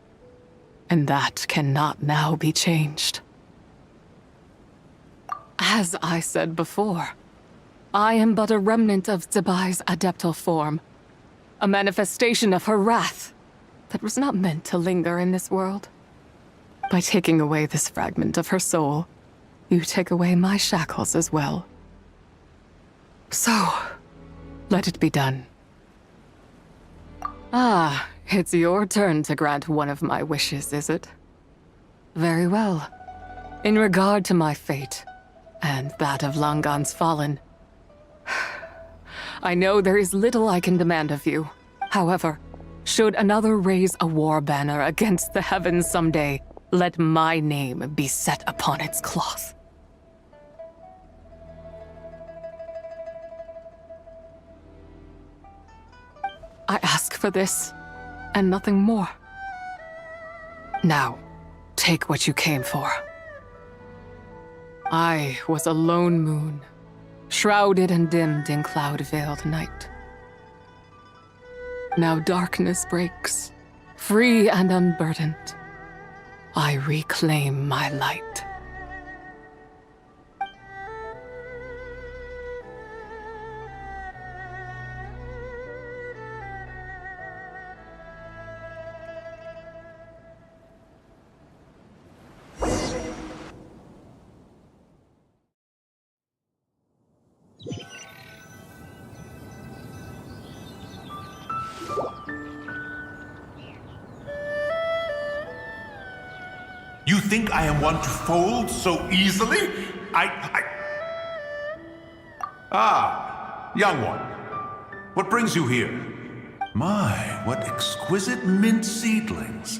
and that cannot now be changed. As I said before, I am but a remnant of Tsubai's adeptal form, a manifestation of her wrath that was not meant to linger in this world. By taking away this fragment of her soul, you take away my shackles as well. So, let it be done. Ah, it's your turn to grant one of my wishes, is it? Very well. In regard to my fate, and that of Langan's fallen, I know there is little I can demand of you. However, should another raise a war banner against the heavens someday, let my name be set upon its cloth. I ask for this, and nothing more. Now, take what you came for. I was a lone moon, shrouded and dimmed in cloud-veiled night. Now darkness breaks, free and unburdened. I reclaim my light. You think I am one to fold so easily? Ah, young one. What brings you here? My, what exquisite mint seedlings.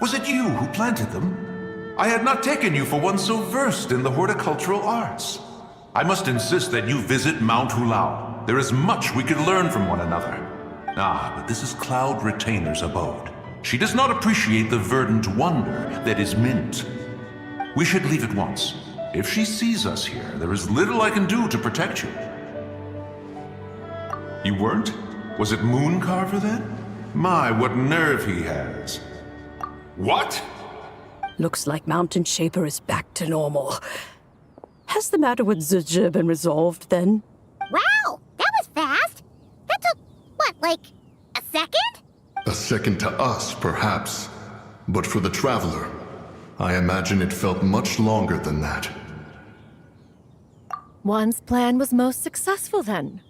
Was it you who planted them? I had not taken you for one so versed in the horticultural arts. I must insist that you visit Mount Hulao. There is much we could learn from one another. Ah, but this is Cloud Retainer's abode. She does not appreciate the verdant wonder that is mint. We should leave at once. If she sees us here, there is little I can do to protect you. You weren't? Was it Mooncarver then? My, what nerve he has. What? Looks like Mountain Shaper is back to normal. Has the matter with Zizhi been resolved then? Wow, that was fast. That took, what, like a second? A second to us, perhaps. But for the Traveler, I imagine it felt much longer than that. One's plan was most successful then.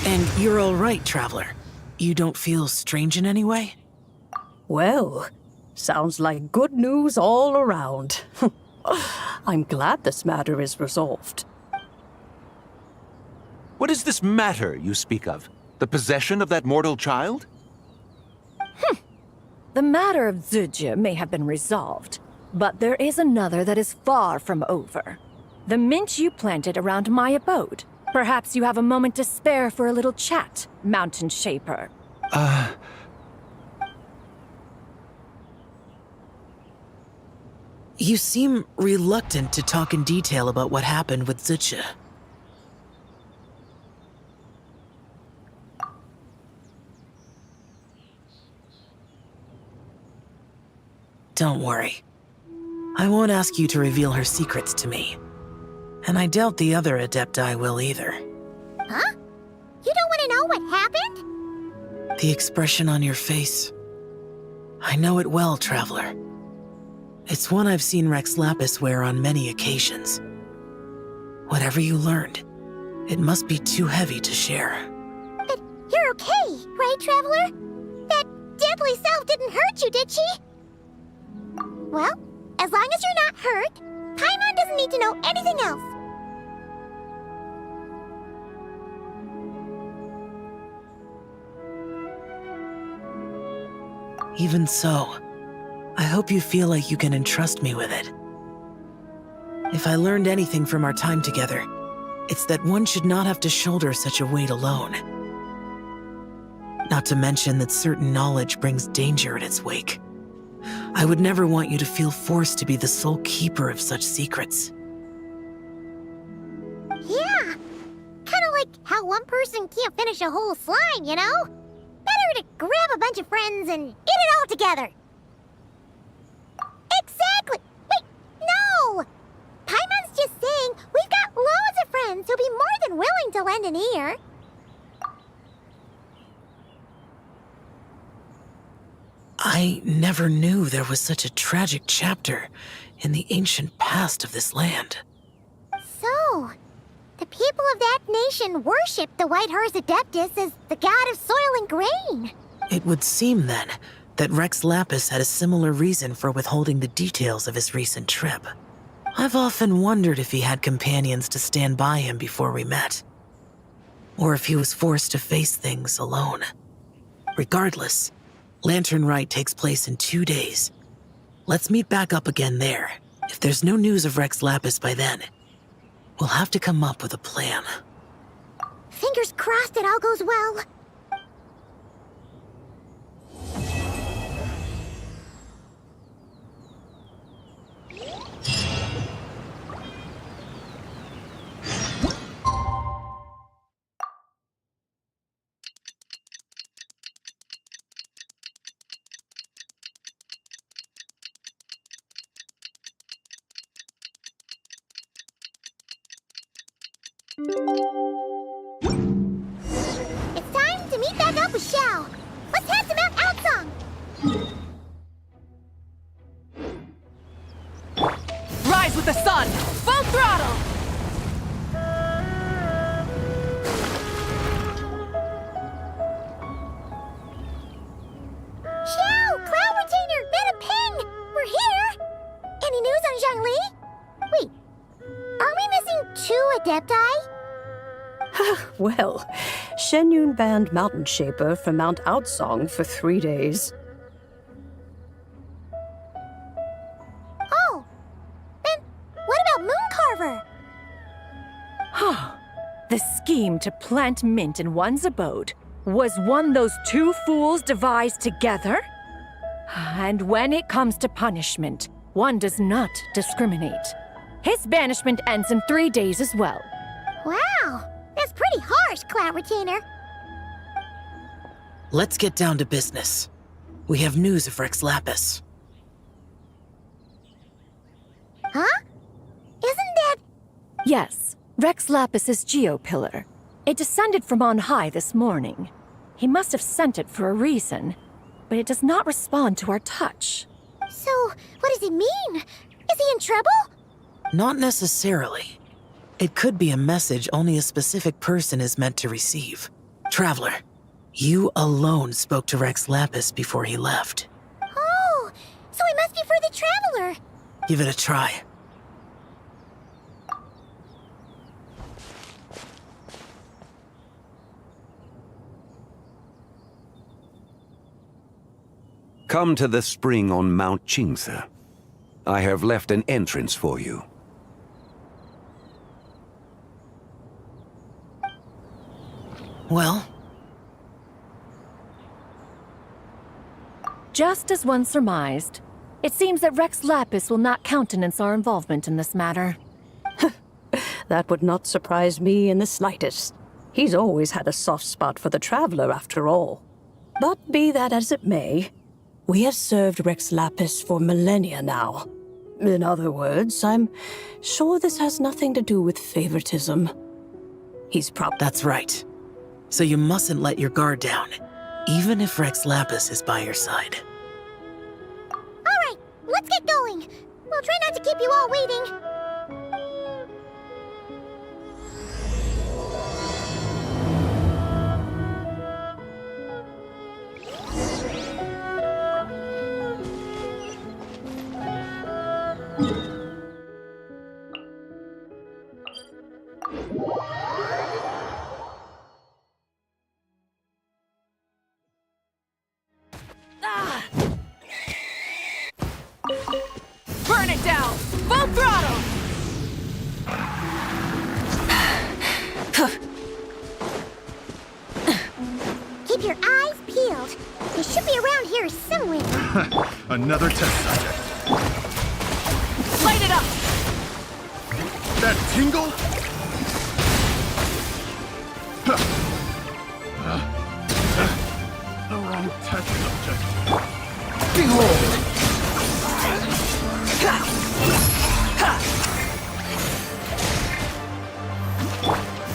And you're all right, Traveler. You don't feel strange in any way? Well, sounds like good news all around. I'm glad this matter is resolved. What is this matter you speak of? The possession of that mortal child? The matter of Zizhi may have been resolved, but there is another that is far from over. The mint you planted around my abode. Perhaps you have a moment to spare for a little chat, Mountain Shaper. You seem reluctant to talk in detail about what happened with Zizhi. Don't worry. I won't ask you to reveal her secrets to me. And I doubt the other Adepti will either. Huh? You don't want to know what happened? The expression on your face. I know it well, Traveler. It's one I've seen Rex Lapis wear on many occasions. Whatever you learned, it must be too heavy to share. But you're okay, right, Traveler? That deadly self didn't hurt you, did she? Well, as long as you're not hurt, Paimon doesn't need to know anything else. Even so, I hope you feel like you can entrust me with it. If I learned anything from our time together, it's that one should not have to shoulder such a weight alone. Not to mention that certain knowledge brings danger in its wake. I would never want you to feel forced to be the sole keeper of such secrets. Yeah, kind of like how one person can't finish a whole slime, you know? Better to grab a bunch of friends and eat it all together. Exactly! Wait, no! Paimon's just saying we've got loads of friends who'll be more than willing to lend an ear. I never knew there was such a tragic chapter in the ancient past of this land. So, the people of that nation worship the White Horse Adeptus as the god of soil and grain. It would seem, then, that Rex Lapis had a similar reason for withholding the details of his recent trip. I've often wondered if he had companions to stand by him before we met. Or if he was forced to face things alone. Regardless, Lantern Rite takes place in 2 days. Let's meet back up again there. If there's no news of Rex Lapis by then, we'll have to come up with a plan. Fingers crossed it all goes well. It's time to meet back up with Xiao. Let's head to Mount Outsong. Rise with the sun! Full throttle! Xiao, Cloud Retainer, Meta Ping! We're here! Any news on Zhongli? Wait, are we missing 2 Adepti? Well, Shenyun banned Mountain Shaper from Mount Outsong for 3 days. Oh, then what about Mooncarver? The scheme to plant mint in one's abode was one those 2 fools devised together? And when it comes to punishment, one does not discriminate. His banishment ends in 3 days as well. Wow, that's pretty harsh, Cloud Retainer. Let's get down to business. We have news of Rex Lapis. Huh? Isn't that... Yes, Rex Lapis's geopillar. It descended from on high this morning. He must have sent it for a reason, but it does not respond to our touch. So, what does it mean? Is he in trouble? Not necessarily. It could be a message only a specific person is meant to receive. Traveler, you alone spoke to Rex Lapis before he left. Oh, so it must be for the Traveler. Give it a try. Come to the spring on Mount Qingse. I have left an entrance for you. Well? Just as one surmised, it seems that Rex Lapis will not countenance our involvement in this matter. That would not surprise me in the slightest. He's always had a soft spot for the Traveler, after all. But be that as it may, we have served Rex Lapis for millennia now. In other words, I'm sure this has nothing to do with favoritism. He's That's right. So you mustn't let your guard down, even if Rex Lapis is by your side. All right, let's get going. We'll try not to keep you all waiting. here somewhere. Another test subject. Light it up! That tingle? The wrong test subject. Behold!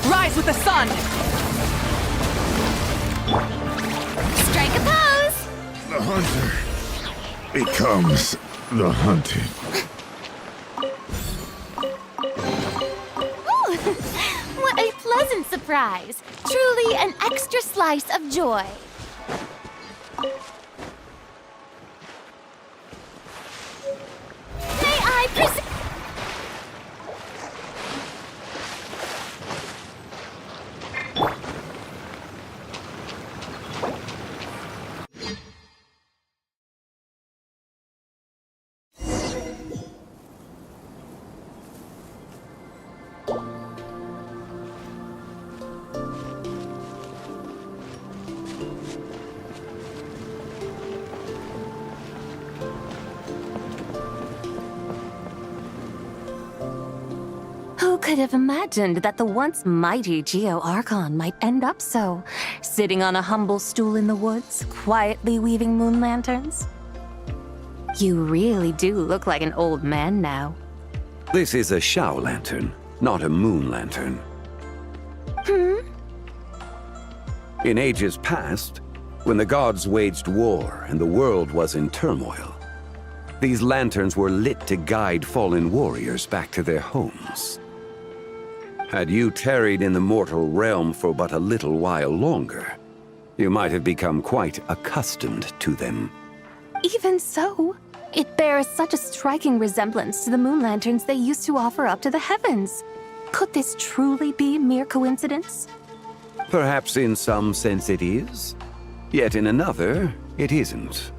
Rise with the sun! Strike a pose! The hunter becomes the hunted. Ooh, what a pleasant surprise! Truly an extra slice of joy. May I present? Who could have imagined that the once mighty Geo Archon might end up so, sitting on a humble stool in the woods, quietly weaving moon lanterns? You really do look like an old man now. This is a Shao lantern, not a moon lantern. In ages past, when the gods waged war and the world was in turmoil, these lanterns were lit to guide fallen warriors back to their homes. Had you tarried in the mortal realm for but a little while longer, you might have become quite accustomed to them. Even so, it bears such a striking resemblance to the moon lanterns they used to offer up to the heavens. Could this truly be mere coincidence? Perhaps in some sense it is, yet in another, it isn't.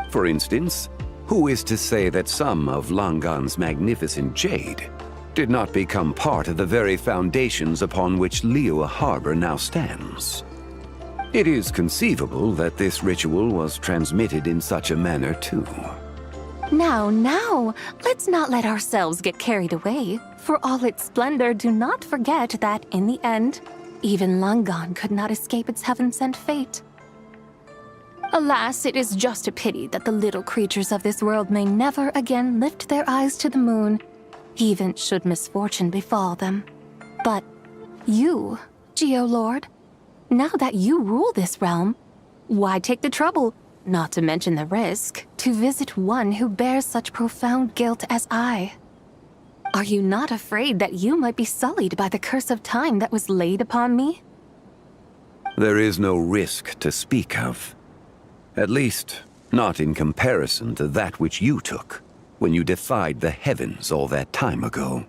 For instance, who is to say that some of Langan's magnificent jade did not become part of the very foundations upon which Liyue Harbor now stands? It is conceivable that this ritual was transmitted in such a manner too. Now, let's not let ourselves get carried away. For all its splendor, do not forget that, in the end, even Langan could not escape its heaven-sent fate. Alas, it is just a pity that the little creatures of this world may never again lift their eyes to the moon, even should misfortune befall them. But you, Geo-Lord, now that you rule this realm, why take the trouble, not to mention the risk, to visit one who bears such profound guilt as I? Are you not afraid that you might be sullied by the curse of time that was laid upon me? There is no risk to speak of. At least, not in comparison to that which you took when you defied the heavens all that time ago.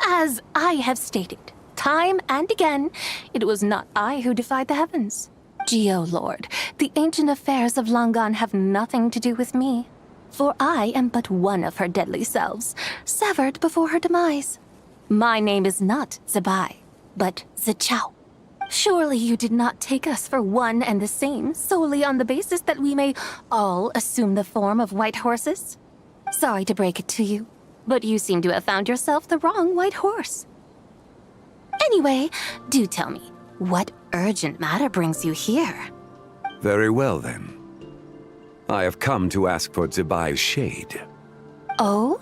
As I have stated, time and again, it was not I who defied the heavens. Geo-Lord, the ancient affairs of Langan have nothing to do with me. For I am but one of her deadly selves, severed before her demise. My name is not Zebai, but Zichao. Surely you did not take us for one and the same solely on the basis that we may all assume the form of white horses? Sorry to break it to you, but you seem to have found yourself the wrong white horse. Anyway, do tell me, what urgent matter brings you here? Very well then. I have come to ask for Zebai's shade. Oh?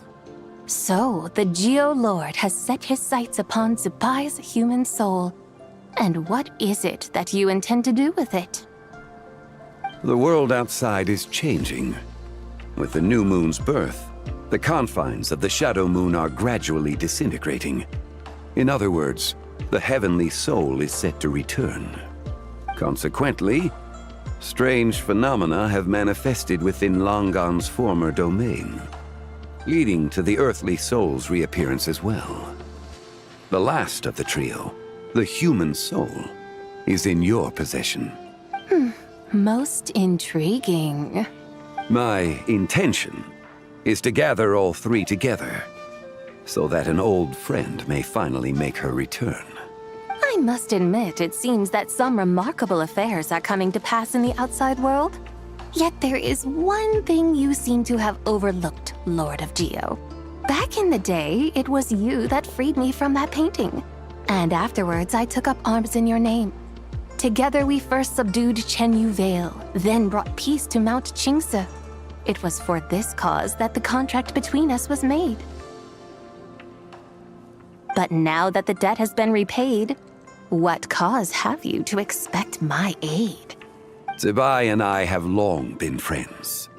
So, the Geo-Lord has set his sights upon Zebai's human soul. And what is it that you intend to do with it? The world outside is changing. With the new moon's birth, the confines of the shadow moon are gradually disintegrating. In other words, the heavenly soul is set to return. Consequently, strange phenomena have manifested within Langan's former domain, leading to the earthly soul's reappearance as well. The last of the trio, the human soul, is in your possession. Most intriguing. My intention is to gather all three together, so that an old friend may finally make her return. I must admit, it seems that some remarkable affairs are coming to pass in the outside world. Yet there is one thing you seem to have overlooked, Lord of Geo. Back in the day, it was you that freed me from that painting. And afterwards, I took up arms in your name. Together we first subdued Chenyu Vale, then brought peace to Mount Qingse. It was for this cause that the contract between us was made. But now that the debt has been repaid, what cause have you to expect my aid? Zibai and I have long been friends.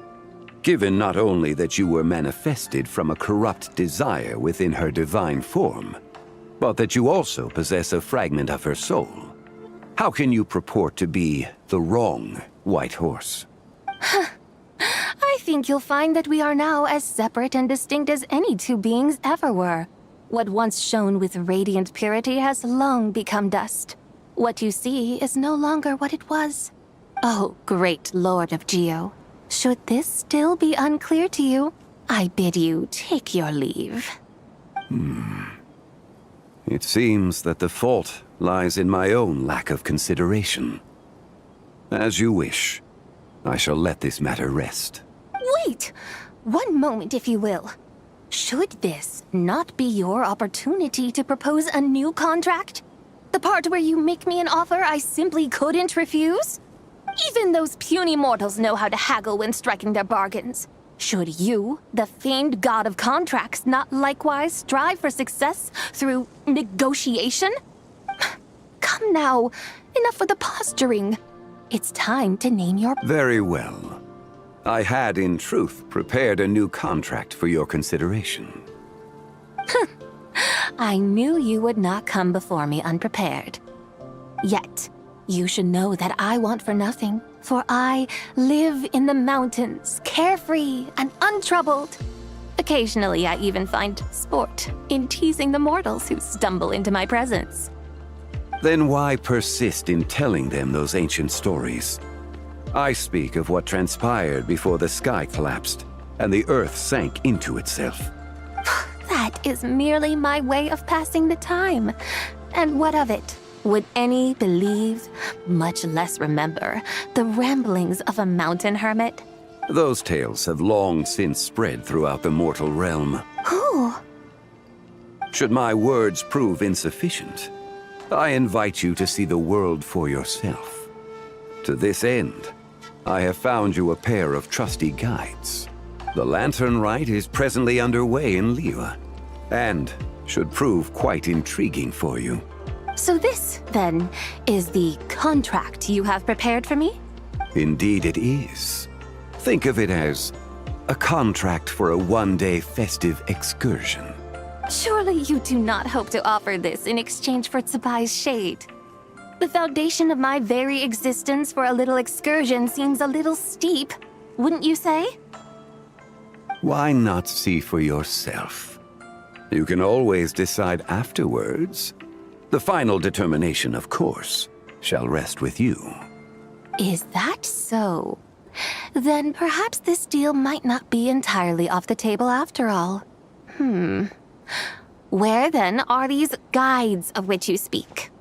Given not only that you were manifested from a corrupt desire within her divine form, but that you also possess a fragment of her soul, how can you purport to be the wrong White Horse? I think you'll find that we are now as separate and distinct as any two beings ever were. What once shone with radiant purity has long become dust. What you see is no longer what it was. Oh, great Lord of Geo, should this still be unclear to you, I bid you take your leave. It seems that the fault lies in my own lack of consideration. As you wish. I shall let this matter rest. Wait! One moment, if you will. Should this not be your opportunity to propose a new contract? The part where you make me an offer I simply couldn't refuse? Even those puny mortals know how to haggle when striking their bargains. Should you, the famed god of contracts, not likewise strive for success through negotiation? Come now, enough with the posturing. It's time to name your... Very well. I had, in truth, prepared a new contract for your consideration. I knew you would not come before me unprepared. Yet, you should know that I want for nothing, for I live in the mountains, carefree and untroubled. Occasionally, I even find sport in teasing the mortals who stumble into my presence. Then why persist in telling them those ancient stories? I speak of what transpired before the sky collapsed and the earth sank into itself. That is merely my way of passing the time. And what of it? Would any believe, much less remember, the ramblings of a mountain hermit? Those tales have long since spread throughout the mortal realm. Who? Should my words prove insufficient, I invite you to see the world for yourself. To this end, I have found you a pair of trusty guides. The lantern rite is presently underway in Liyue, and should prove quite intriguing for you. So this, then, is the contract you have prepared for me? Indeed it is. Think of it as a contract for a one-day festive excursion. Surely you do not hope to offer this in exchange for Tsubai's shade. The foundation of my very existence for a little excursion seems a little steep, wouldn't you say? Why not see for yourself? You can always decide afterwards. The final determination, of course, shall rest with you. Is that so? Then perhaps this deal might not be entirely off the table after all. Where then are these guides of which you speak?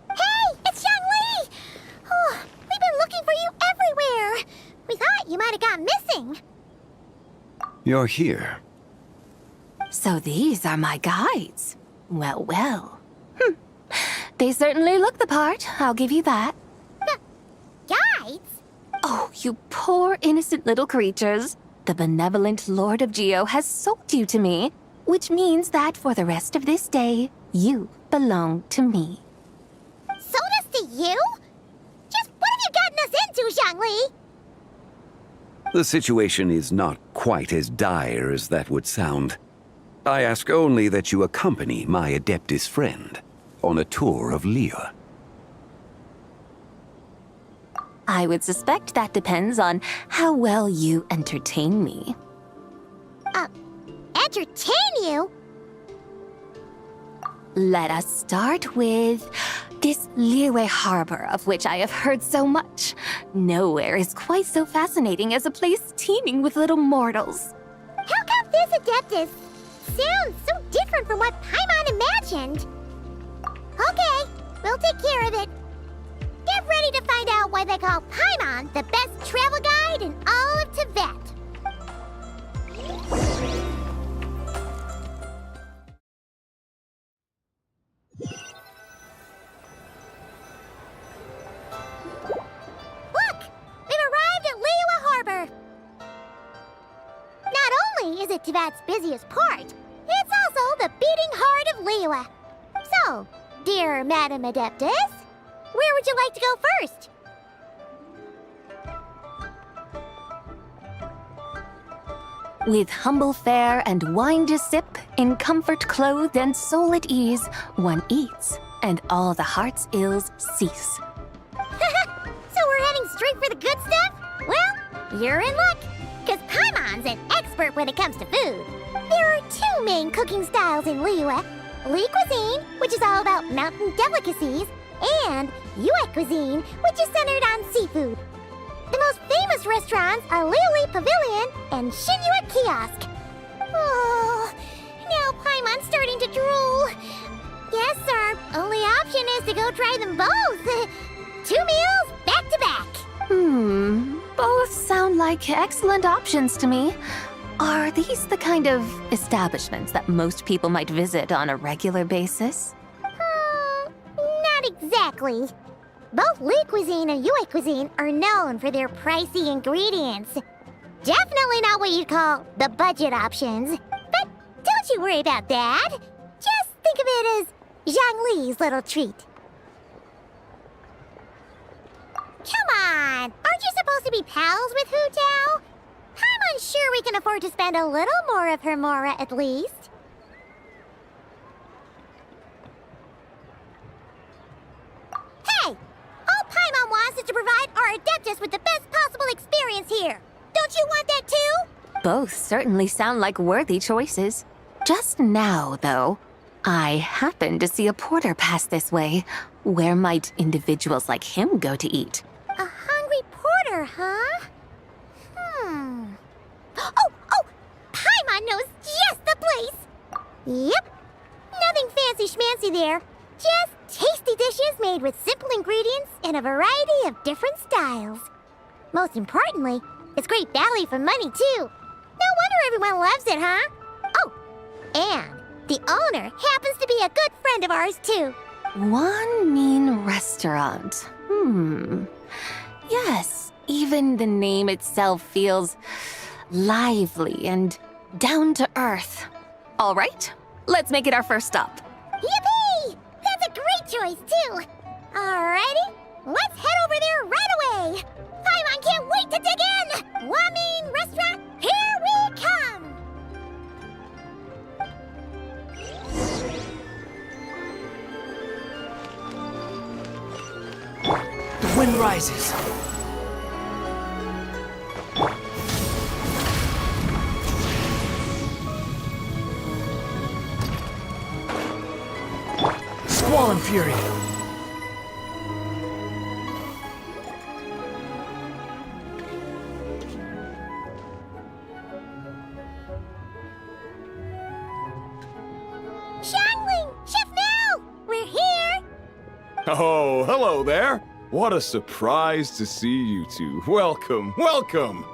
Hey, it's Young Lee! Oh, we've been looking for you everywhere. We thought you might have gone missing. You're here. So these are my guides. Well, well. They certainly look the part, I'll give you that. Guides? Oh, you poor innocent little creatures. The benevolent Lord of Geo has sold you to me, which means that for the rest of this day, you belong to me. Sold us to you? Just what have you gotten us into, Zhangli? The situation is not quite as dire as that would sound. I ask only that you accompany my Adeptus friend on a tour of Liyue. I would suspect that depends on how well you entertain me. Entertain you? Let us start with this Liyue Harbor of which I have heard so much. Nowhere is quite so fascinating as a place teeming with little mortals. How come this Adeptus sounds so different from what Paimon imagined? Okay, we'll take care of it. Get ready to find out why they call Paimon the best travel guide in all of Tibet. Look! We've arrived at Liyue Harbor. Not only is it Tibet's busiest port, it's also the beating heart of Liyue. So, dear Madam Adeptus, where would you like to go first? With humble fare and wine to sip, in comfort clothed and soul at ease, one eats, and all the heart's ills cease. So we're heading straight for the good stuff? Well, you're in luck, because Paimon's an expert when it comes to food. There are two main cooking styles in Liyue. Li cuisine, which is all about mountain delicacies, and Yue cuisine, which is centered on seafood. The most famous restaurants are Liuli Pavilion and Shinyue Kiosk. Oh, now Paimon's starting to drool. Yes, our only option is to go try them both. 2 meals, back to back. Both sound like excellent options to me. Are these the kind of establishments that most people might visit on a regular basis? Not exactly. Both Li cuisine and Yue cuisine are known for their pricey ingredients. Definitely not what you'd call the budget options. But don't you worry about that. Just think of it as Zhang Li's little treat. Come on! Aren't you supposed to be pals with Hu Tao? I'm unsure we can afford to spend a little more of her mora at least. Hey! All Paimon wants is to provide our Adeptus with the best possible experience here. Don't you want that too? Both certainly sound like worthy choices. Just now, though, I happened to see a porter pass this way. Where might individuals like him go to eat? A hungry porter, huh? Oh! Paimon knows just the place! Yep. Nothing fancy schmancy there. Just tasty dishes made with simple ingredients in a variety of different styles. Most importantly, it's great value for money, too. No wonder everyone loves it, huh? Oh, and the owner happens to be a good friend of ours, too. One mean restaurant. Yes, even the name itself feels lively and down to earth. All right, let's make it our first stop. Yippee! That's a great choice, too. Alrighty, let's head over there right away. Paimon can't wait to dig in. Wamin Restaurant, here we come. The wind rises. Squall and fury. Xiangling! Chef Mel! We're here! Oh, hello there. What a surprise to see you two. Welcome, welcome.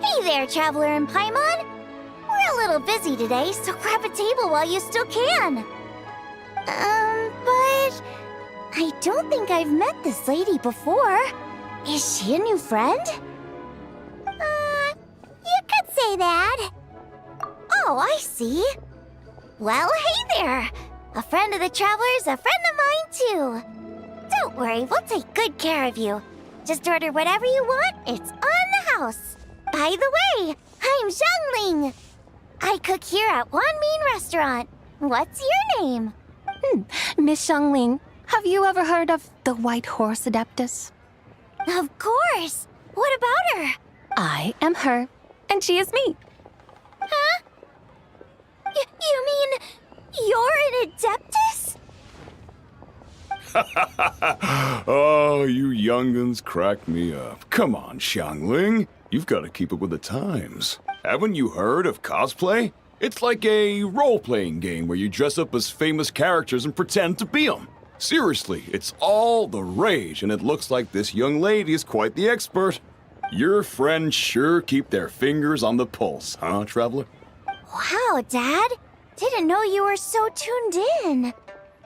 Hey there, Traveler and Paimon. We're a little busy today, so grab a table while you still can. But I don't think I've met this lady before. Is she a new friend? You could say that. Oh, I see. Well, hey there. A friend of the Traveler's a friend of mine, too. Don't worry, we'll take good care of you. Just order whatever you want, it's on the house. By the way, I'm Xiangling. I cook here at Wanmin Restaurant. What's your name? Miss Xiangling, have you ever heard of the White Horse Adeptus? Of course. What about her? I am her, and she is me. Huh? You mean you're an Adeptus? Oh, you younguns crack me up. Come on, Xiangling. You've got to keep up with the times. Haven't you heard of cosplay? It's like a role-playing game where you dress up as famous characters and pretend to be them. Seriously, it's all the rage, and it looks like this young lady is quite the expert. Your friends sure keep their fingers on the pulse, huh, Traveler? Wow, Dad. Didn't know you were so tuned in.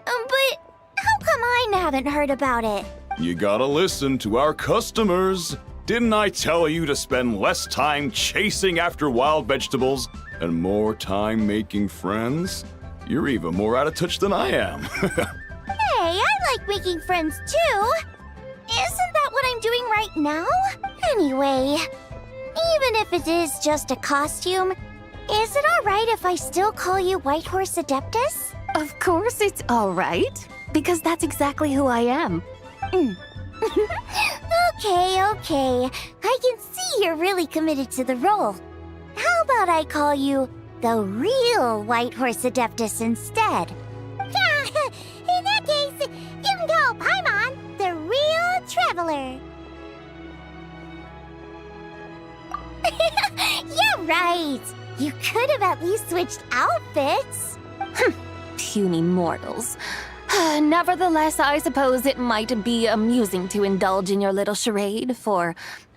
But how come I haven't heard about it? You gotta listen to our customers. Didn't I tell you to spend less time chasing after wild vegetables and more time making friends? You're even more out of touch than I am. Hey, I like making friends too. Isn't that what I'm doing right now? Anyway, even if it is just a costume, is it alright if I still call you Whitehorse Adeptus? Of course it's all right, because that's exactly who I am. Okay. I can see you're really committed to the role. How about I call you the real Whitehorse Adeptus instead? In that case, you can call Paimon the real traveler. Yeah, right. You could have at least switched outfits. Puny mortals. Nevertheless, I suppose it might be amusing to indulge in your little charade for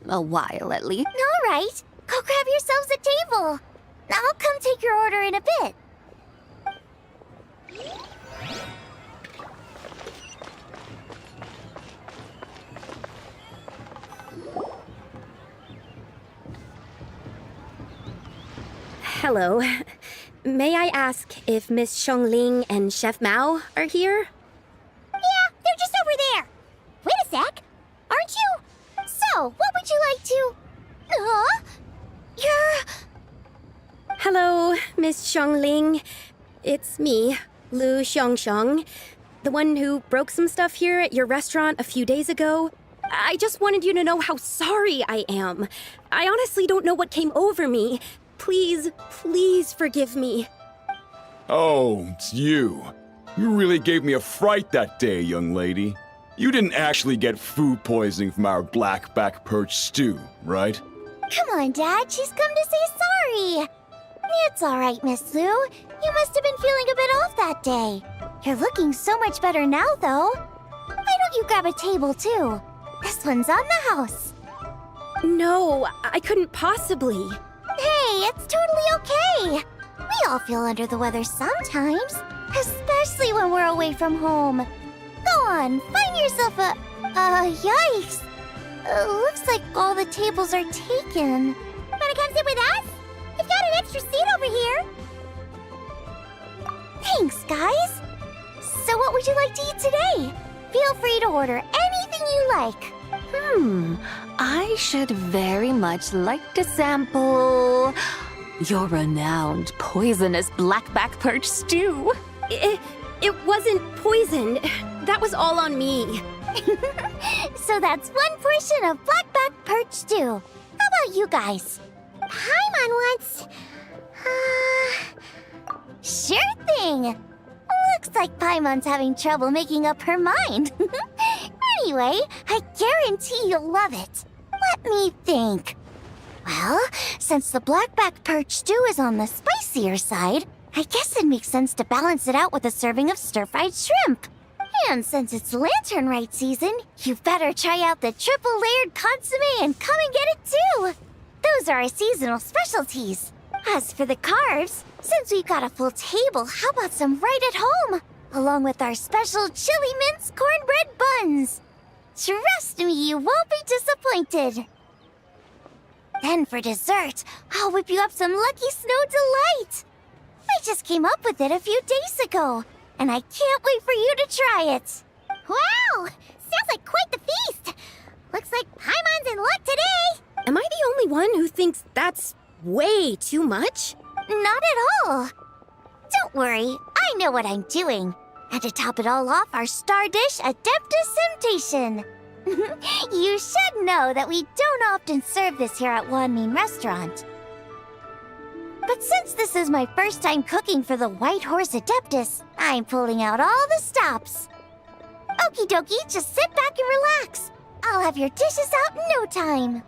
a while at least. All right, go grab yourselves a table. I'll come take your order in a bit. Hello. May I ask if Miss Xiongling and Chef Mao are here? Yeah, they're just over there. Wait a sec. Aren't you? So, what would you like to... You're... Hello, Miss Xiongling. It's me, Lu Xiongxiong, the one who broke some stuff here at your restaurant a few days ago. I just wanted you to know how sorry I am. I honestly don't know what came over me. Please forgive me. Oh, it's you. You really gave me a fright that day, young lady. You didn't actually get food poisoning from our blackback perch stew, right? Come on, Dad. She's come to say sorry. It's all right, Miss Lu. You must have been feeling a bit off that day. You're looking so much better now, though. Why don't you grab a table, too? This one's on the house. No, I couldn't possibly. Hey, it's totally okay. We all feel under the weather sometimes, especially when we're away from home. Go on, find yourself a... yikes. Looks like all the tables are taken. Wanna come sit with us? We've got an extra seat over here. Thanks, guys. So what would you like to eat today? Feel free to order anything you like. I should very much like to sample your renowned poisonous blackback perch stew. It wasn't poisoned. That was all on me. So that's one portion of blackback perch stew. How about you guys? Paimon wants... Sure thing. Looks like Paimon's having trouble making up her mind. Anyway, I guarantee you'll love it. Let me think. Well, since the blackback perch stew is on the spicier side, I guess it makes sense to balance it out with a serving of stir-fried shrimp. And since it's lantern rite season, you better try out the triple-layered consomme and come and get it too. Those are our seasonal specialties. As for the carbs, since we've got a full table, how about some right at home? Along with our special chili mince cornbread buns. Trust me, you won't be disappointed. Then for dessert, I'll whip you up some Lucky Snow Delight. I just came up with it a few days ago, and I can't wait for you to try it. Wow! Sounds like quite the feast. Looks like Paimon's in luck today. Am I the only one who thinks that's way too much? Not at all. Don't worry, I know what I'm doing. And to top it all off, our star dish, Adeptus Temptation. You should know that we don't often serve this here at Wanmin Restaurant. But since this is my first time cooking for the Whitehorse Adeptus, I'm pulling out all the stops. Okie dokie, just sit back and relax. I'll have your dishes out in no time.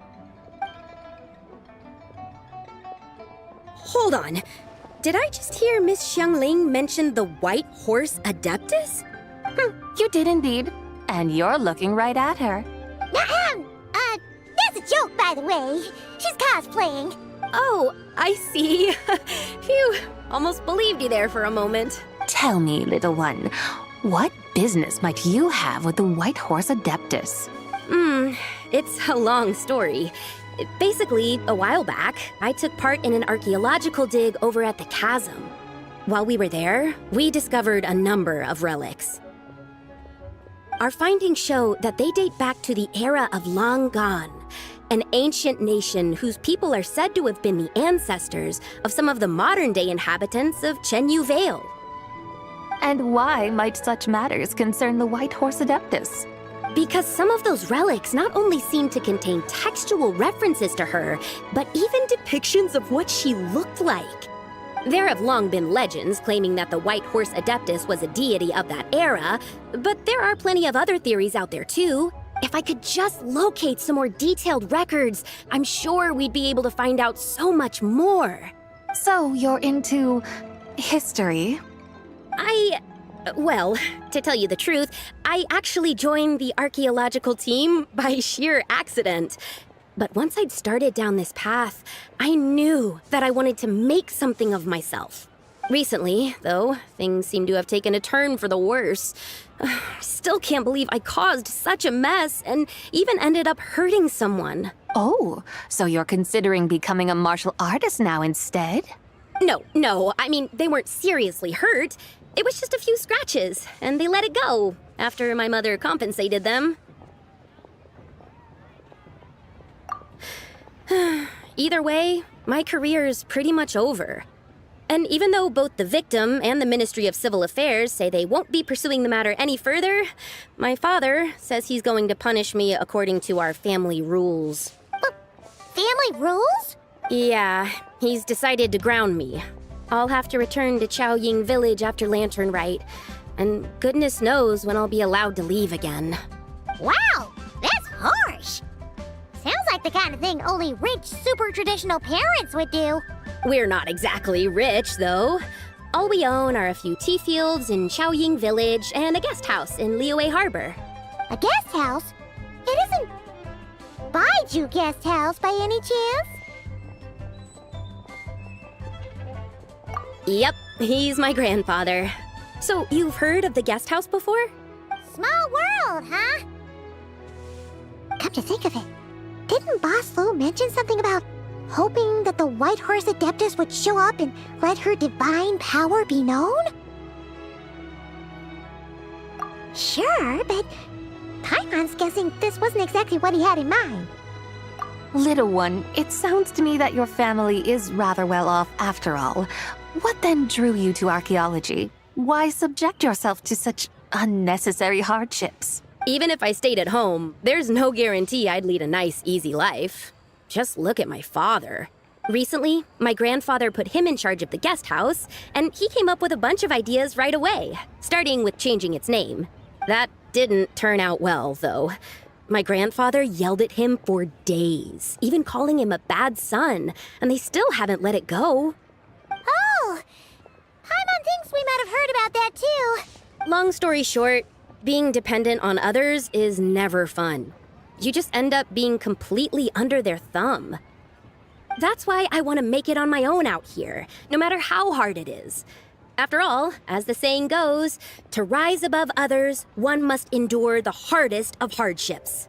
Hold on. Did I just hear Miss Xiongling mention the White Horse Adeptus? You did indeed. And you're looking right at her. That's a joke, by the way. She's cosplaying. Oh, I see. Phew, almost believed you there for a moment. Tell me, little one, what business might you have with the White Horse Adeptus? It's a long story. Basically, a while back, I took part in an archaeological dig over at the chasm. While we were there, we discovered a number of relics. Our findings show that they date back to the era of Long Gone, an ancient nation whose people are said to have been the ancestors of some of the modern-day inhabitants of Chenyu Vale. And why might such matters concern the White Horse Adeptus? Because some of those relics not only seem to contain textual references to her, but even depictions of what she looked like. There have long been legends claiming that the White Horse Adeptus was a deity of that era, but there are plenty of other theories out there too. If I could just locate some more detailed records, I'm sure we'd be able to find out so much more. So you're into history? Well, to tell you the truth, I actually joined the archaeological team by sheer accident. But once I'd started down this path, I knew that I wanted to make something of myself. Recently, though, things seem to have taken a turn for the worse. I still can't believe I caused such a mess and even ended up hurting someone. Oh, so you're considering becoming a martial artist now instead? No, I mean, they weren't seriously hurt. It was just a few scratches, and they let it go after my mother compensated them. Either way, my career's pretty much over. And even though both the victim and the Ministry of Civil Affairs say they won't be pursuing the matter any further, my father says he's going to punish me according to our family rules. Family rules? Yeah, he's decided to ground me. I'll have to return to Chaoying Village after Lantern Rite, and goodness knows when I'll be allowed to leave again. Wow, that's harsh. Sounds like the kind of thing only rich, super traditional parents would do. We're not exactly rich, though. All we own are a few tea fields in Chaoying Village and a guest house in Liyue Harbor. A guest house? It isn't Baiju Guest House by any chance? Yep, he's my grandfather. So, you've heard of the guest house before? Small world, huh? Come to think of it, didn't Boss Lu mention something about hoping that the White Horse Adeptus would show up and let her divine power be known? Sure, but Paimon's guessing this wasn't exactly what he had in mind. Little one, it sounds to me that your family is rather well off after all. What then drew you to archaeology? Why subject yourself to such unnecessary hardships? Even if I stayed at home, there's no guarantee I'd lead a nice, easy life. Just look at my father. Recently, my grandfather put him in charge of the guest house, and he came up with a bunch of ideas right away, starting with changing its name. That didn't turn out well, though. My grandfather yelled at him for days, even calling him a bad son, and they still haven't let it go. Oh! Paimon thinks we might have heard about that too. Long story short, being dependent on others is never fun. You just end up being completely under their thumb. That's why I want to make it on my own out here, no matter how hard it is. After all, as the saying goes, to rise above others, one must endure the hardest of hardships.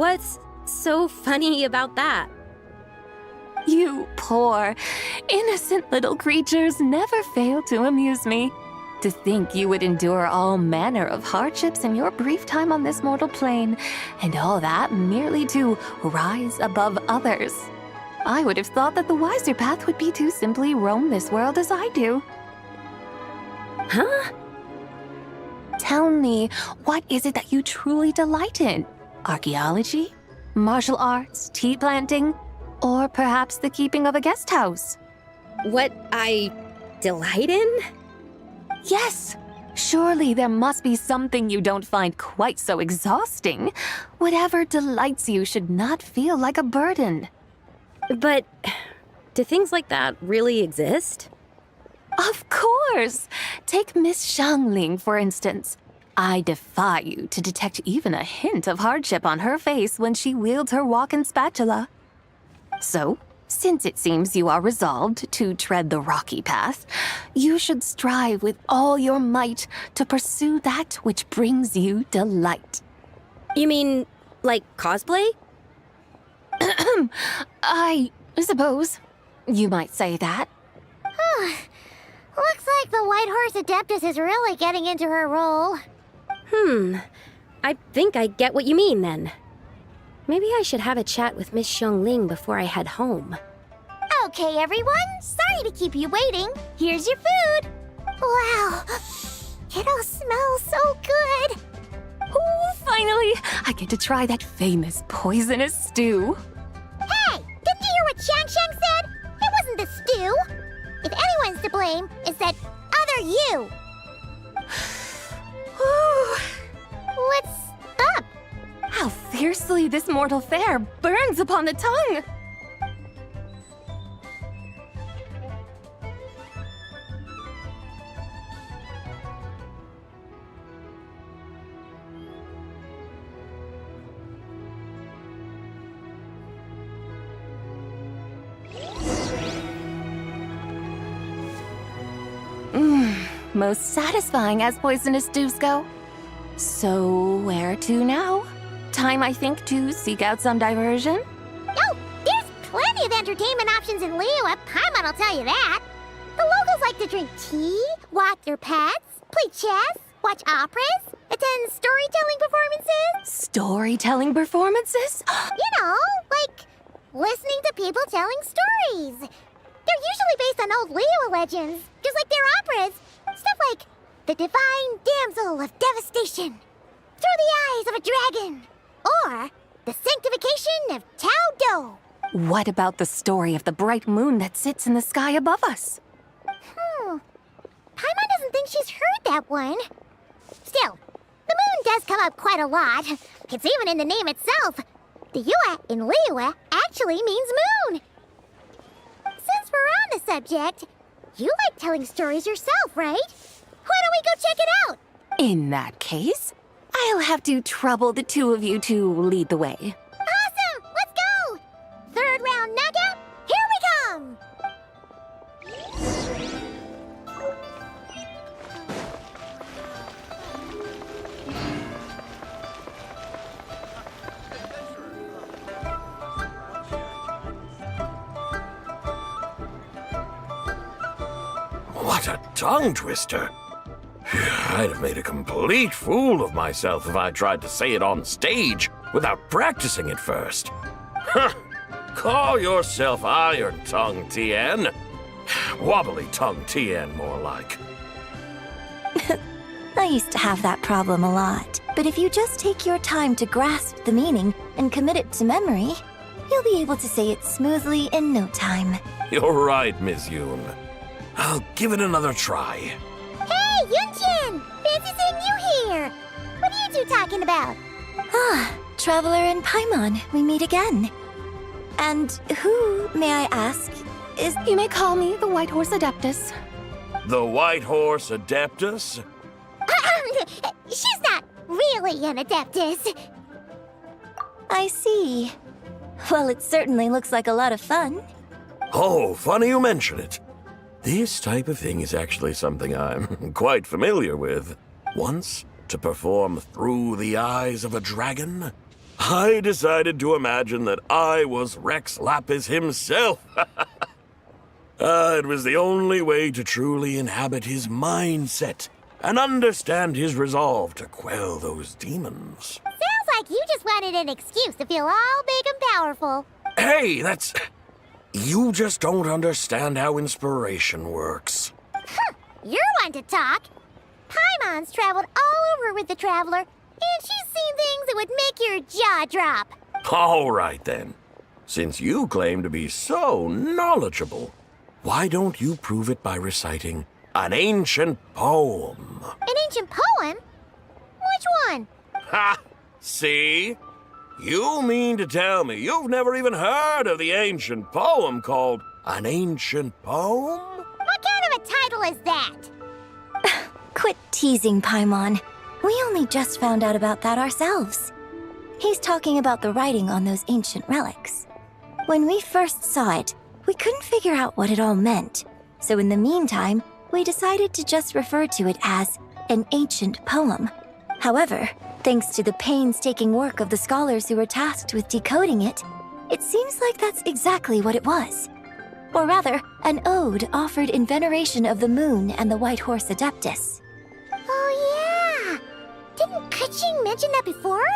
What's so funny about that? You poor, innocent little creatures never fail to amuse me. To think you would endure all manner of hardships in your brief time on this mortal plane, and all that merely to rise above others. I would have thought that the wiser path would be to simply roam this world as I do. Huh? Tell me, what is it that you truly delight in? Archaeology? Martial arts? Tea planting? Or perhaps the keeping of a guest house? What I delight in? Yes! Surely there must be something you don't find quite so exhausting. Whatever delights you should not feel like a burden. But do things like that really exist? Of course! Take Miss Xiangling, for instance. I defy you to detect even a hint of hardship on her face when she wields her walking spatula. So, since it seems you are resolved to tread the rocky path, you should strive with all your might to pursue that which brings you delight. You mean, like cosplay? I suppose you might say that. Looks like the White Horse Adeptus is really getting into her role. I think I get what you mean then. Maybe I should have a chat with Miss Xiangling before I head home. Okay, everyone. Sorry to keep you waiting. Here's your food. Wow. It all smells so good. Oh, finally! I get to try that famous poisonous stew. Hey! Didn't you hear what Shang said? It wasn't the stew. If anyone's to blame, it's that other you. What's up? How fiercely this mortal fare burns upon the tongue! Most satisfying as poisonous stews go. So, where to now? Time, I think, to seek out some diversion? Oh, there's plenty of entertainment options in Liyue. Paimon will tell you that. The locals like to drink tea, walk their pets, play chess, watch operas, attend storytelling performances. Storytelling performances? You know, like listening to people telling stories. They're usually based on old Liyue legends, just like their operas. Stuff like The Divine Damsel of Devastation, Through the Eyes of a Dragon, or The Sanctification of Tao Do. What about the story of the bright moon that sits in the sky above us? Paimon doesn't think she's heard that one. Still, the moon does come up quite a lot. It's even in the name itself. The Yue in Liyue actually means moon. Since we're on the subject, you like telling stories yourself, right? Why don't we go check it out? In that case, I'll have to trouble the two of you to lead the way. Awesome! Let's go! Third round knockout, here we come! What a tongue twister! I'd have made a complete fool of myself if I tried to say it on stage without practicing it first. Huh. Call yourself Iron Tongue, Tien. Wobbly Tongue, Tien, more like. I used to have that problem a lot, but if you just take your time to grasp the meaning and commit it to memory, you'll be able to say it smoothly in no time. You're right, Miss Yoon. I'll give it another try. Hey, Yunchin! Fancy seeing you here! What are you two talking about? Ah, Traveler and Paimon, we meet again. And who, may I ask, is... You may call me the White Horse Adeptus. The White Horse Adeptus? She's not really an Adeptus. I see. Well, it certainly looks like a lot of fun. Oh, funny you mention it. This type of thing is actually something I'm quite familiar with. Once, to perform Through the Eyes of a Dragon, I decided to imagine that I was Rex Lapis himself. It was the only way to truly inhabit his mindset and understand his resolve to quell those demons. Sounds like you just wanted an excuse to feel all big and powerful. Hey, that's... You just don't understand how inspiration works. You're one to talk. Paimon's traveled all over with the Traveler, and she's seen things that would make your jaw drop. All right, then. Since you claim to be so knowledgeable, why don't you prove it by reciting an ancient poem? An ancient poem? Which one? Ha! See? You mean to tell me you've never even heard of the ancient poem called An Ancient Poem? What kind of a title is that? Quit teasing, Paimon. We only just found out about that ourselves. He's talking about the writing on those ancient relics. When we first saw it, we couldn't figure out what it all meant. So in the meantime, we decided to just refer to it as an ancient poem. However, thanks to the painstaking work of the scholars who were tasked with decoding it, it seems like that's exactly what it was. Or rather, an ode offered in veneration of the moon and the White Horse Adeptus. Oh yeah! Didn't Kuching mention that before?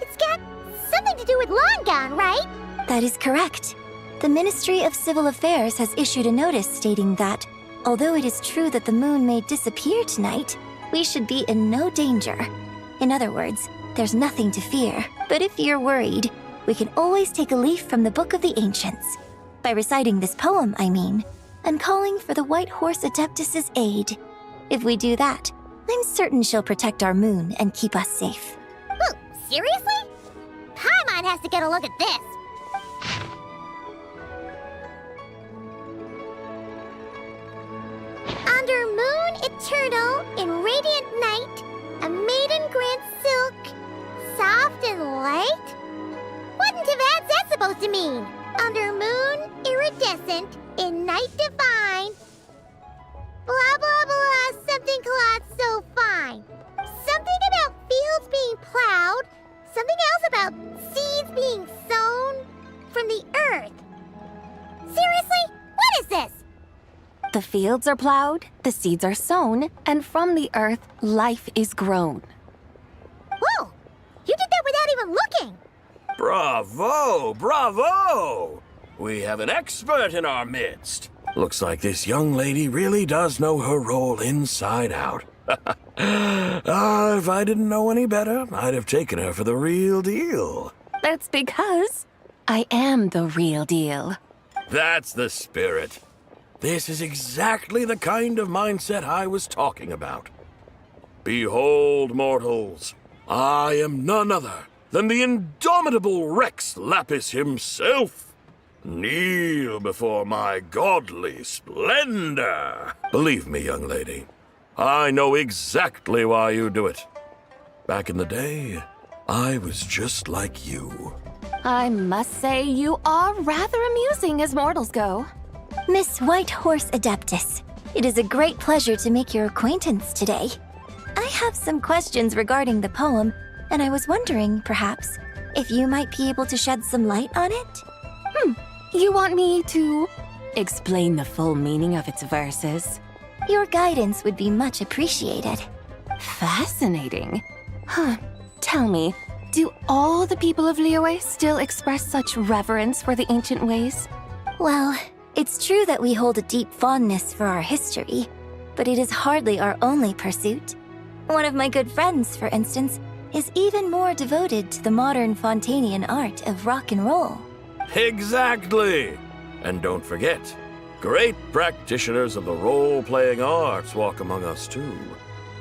It's got something to do with Longon, right? That is correct. The Ministry of Civil Affairs has issued a notice stating that, although it is true that the moon may disappear tonight, we should be in no danger. In other words, there's nothing to fear. But if you're worried, we can always take a leaf from the Book of the Ancients. By reciting this poem, I mean, and calling for the White Horse Adeptus' aid. If we do that, I'm certain she'll protect our moon and keep us safe. Ooh, seriously? Paimon has to get a look at this. Under moon eternal, in radiant night, a maiden grants silk, soft and light? What in Tibet's that supposed to mean? Under moon, iridescent, in night divine, blah blah blah, something cloth so fine. Something about fields being plowed, something else about seeds being sown from the earth. Seriously? What is this? The fields are plowed, the seeds are sown, and from the earth, life is grown. Whoa! You did that without even looking! Bravo! Bravo! We have an expert in our midst. Looks like this young lady really does know her role inside out. If I didn't know any better, I'd have taken her for the real deal. That's because I am the real deal. That's the spirit. This is exactly the kind of mindset I was talking about. Behold, mortals, I am none other than the indomitable Rex Lapis himself. Kneel before my godly splendor. Believe me, young lady, I know exactly why you do it. Back in the day, I was just like you. I must say you are rather amusing as mortals go. Miss White Horse Adeptus, it is a great pleasure to make your acquaintance today. I have some questions regarding the poem, and I was wondering, perhaps, if you might be able to shed some light on it? You want me to explain the full meaning of its verses? Your guidance would be much appreciated. Fascinating. Tell me, do all the people of Liyue still express such reverence for the ancient ways? Well, it's true that we hold a deep fondness for our history, but it is hardly our only pursuit. One of my good friends, for instance, is even more devoted to the modern Fontanian art of rock and roll. Exactly! And don't forget, great practitioners of the role-playing arts walk among us too.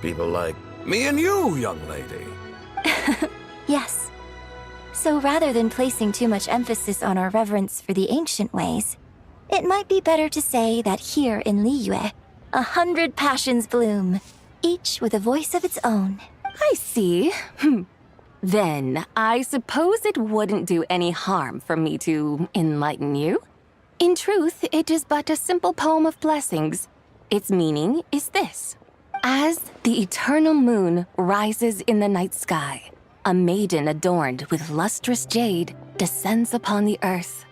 People like me and you, young lady. Yes. So rather than placing too much emphasis on our reverence for the ancient ways, it might be better to say that here in Liyue, 100 passions bloom, each with a voice of its own. I see. Then, I suppose it wouldn't do any harm for me to enlighten you. In truth, it is but a simple poem of blessings. Its meaning is this. As the eternal moon rises in the night sky, a maiden adorned with lustrous jade descends upon the earth.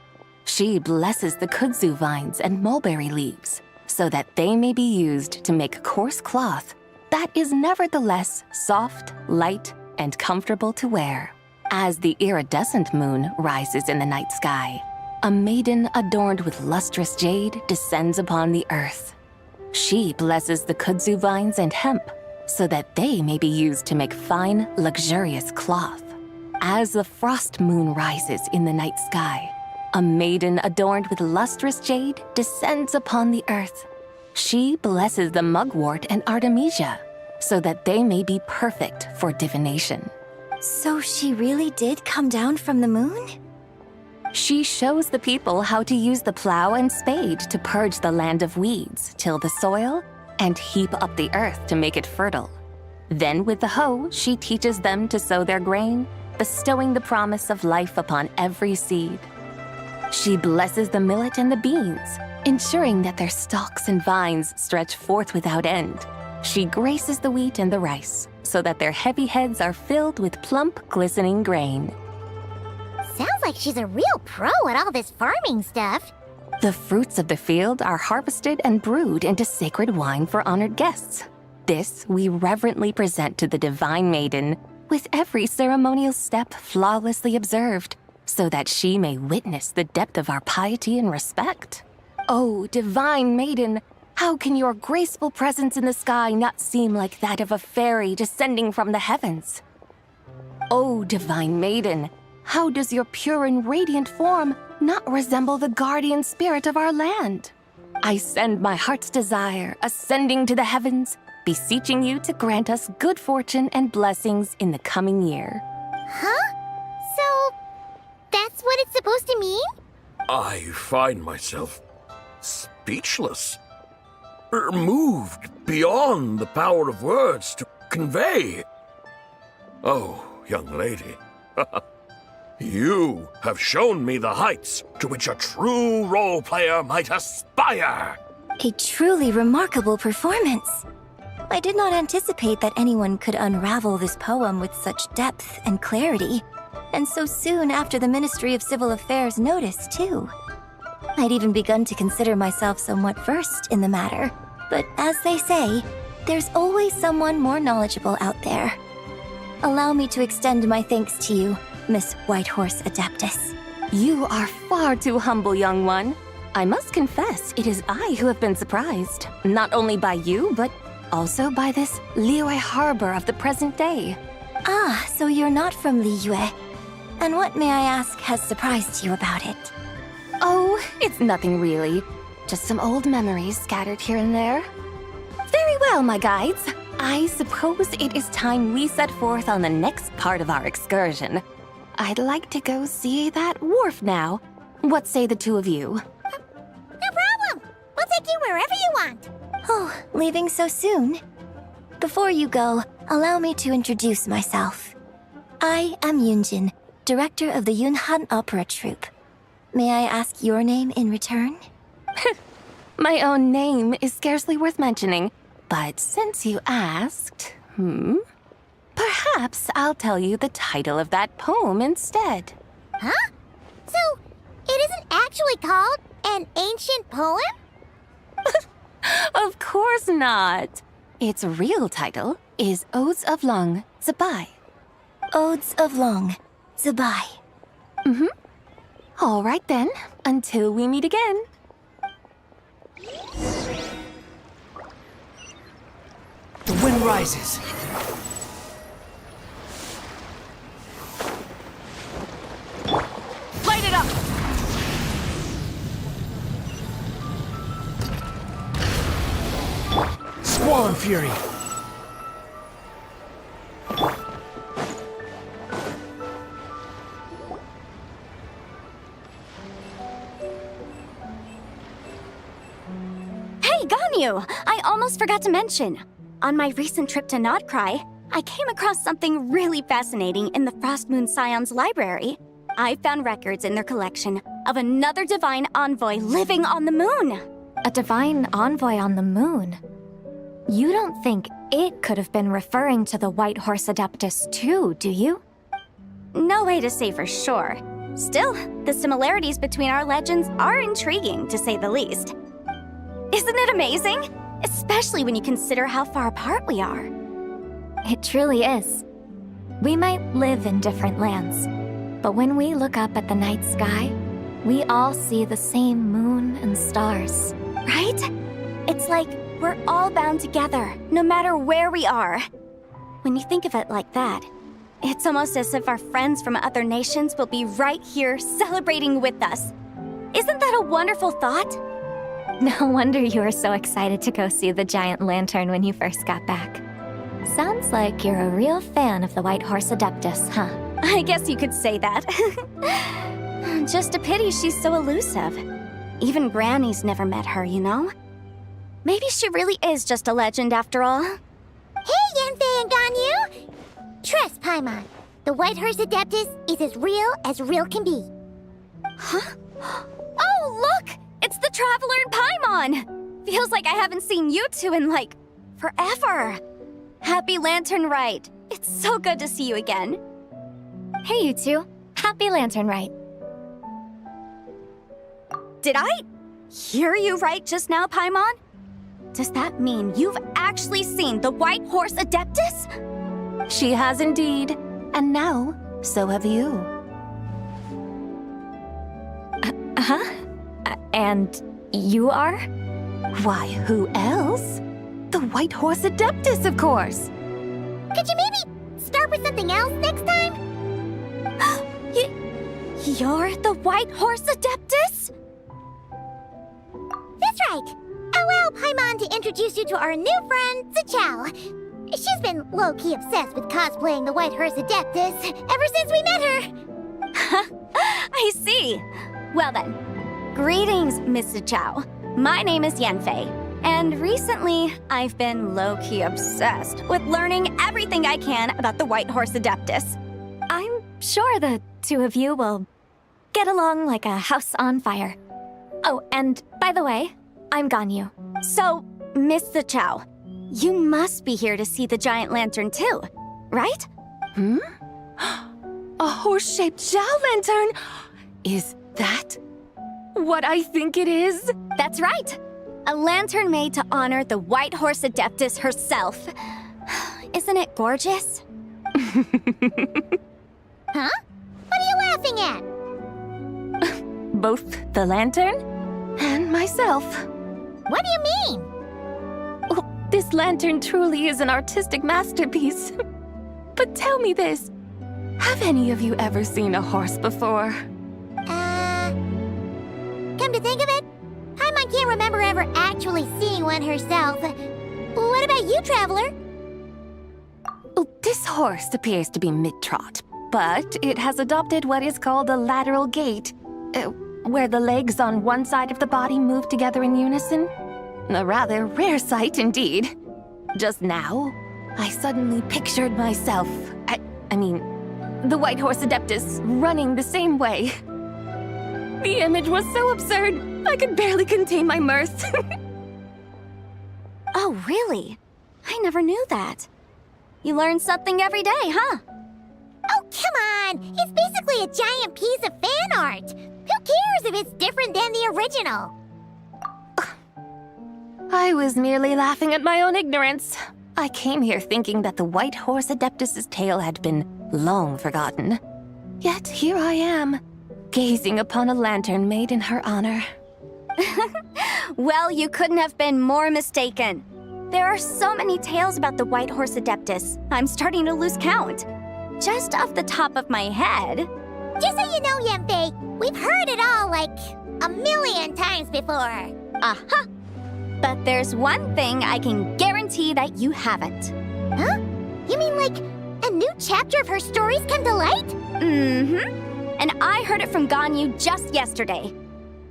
She blesses the kudzu vines and mulberry leaves so that they may be used to make coarse cloth that is nevertheless soft, light, and comfortable to wear. As the iridescent moon rises in the night sky, a maiden adorned with lustrous jade descends upon the earth. She blesses the kudzu vines and hemp so that they may be used to make fine, luxurious cloth. As the frost moon rises in the night sky, a maiden adorned with lustrous jade descends upon the earth. She blesses the mugwort and artemisia so that they may be perfect for divination. So she really did come down from the moon? She shows the people how to use the plow and spade to purge the land of weeds, till the soil, and heap up the earth to make it fertile. Then with the hoe, she teaches them to sow their grain, bestowing the promise of life upon every seed. She blesses the millet and the beans, ensuring that their stalks and vines stretch forth without end. She graces the wheat and the rice, so that their heavy heads are filled with plump, glistening grain. Sounds like she's a real pro at all this farming stuff. The fruits of the field are harvested and brewed into sacred wine for honored guests. This we reverently present to the divine maiden, with every ceremonial step flawlessly observed, so that she may witness the depth of our piety and respect. Oh, divine maiden, how can your graceful presence in the sky not seem like that of a fairy descending from the heavens? Oh, divine maiden, how does your pure and radiant form not resemble the guardian spirit of our land? I send my heart's desire, ascending to the heavens, beseeching you to grant us good fortune and blessings in the coming year. Huh? So, that's what it's supposed to mean? I find myself speechless, moved beyond the power of words to convey. Oh, young lady, you have shown me the heights to which a true role player might aspire. A truly remarkable performance. I did not anticipate that anyone could unravel this poem with such depth and clarity, and so soon after the Ministry of Civil Affairs noticed, too. I'd even begun to consider myself somewhat versed in the matter, but as they say, there's always someone more knowledgeable out there. Allow me to extend my thanks to you, Miss Whitehorse Adeptus. You are far too humble, young one. I must confess, it is I who have been surprised, not only by you, but also by this Liyue Harbor of the present day. Ah, so you're not from Liyue. And what, may I ask, has surprised you about it? Oh, it's nothing really. Just some old memories scattered here and there. Very well, my guides. I suppose it is time we set forth on the next part of our excursion. I'd like to go see that wharf now. What say the two of you? No problem. We'll take you wherever you want. Oh, leaving so soon? Before you go, allow me to introduce myself. I am Yunjin, director of the Yunhan Opera Troupe. May I ask your name in return? My own name is scarcely worth mentioning, but since you asked, perhaps I'll tell you the title of that poem instead. Huh? So, it isn't actually called an ancient poem? Of course not. Its real title is Odes of Long Zabai. Odes of Long Zabai. All right then, until we meet again. The wind rises. Light it up! Squall and fury. Hey, Ganyu! I almost forgot to mention. On my recent trip to Notcry, I came across something really fascinating in the Frost Moon Scion's library. I found records in their collection of another divine envoy living on the moon. A divine envoy on the moon? You don't think it could have been referring to the White Horse Adeptus too, do you? no way to say for sure. Still, the similarities between our legends are intriguing, to say the least. Isn't it amazing? Especially when you consider how far apart we are. It truly is. We might live in different lands, but when we look up at the night sky, we all see the same moon and stars. Right? It's like we're all bound together, no matter where we are. When you think of it like that, it's almost as if our friends from other nations will be right here celebrating with us. Isn't that a wonderful thought? No wonder you were so excited to go see the giant lantern when you first got back. Sounds like you're a real fan of the White Horse Adeptus, huh? I guess you could say that. Just a pity she's so elusive. Even Granny's never met her, you know? Maybe she really is just a legend after all. Hey, Yanfei and Ganyu! Trust, Paimon. The White Horse Adeptus is as real can be. Huh? Oh, look! It's the Traveler and Paimon! Feels like I haven't seen you two in, like, forever. Happy Lantern Rite. It's so good to see you again. Hey, you two. Happy Lantern Rite. Did I hear you right just now, Paimon? Does that mean you've actually seen the White Horse Adeptus? She has indeed. And now, so have you. And you are? Why, who else? The White Horse Adeptus, of course. Could you maybe start with something else next time? You're the White Horse Adeptus? That's right. Allow Paimon to introduce you to our new friend, Zichao. She's been low-key obsessed with cosplaying the White Horse Adeptus ever since we met her. I see. Well then, greetings, Miss Zichao. My name is Yanfei, and recently I've been low-key obsessed with learning everything I can about the White Horse Adeptus. I'm sure the two of you will get along like a house on fire. Oh, and by the way, I'm Ganyu. So, Miss Zichao, you must be here to see the giant lantern too, right? A horse-shaped Zhao lantern? Is that what I think it is? That's right. A lantern made to honor the White Horse Adeptus herself. Isn't it gorgeous? Huh? What are you laughing at? Both the lantern and myself. What do you mean? Oh, this lantern truly is an artistic masterpiece. But tell me this. Have any of you ever seen a horse before? Come to think of it, Paimon can't remember ever actually seeing one herself. What about you, Traveler? Oh, this horse appears to be mid-trot, but it has adopted what is called a lateral gait, where the legs on one side of the body move together in unison. A rather rare sight indeed. Just now, I suddenly pictured myself, I mean, the White Horse Adeptus running the same way. The image was so absurd, I could barely contain my mirth. Oh, really? I never knew that. You learn something every day, huh? Oh, come on! It's basically a giant piece of fan art! Who cares if it's different than the original? I was merely laughing at my own ignorance. I came here thinking that the White Horse Adeptus's tale had been long forgotten. Yet here I am, gazing upon a lantern made in her honor. Well, you couldn't have been more mistaken. There are so many tales about the White Horse Adeptus, I'm starting to lose count. Just off the top of my head... Just so you know, Yanfei, we've heard it all like a million times before. Aha! But there's one thing I can guarantee that you haven't. Huh? You mean like a new chapter of her stories come to light? Mm-hmm. And I heard it from Ganyu just yesterday.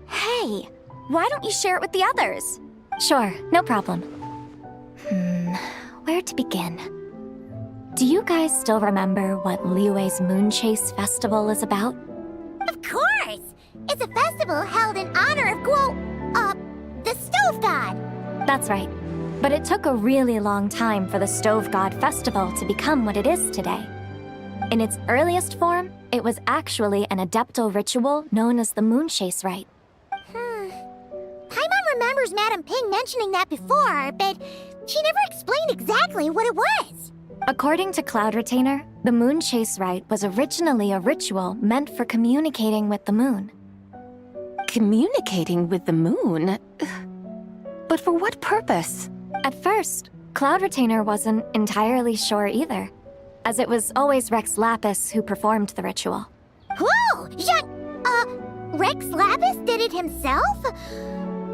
Hey, why don't you share it with the others? Sure, no problem. Where to begin? Do you guys still remember what Liyue's Moon Chase Festival is about? Of course! It's a festival held in honor of the Stove God. That's right. But it took a really long time for the Stove God Festival to become what it is today. In its earliest form, it was actually an adeptal ritual known as the Moon Chase Rite. Paimon remembers Madame Ping mentioning that before, but she never explained exactly what it was. According to Cloud Retainer, the Moon Chase Rite was originally a ritual meant for communicating with the moon. Communicating with the moon? But for what purpose? At first, Cloud Retainer wasn't entirely sure either, as it was always Rex Lapis who performed the ritual. Whoa! Rex Lapis did it himself?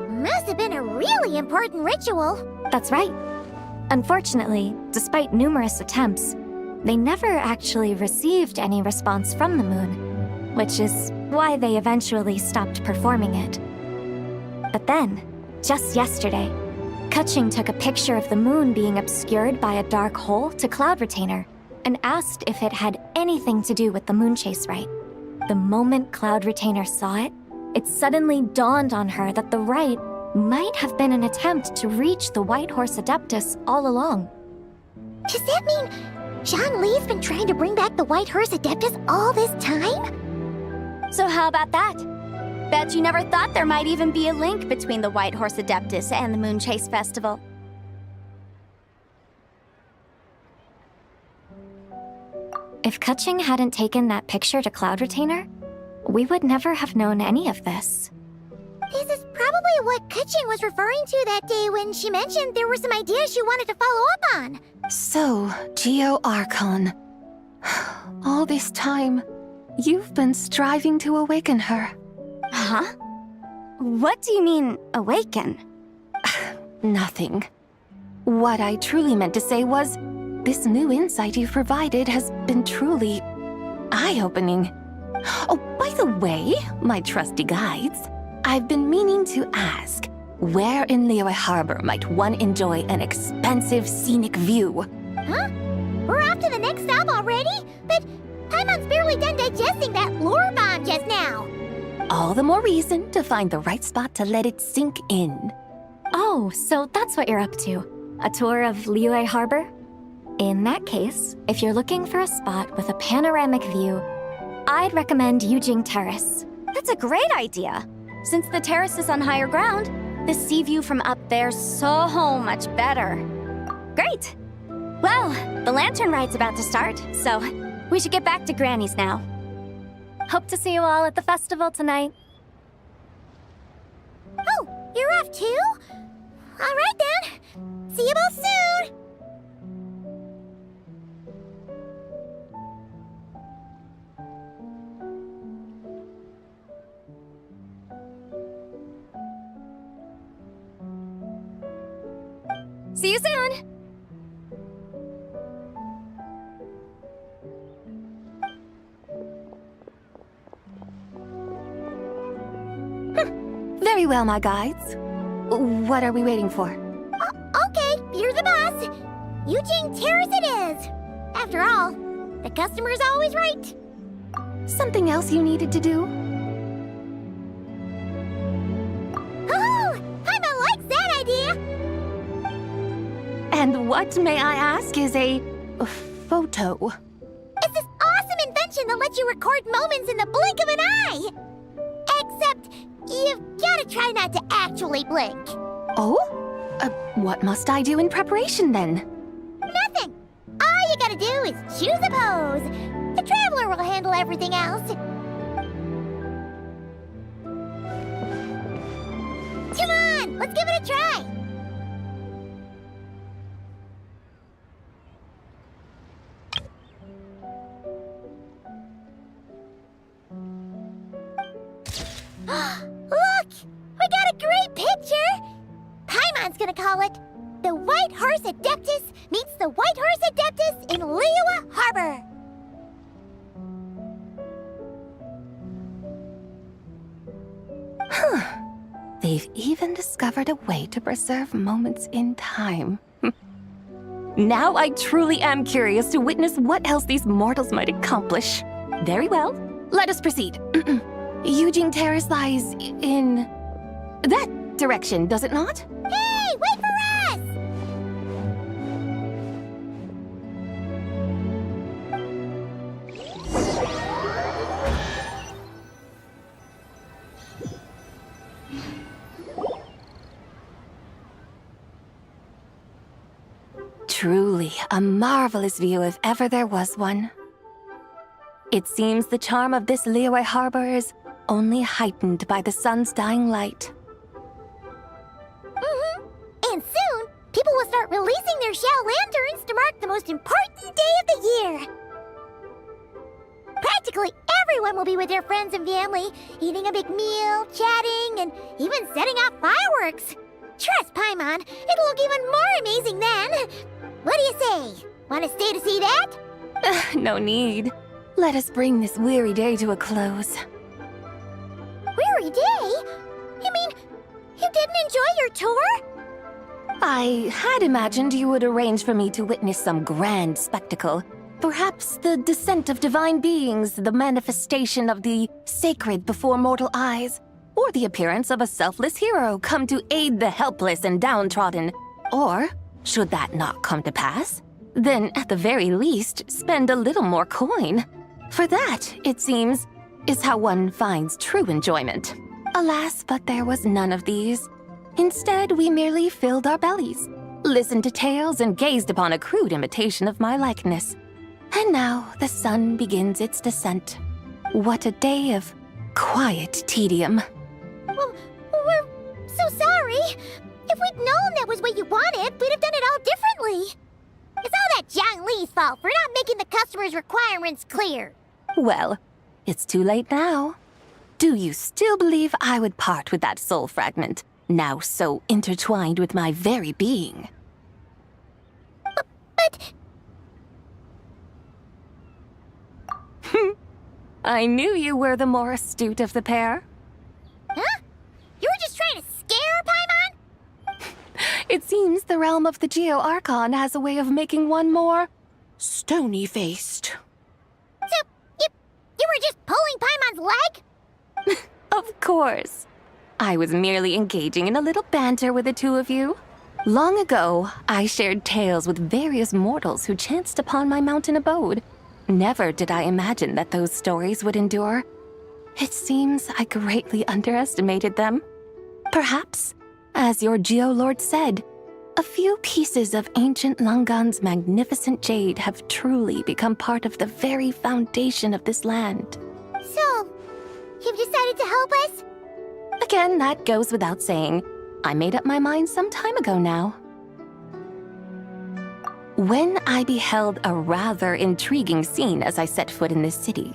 Must have been a really important ritual. That's right. Unfortunately, despite numerous attempts, they never actually received any response from the moon, which is why they eventually stopped performing it. But then, just yesterday, Kaching took a picture of the moon being obscured by a dark hole to Cloud Retainer and asked if it had anything to do with the Moon Chase Rite. The moment Cloud Retainer saw it, it suddenly dawned on her that the rite might have been an attempt to reach the White Horse Adeptus all along. Does that mean Zhang Li's been trying to bring back the White Horse Adeptus all this time? So how about that? Bet you never thought there might even be a link between the White Horse Adeptus and the Moon Chase Festival. If Kaching hadn't taken that picture to Cloud Retainer, we would never have known any of this. This is probably what Kaching was referring to that day when she mentioned there were some ideas she wanted to follow up on. So, Geo-Archon. All this time, you've been striving to awaken her. Huh? What do you mean, awaken? Nothing. What I truly meant to say was, this new insight you've provided has been truly eye-opening. Oh, by the way, my trusty guides, I've been meaning to ask, where in Liyue Harbor might one enjoy an expensive scenic view? Huh? We're off to the next stop already? But Paimon's barely done digesting that lore bomb just now. All the more reason to find the right spot to let it sink in. Oh, so that's what you're up to. A tour of Liyue Harbor? In that case, if you're looking for a spot with a panoramic view, I'd recommend Yujing Terrace. That's a great idea. Since the terrace is on higher ground, the sea view from up there's so much better. Great! Well, the lantern ride's about to start, so we should get back to Granny's now. Hope to see you all at the festival tonight. Oh, you're off too? All right then. See you both soon. See you soon! Very well, my guides. What are we waiting for? Okay, you're the boss. Yujing Terrace it is. After all, the customer's always right. Something else you needed to do? Oh, Paimon likes that idea. And what, may I ask, is a photo? It's this awesome invention that lets you record moments in the blink of an eye. Except, you've gotta try not to actually blink. Oh? What must I do in preparation then? Nothing. All you gotta do is choose a pose. The Traveler will handle everything else. Come on, let's give it a try. Look! We got a great picture! Paimon's gonna call it The White Horse Adeptus Meets the White Horse Adeptus in Liyue Harbor. They've even discovered a way to preserve moments in time. Now I truly am curious to witness what else these mortals might accomplish. Very well, let us proceed. Yujing Terrace lies in that direction, does it not? Hey, wait for us! Truly a marvelous view if ever there was one. It seems the charm of this Liyue harbor is only heightened by the sun's dying light. And soon, people will start releasing their Xiao lanterns to mark the most important day of the year. Practically everyone will be with their friends and family, eating a big meal, chatting, and even setting off fireworks. Trust Paimon, it'll look even more amazing then. What do you say? Want to stay to see that? No need. Let us bring this weary day to a close. Weary day? You mean you didn't enjoy your tour? I had imagined you would arrange for me to witness some grand spectacle. Perhaps the descent of divine beings, the manifestation of the sacred before mortal eyes, or the appearance of a selfless hero come to aid the helpless and downtrodden. Or, should that not come to pass, then at the very least spend a little more coin. For that, it seems, is how one finds true enjoyment. Alas, but there was none of these. Instead, we merely filled our bellies, listened to tales, and gazed upon a crude imitation of my likeness. And now the sun begins its descent. What a day of quiet tedium. Well, we're so sorry. If we'd known that was what you wanted, we'd have done it all differently. It's all that Zhang Li's fault for not making the customer's requirements clear. Well, it's too late now. Do you still believe I would part with that soul fragment, now so intertwined with my very being? But... I knew you were the more astute of the pair. Huh? You were just trying to scare Paimon? It seems the realm of the Geo-Archon has a way of making one more stony-faced. So, you were just pulling Paimon's leg? Of course. I was merely engaging in a little banter with the two of you. Long ago, I shared tales with various mortals who chanced upon my mountain abode. Never did I imagine that those stories would endure. It seems I greatly underestimated them. Perhaps, as your Geolord said, a few pieces of ancient Langan's magnificent jade have truly become part of the very foundation of this land. So, you've decided to help us? Again, that goes without saying. I made up my mind some time ago now. When I beheld a rather intriguing scene as I set foot in this city.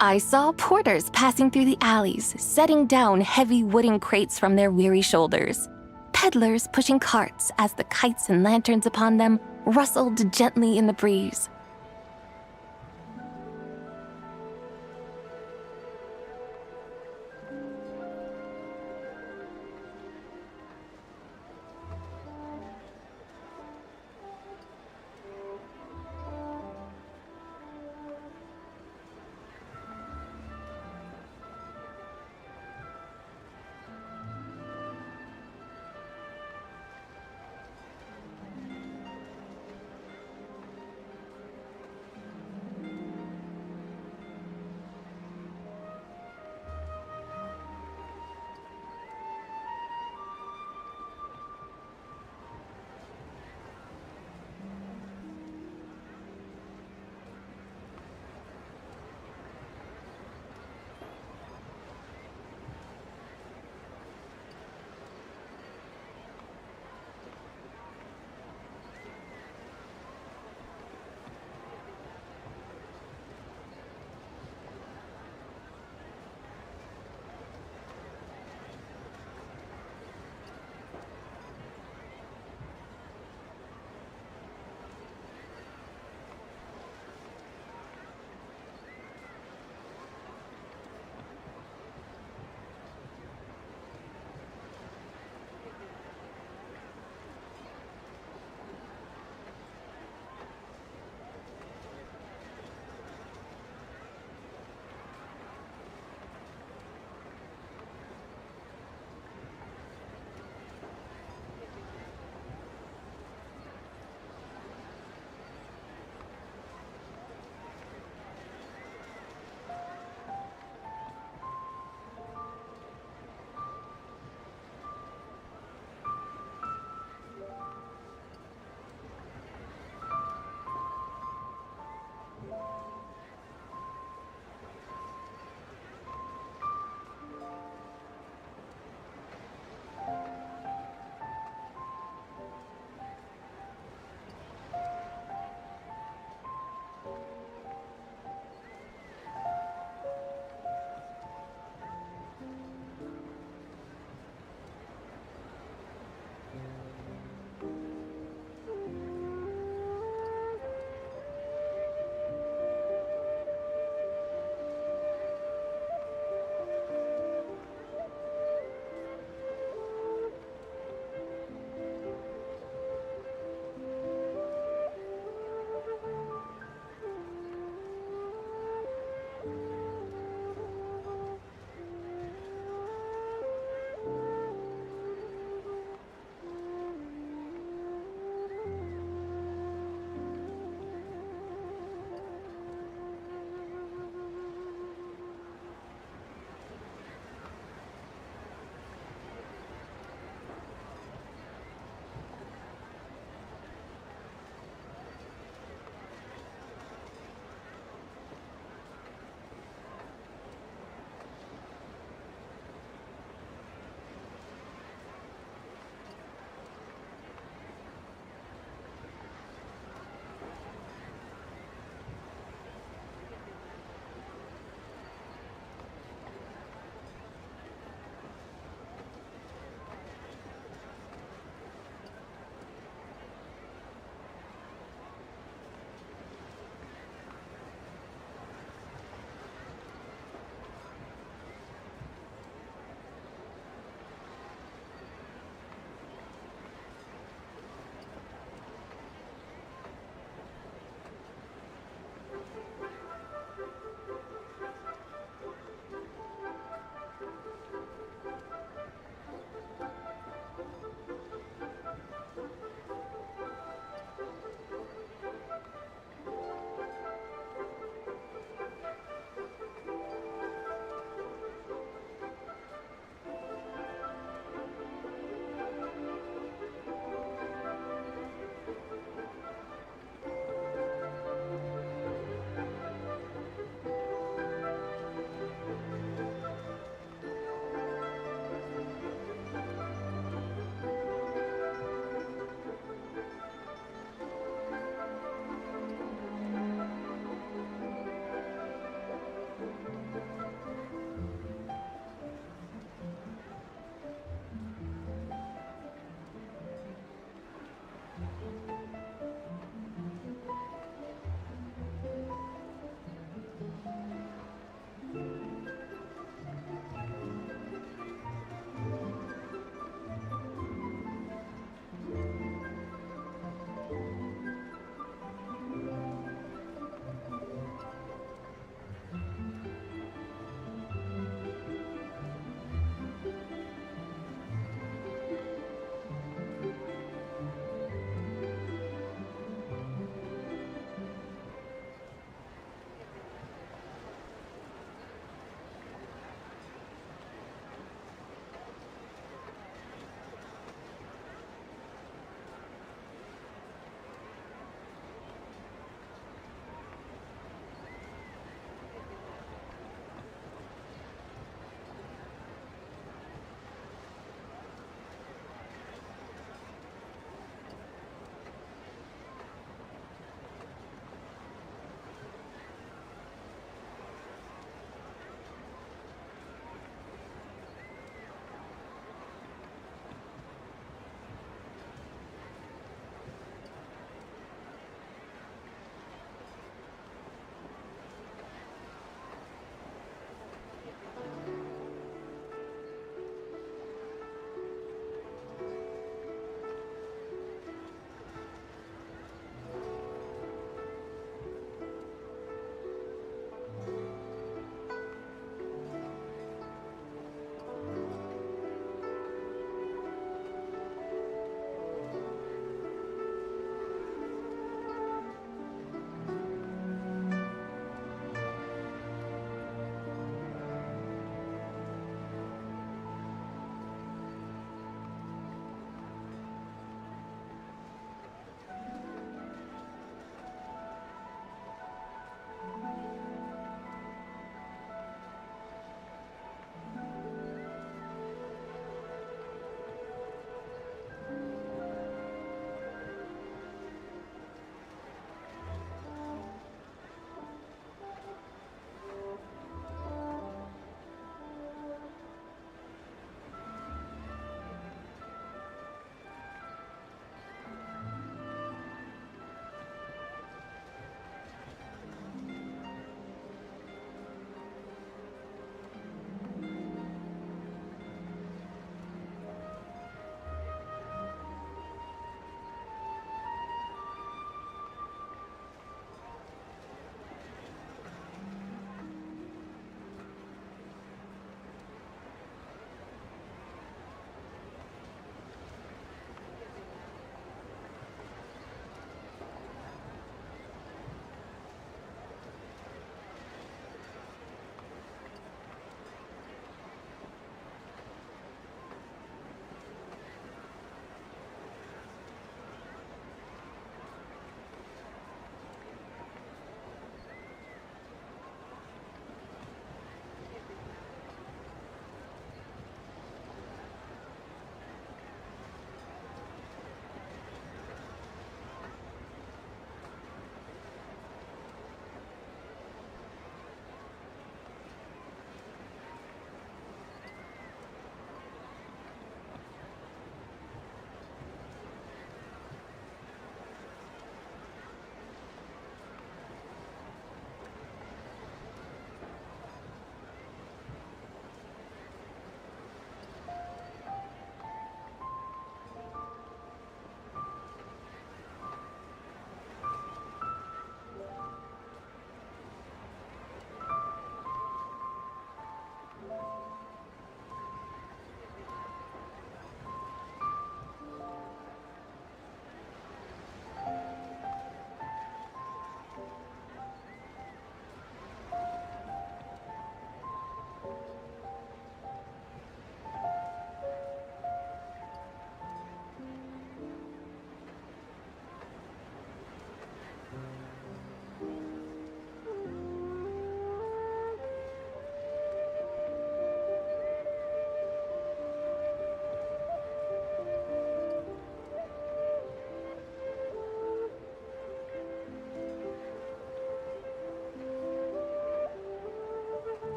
I saw porters passing through the alleys, setting down heavy wooden crates from their weary shoulders. Peddlers pushing carts as the kites and lanterns upon them rustled gently in the breeze.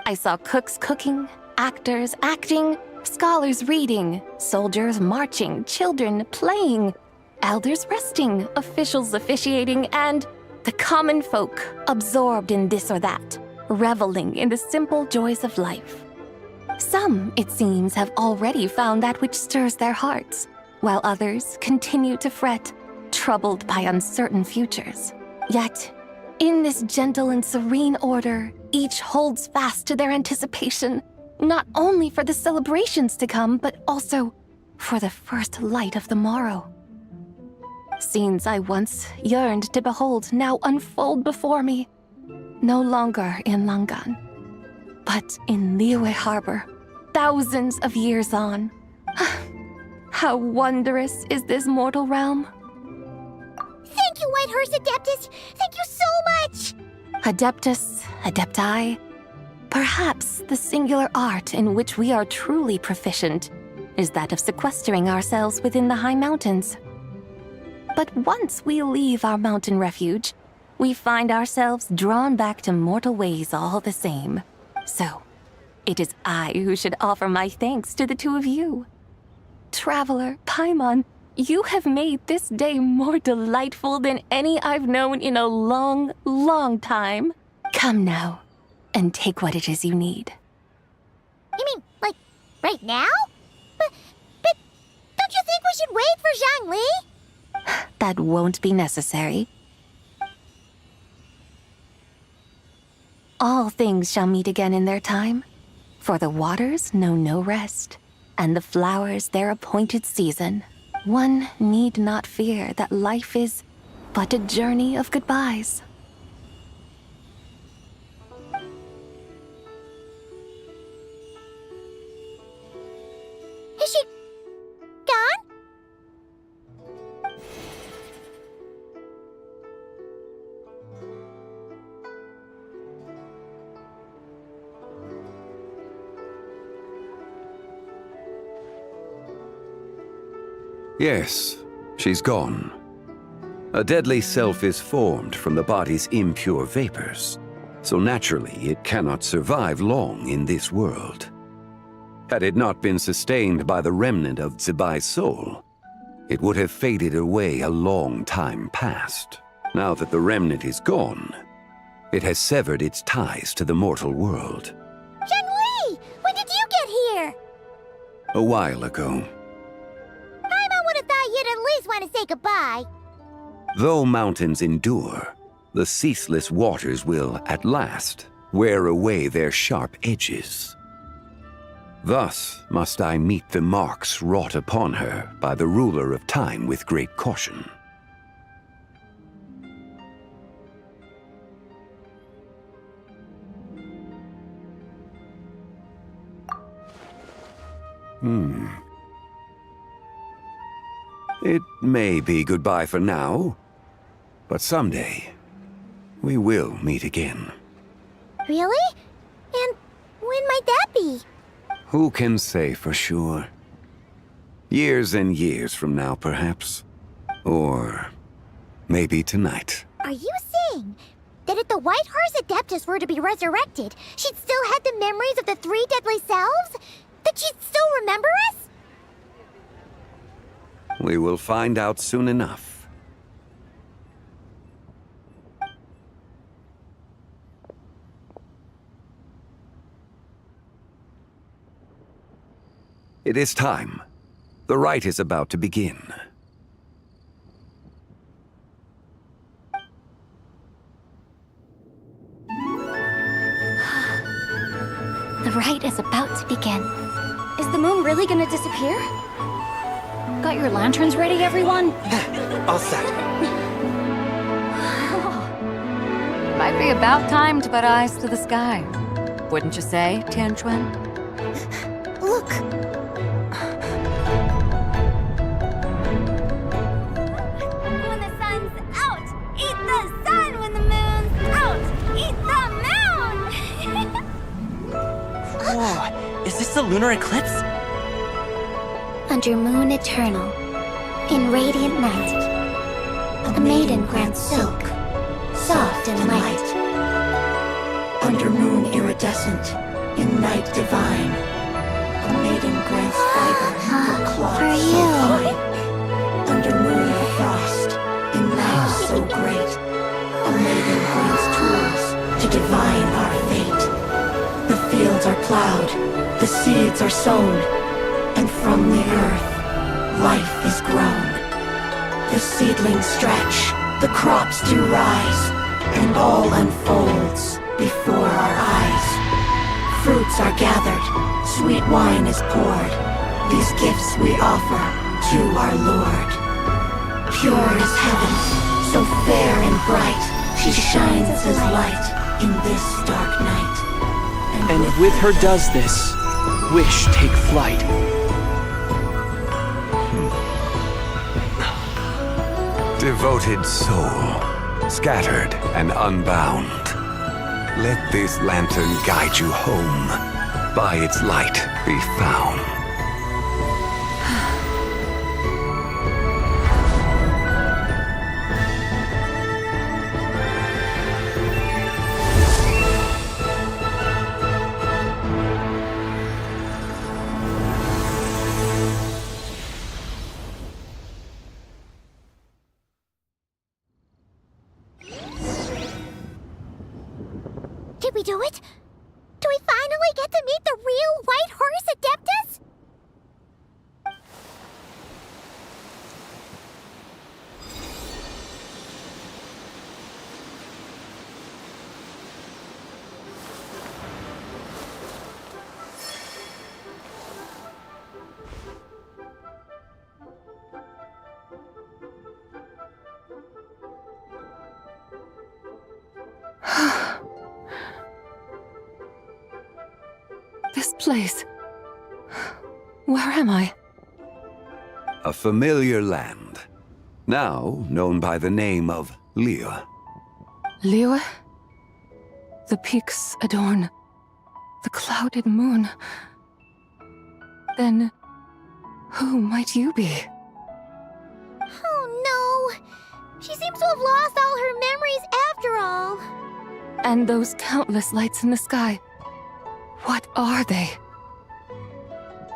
I saw cooks cooking, actors acting, scholars reading, soldiers marching, children playing, elders resting, officials officiating, and the common folk absorbed in this or that, reveling in the simple joys of life. Some, it seems, have already found that which stirs their hearts, while others continue to fret, troubled by uncertain futures. Yet, in this gentle and serene order, each holds fast to their anticipation, not only for the celebrations to come, but also for the first light of the morrow. Scenes I once yearned to behold now unfold before me, no longer in Langan, but in Liyue Harbor, thousands of years on. How wondrous is this mortal realm! Thank you, Whitehorse Adeptus! Thank you so much! Adeptus, Adepti, perhaps the singular art in which we are truly proficient is that of sequestering ourselves within the high mountains. But once we leave our mountain refuge, we find ourselves drawn back to mortal ways all the same. So, it is I who should offer my thanks to the two of you. Traveler, Paimon, you have made this day more delightful than any I've known in a long, long time. Come now, and take what it is you need. You mean, like, right now? But don't you think we should wait for Zhangli? That won't be necessary. All things shall meet again in their time, for the waters know no rest, and the flowers their appointed season. One need not fear that life is but a journey of goodbyes. Is she gone? Yes, she's gone. A deadly self is formed from the body's impure vapors, so naturally it cannot survive long in this world. Had it not been sustained by the remnant of Zibai's soul, it would have faded away a long time past. Now that the remnant is gone, it has severed its ties to the mortal world. Zhangli! When did you get here? A while ago. Paimon would have thought you'd at least want to say goodbye. Though mountains endure, the ceaseless waters will, at last, wear away their sharp edges. Thus must I meet the marks wrought upon her by the ruler of time with great caution. It may be goodbye for now, but someday we will meet again. Really? And when might that be? Who can say for sure? Years and years from now, perhaps. Or maybe tonight. Are you saying that if the Whitehorse Adeptus were to be resurrected, she'd still have the memories of the three deadly selves? That she'd still remember us? We will find out soon enough. It is time. The rite is about to begin. The rite is about to begin. Is the moon really gonna disappear? Got your lanterns ready, everyone? All set. Might be about time to put eyes to the sky. Wouldn't you say, Tianchuan? Look! When the sun's out, eat the sun. When the moon's out, eat the moon. Whoa, is this the lunar eclipse? Under moon eternal, in radiant night, a maiden grants silk, soft and light. Under moon iridescent, in night divine. A maiden grants fiber her cloth For so you. fine. Under moon of frost, in night so great, a maiden grants tools to divine our fate. The fields are plowed, the seeds are sown, and from the earth, life is grown. The seedlings stretch, the crops do rise, and all unfolds before our eyes. Fruits are gathered, sweet wine is poured. These gifts we offer to our Lord. Pure is heaven, so fair and bright, she shines as light in this dark night. And with her does this, wish take flight. Devoted soul, scattered and unbound, let this lantern guide you home, by its light be found. Did we do it? Do we finally get to meet the real White Horse Adeptus? This place. Where am I? A familiar land, now known by the name of Liyue. Liyue? The peaks adorn the clouded moon. Then, who might you be? Oh no! She seems to have lost all her memories after all. And those countless lights in the sky. What are they?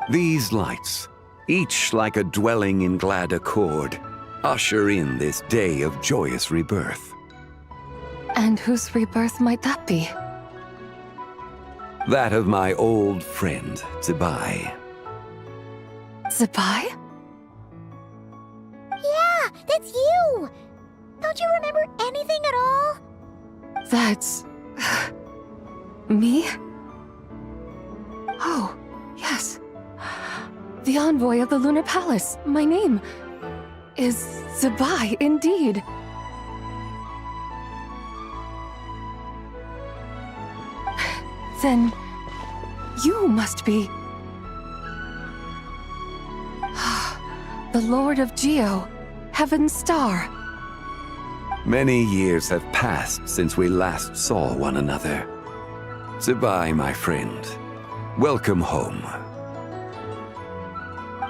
These lights, each like a dwelling in glad accord, usher in this day of joyous rebirth. And whose rebirth might that be? That of my old friend, Zibai. Zibai? Yeah, that's you! Don't you remember anything at all? That's... me? Oh, yes. The envoy of the Lunar Palace. My name is Zibai, indeed. Then you must be... the Lord of Geo, Heaven's Star. Many years have passed since we last saw one another. Zibai, my friend, welcome home.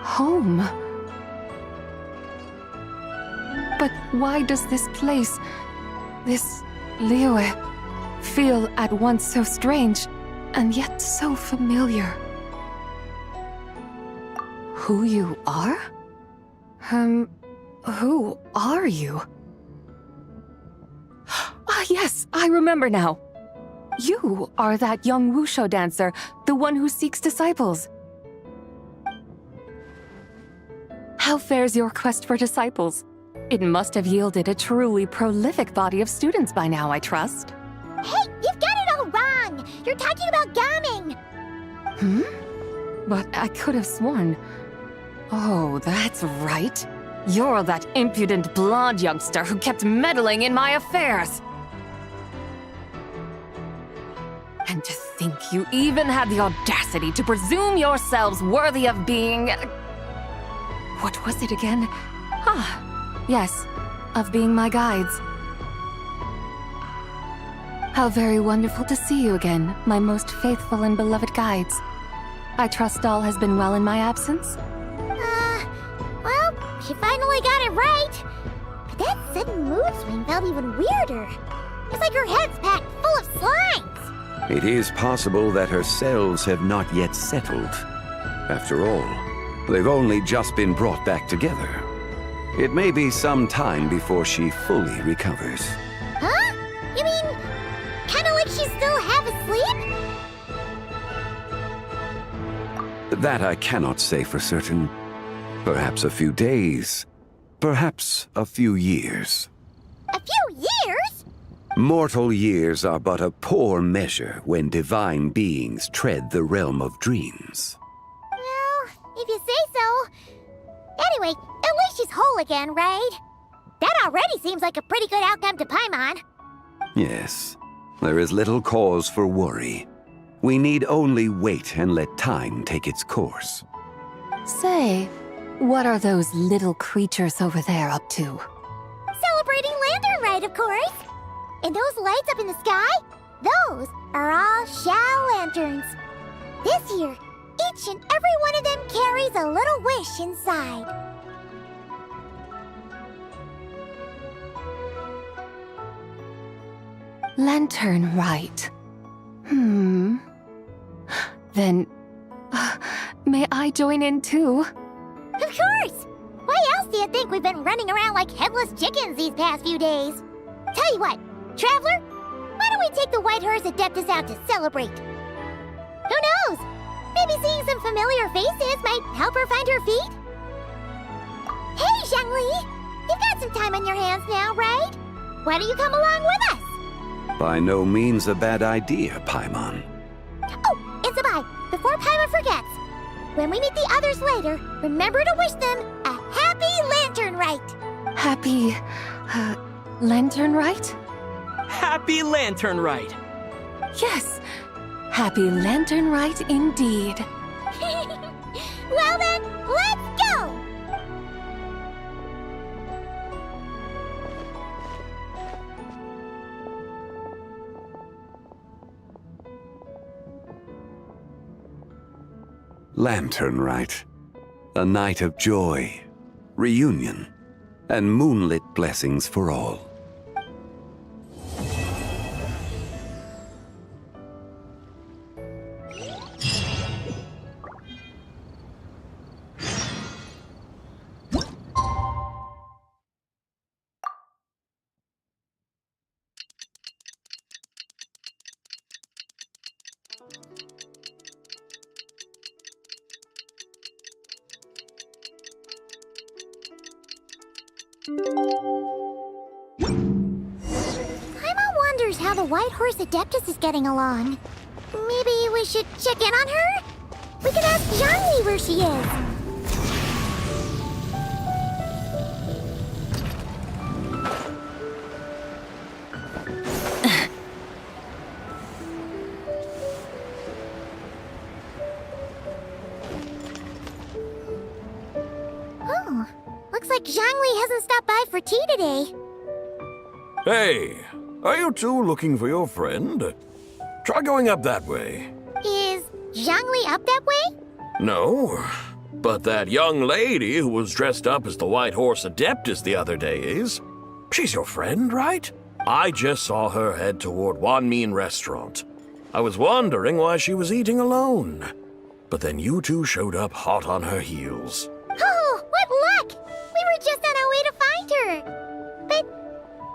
Home? But why does this place, this Liyue, feel at once so strange and yet so familiar? Who you are? Who are you? Ah, yes, I remember now. You are that young Wushu dancer, the one who seeks disciples. How fares your quest for disciples? It must have yielded a truly prolific body of students by now, I trust. Hey, you've got it all wrong! You're talking about gaming! But I could have sworn... Oh, that's right. You're that impudent blonde youngster who kept meddling in my affairs. And to think you even had the audacity to presume yourselves worthy of being... What was it again? Ah, yes, of being my guides. How very wonderful to see you again, my most faithful and beloved guides. I trust all has been well in my absence? Well, she finally got it right. But that sudden mood swing felt even weirder. It's like her head's packed full of slimes. It is possible that her cells have not yet settled. After all, they've only just been brought back together. It may be some time before she fully recovers. Huh? You mean, kinda like she's still half asleep? That I cannot say for certain. Perhaps a few days. Perhaps a few years. A few years? Mortal years are but a poor measure when divine beings tread the realm of dreams. Well, if you say so. Anyway, at least she's whole again, right? That already seems like a pretty good outcome to Paimon. Yes, there is little cause for worry. We need only wait and let time take its course. Say, what are those little creatures over there up to? Celebrating Lantern Rite, of course. And those lights up in the sky? Those are all Shao lanterns. This year, each and every one of them carries a little wish inside. Lantern Rite. Then, may I join in too? Of course! Why else do you think we've been running around like headless chickens these past few days? Tell you what, Traveler, why don't we take the White Horse Adeptus out to celebrate? Who knows? Maybe seeing some familiar faces might help her find her feet? Hey, Zhangli! You've got some time on your hands now, right? Why don't you come along with us? By no means a bad idea, Paimon. Oh, and Sabai, before Paimon forgets, when we meet the others later, remember to wish them a happy Lantern Rite! Happy, Lantern Rite? Happy Lantern Rite! Yes, Happy Lantern Rite indeed. Well then, let's go! Lantern Rite. A night of joy, reunion, and moonlit blessings for all. Paimon wonders how the White Horse Adeptus is getting along. Maybe we should check in on her? We could ask Zhangli where she is. Oh, looks like Zhangli hasn't stopped by for tea today. Hey, are you two looking for your friend? Try going up that way. Is Zhangli up that way? No, but that young lady who was dressed up as the White Horse Adeptus the other day is. She's your friend, right? I just saw her head toward Wan Min Restaurant. I was wondering why she was eating alone. But then you two showed up hot on her heels. Oh, what luck! We were just on our way to find her. But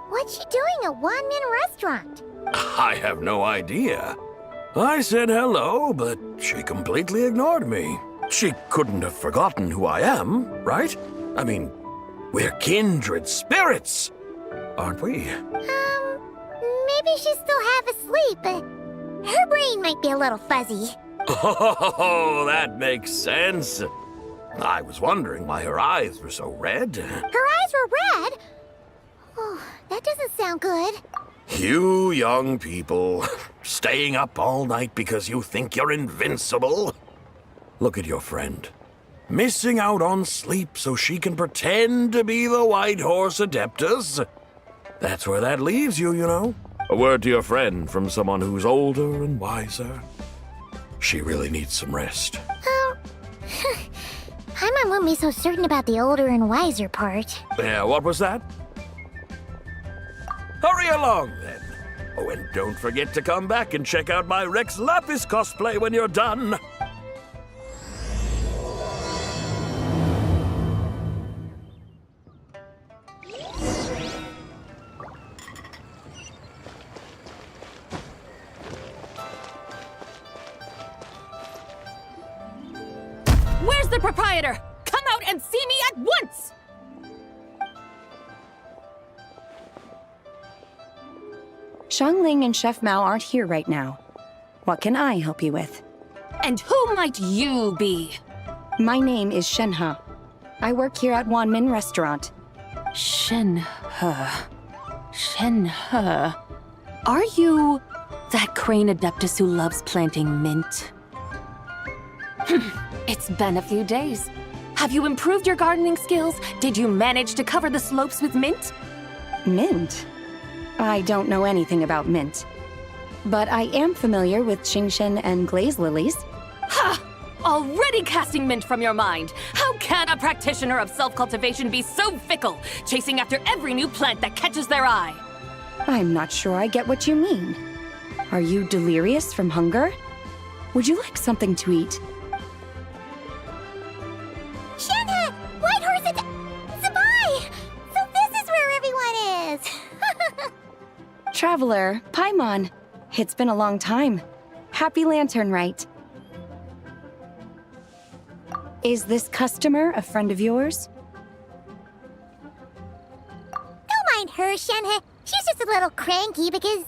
what's she doing at Wan Min Restaurant? I have no idea. I said hello, but she completely ignored me. She couldn't have forgotten who I am, right? I mean, we're kindred spirits, aren't we? Maybe she's still half asleep, but her brain might be a little fuzzy. Oh, that makes sense. I was wondering why her eyes were so red. Her eyes were red? Oh, that doesn't sound good. You young people, staying up all night because you think you're invincible. Look at your friend. Missing out on sleep so she can pretend to be the White Horse Adeptus. That's where that leaves you, you know. A word to your friend from someone who's older and wiser. She really needs some rest. Paimon won't be so certain about the older and wiser part. Yeah, what was that? Hurry along, then. Oh, and don't forget to come back and check out my Rex Lapis cosplay when you're done. Where's the proprietor? Come out and see me at once! Xiangling and Chef Mao aren't here right now. What can I help you with? And who might you be? My name is Shenhe. I work here at Wanmin Restaurant. Shenhe. Shenhe. Are you that crane adeptus who loves planting mint? It's been a few days. Have you improved your gardening skills? Did you manage to cover the slopes with mint? Mint? I don't know anything about mint. But I am familiar with Genshin and glaze lilies. Ha! Already casting mint from your mind. How can a practitioner of self-cultivation be so fickle, chasing after every new plant that catches their eye? I'm not sure I get what you mean. Are you delirious from hunger? Would you like something to eat? Shenhe! White Horse and Zabai! So this is where everyone is! Traveler, Paimon. It's been a long time. Happy Lantern Rite. Is this customer a friend of yours? Don't mind her, Shenhe. She's just a little cranky because,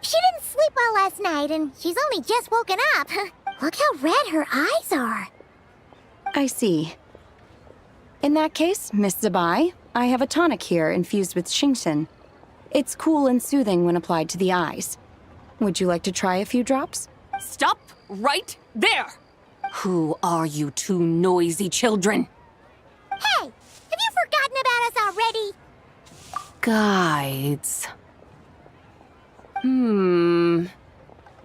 she didn't sleep well last night and she's only just woken up. Look how red her eyes are. I see. In that case, Miss Zabai, I have a tonic here infused with Genshin. It's cool and soothing when applied to the eyes. Would you like to try a few drops? Stop right there! Who are you two noisy children? Hey! Have you forgotten about us already? Guides.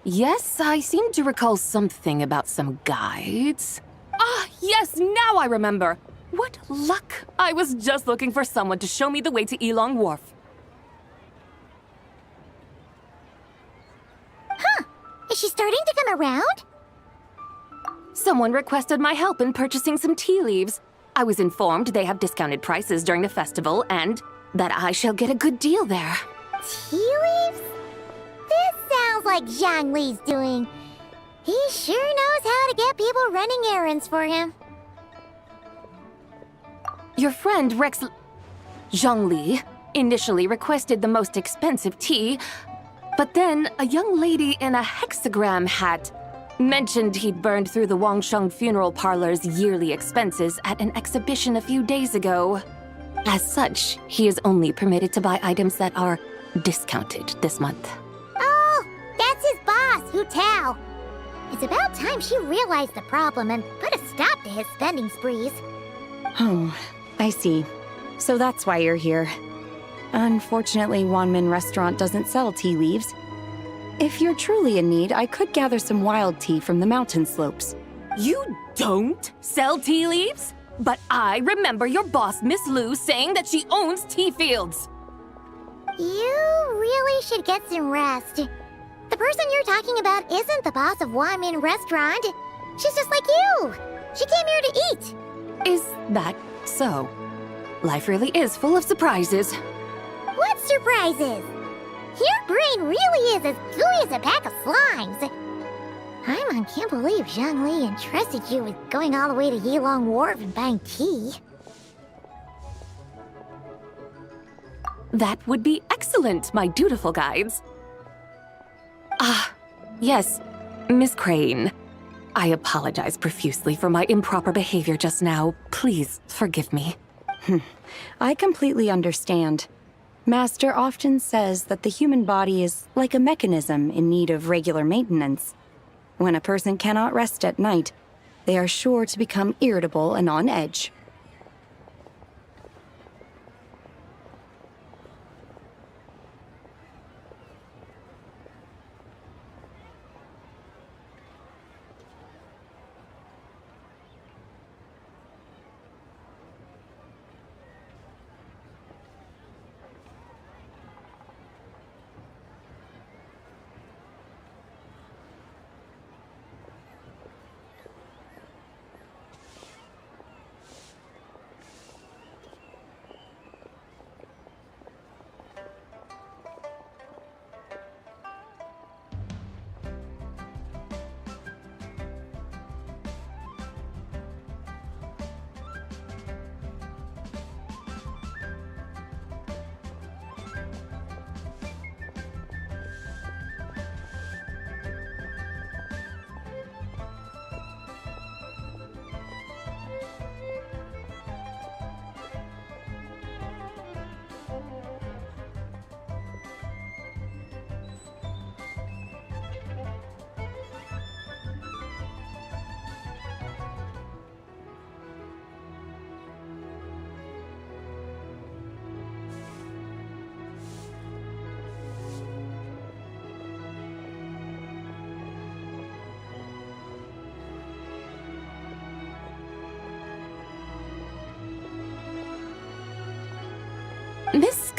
Yes, I seem to recall something about some guides. Ah, yes, now I remember. What luck! I was just looking for someone to show me the way to Elong Wharf. Huh. Is she starting to come around? Someone requested my help in purchasing some tea leaves. I was informed they have discounted prices during the festival and that I shall get a good deal there. Tea leaves? This sounds like Zhang Li's doing. He sure knows how to get people running errands for him. Your friend Rex Zhongli initially requested the most expensive tea, but then a young lady in a hexagram hat mentioned he'd burned through the Wangsheng funeral parlor's yearly expenses at an exhibition a few days ago. As such, he is only permitted to buy items that are discounted this month. Oh, that's his boss, Hu Tao. It's about time she realized the problem and put a stop to his spending sprees. Oh, I see. So that's why you're here. Unfortunately, Wanmin Restaurant doesn't sell tea leaves. If you're truly in need, I could gather some wild tea from the mountain slopes. You don't sell tea leaves? But I remember your boss, Miss Lu, saying that she owns tea fields. You really should get some rest. The person you're talking about isn't the boss of Wanmin Restaurant. She's just like you. She came here to eat. Is that so? Life really is full of surprises. What surprises? Your brain really is as gooey as a pack of slimes. Paimon can't believe Zhang Li entrusted you with going all the way to Yilong Wharf and buying tea. That would be excellent, my dutiful guides. Ah, yes, Miss Crane. I apologize profusely for my improper behavior just now. Please forgive me. I completely understand. Master often says that the human body is like a mechanism in need of regular maintenance. When a person cannot rest at night, they are sure to become irritable and on edge.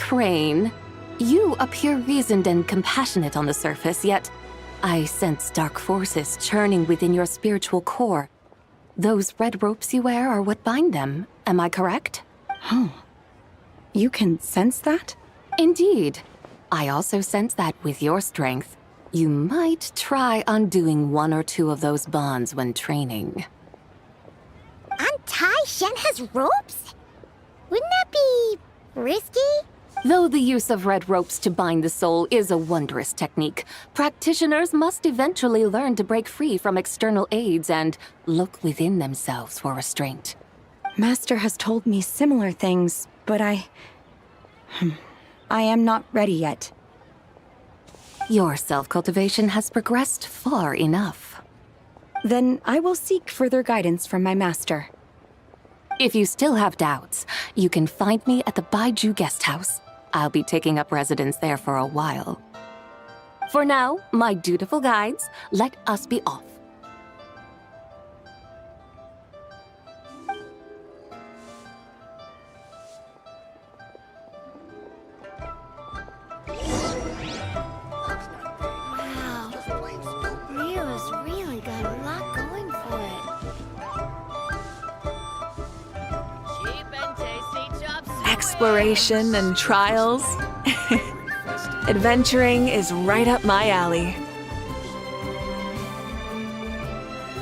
Crane, you appear reasoned and compassionate on the surface, yet I sense dark forces churning within your spiritual core. Those red ropes you wear are what bind them, am I correct? Oh. You can sense that? Indeed. I also sense that with your strength, you might try undoing one or two of those bonds when training. Untie Shen has ropes? Wouldn't that be risky? Though the use of red ropes to bind the soul is a wondrous technique, practitioners must eventually learn to break free from external aids and look within themselves for restraint. Master has told me similar things, but I am not ready yet. Your self-cultivation has progressed far enough. Then I will seek further guidance from my master. If you still have doubts, you can find me at the Baiju Guest House. I'll be taking up residence there for a while. For now, my dutiful guides, let us be off. Wow. Rio's really got a lot going for it. Cheap and tasty chop suey. Exploration and trials. Adventuring is right up my alley.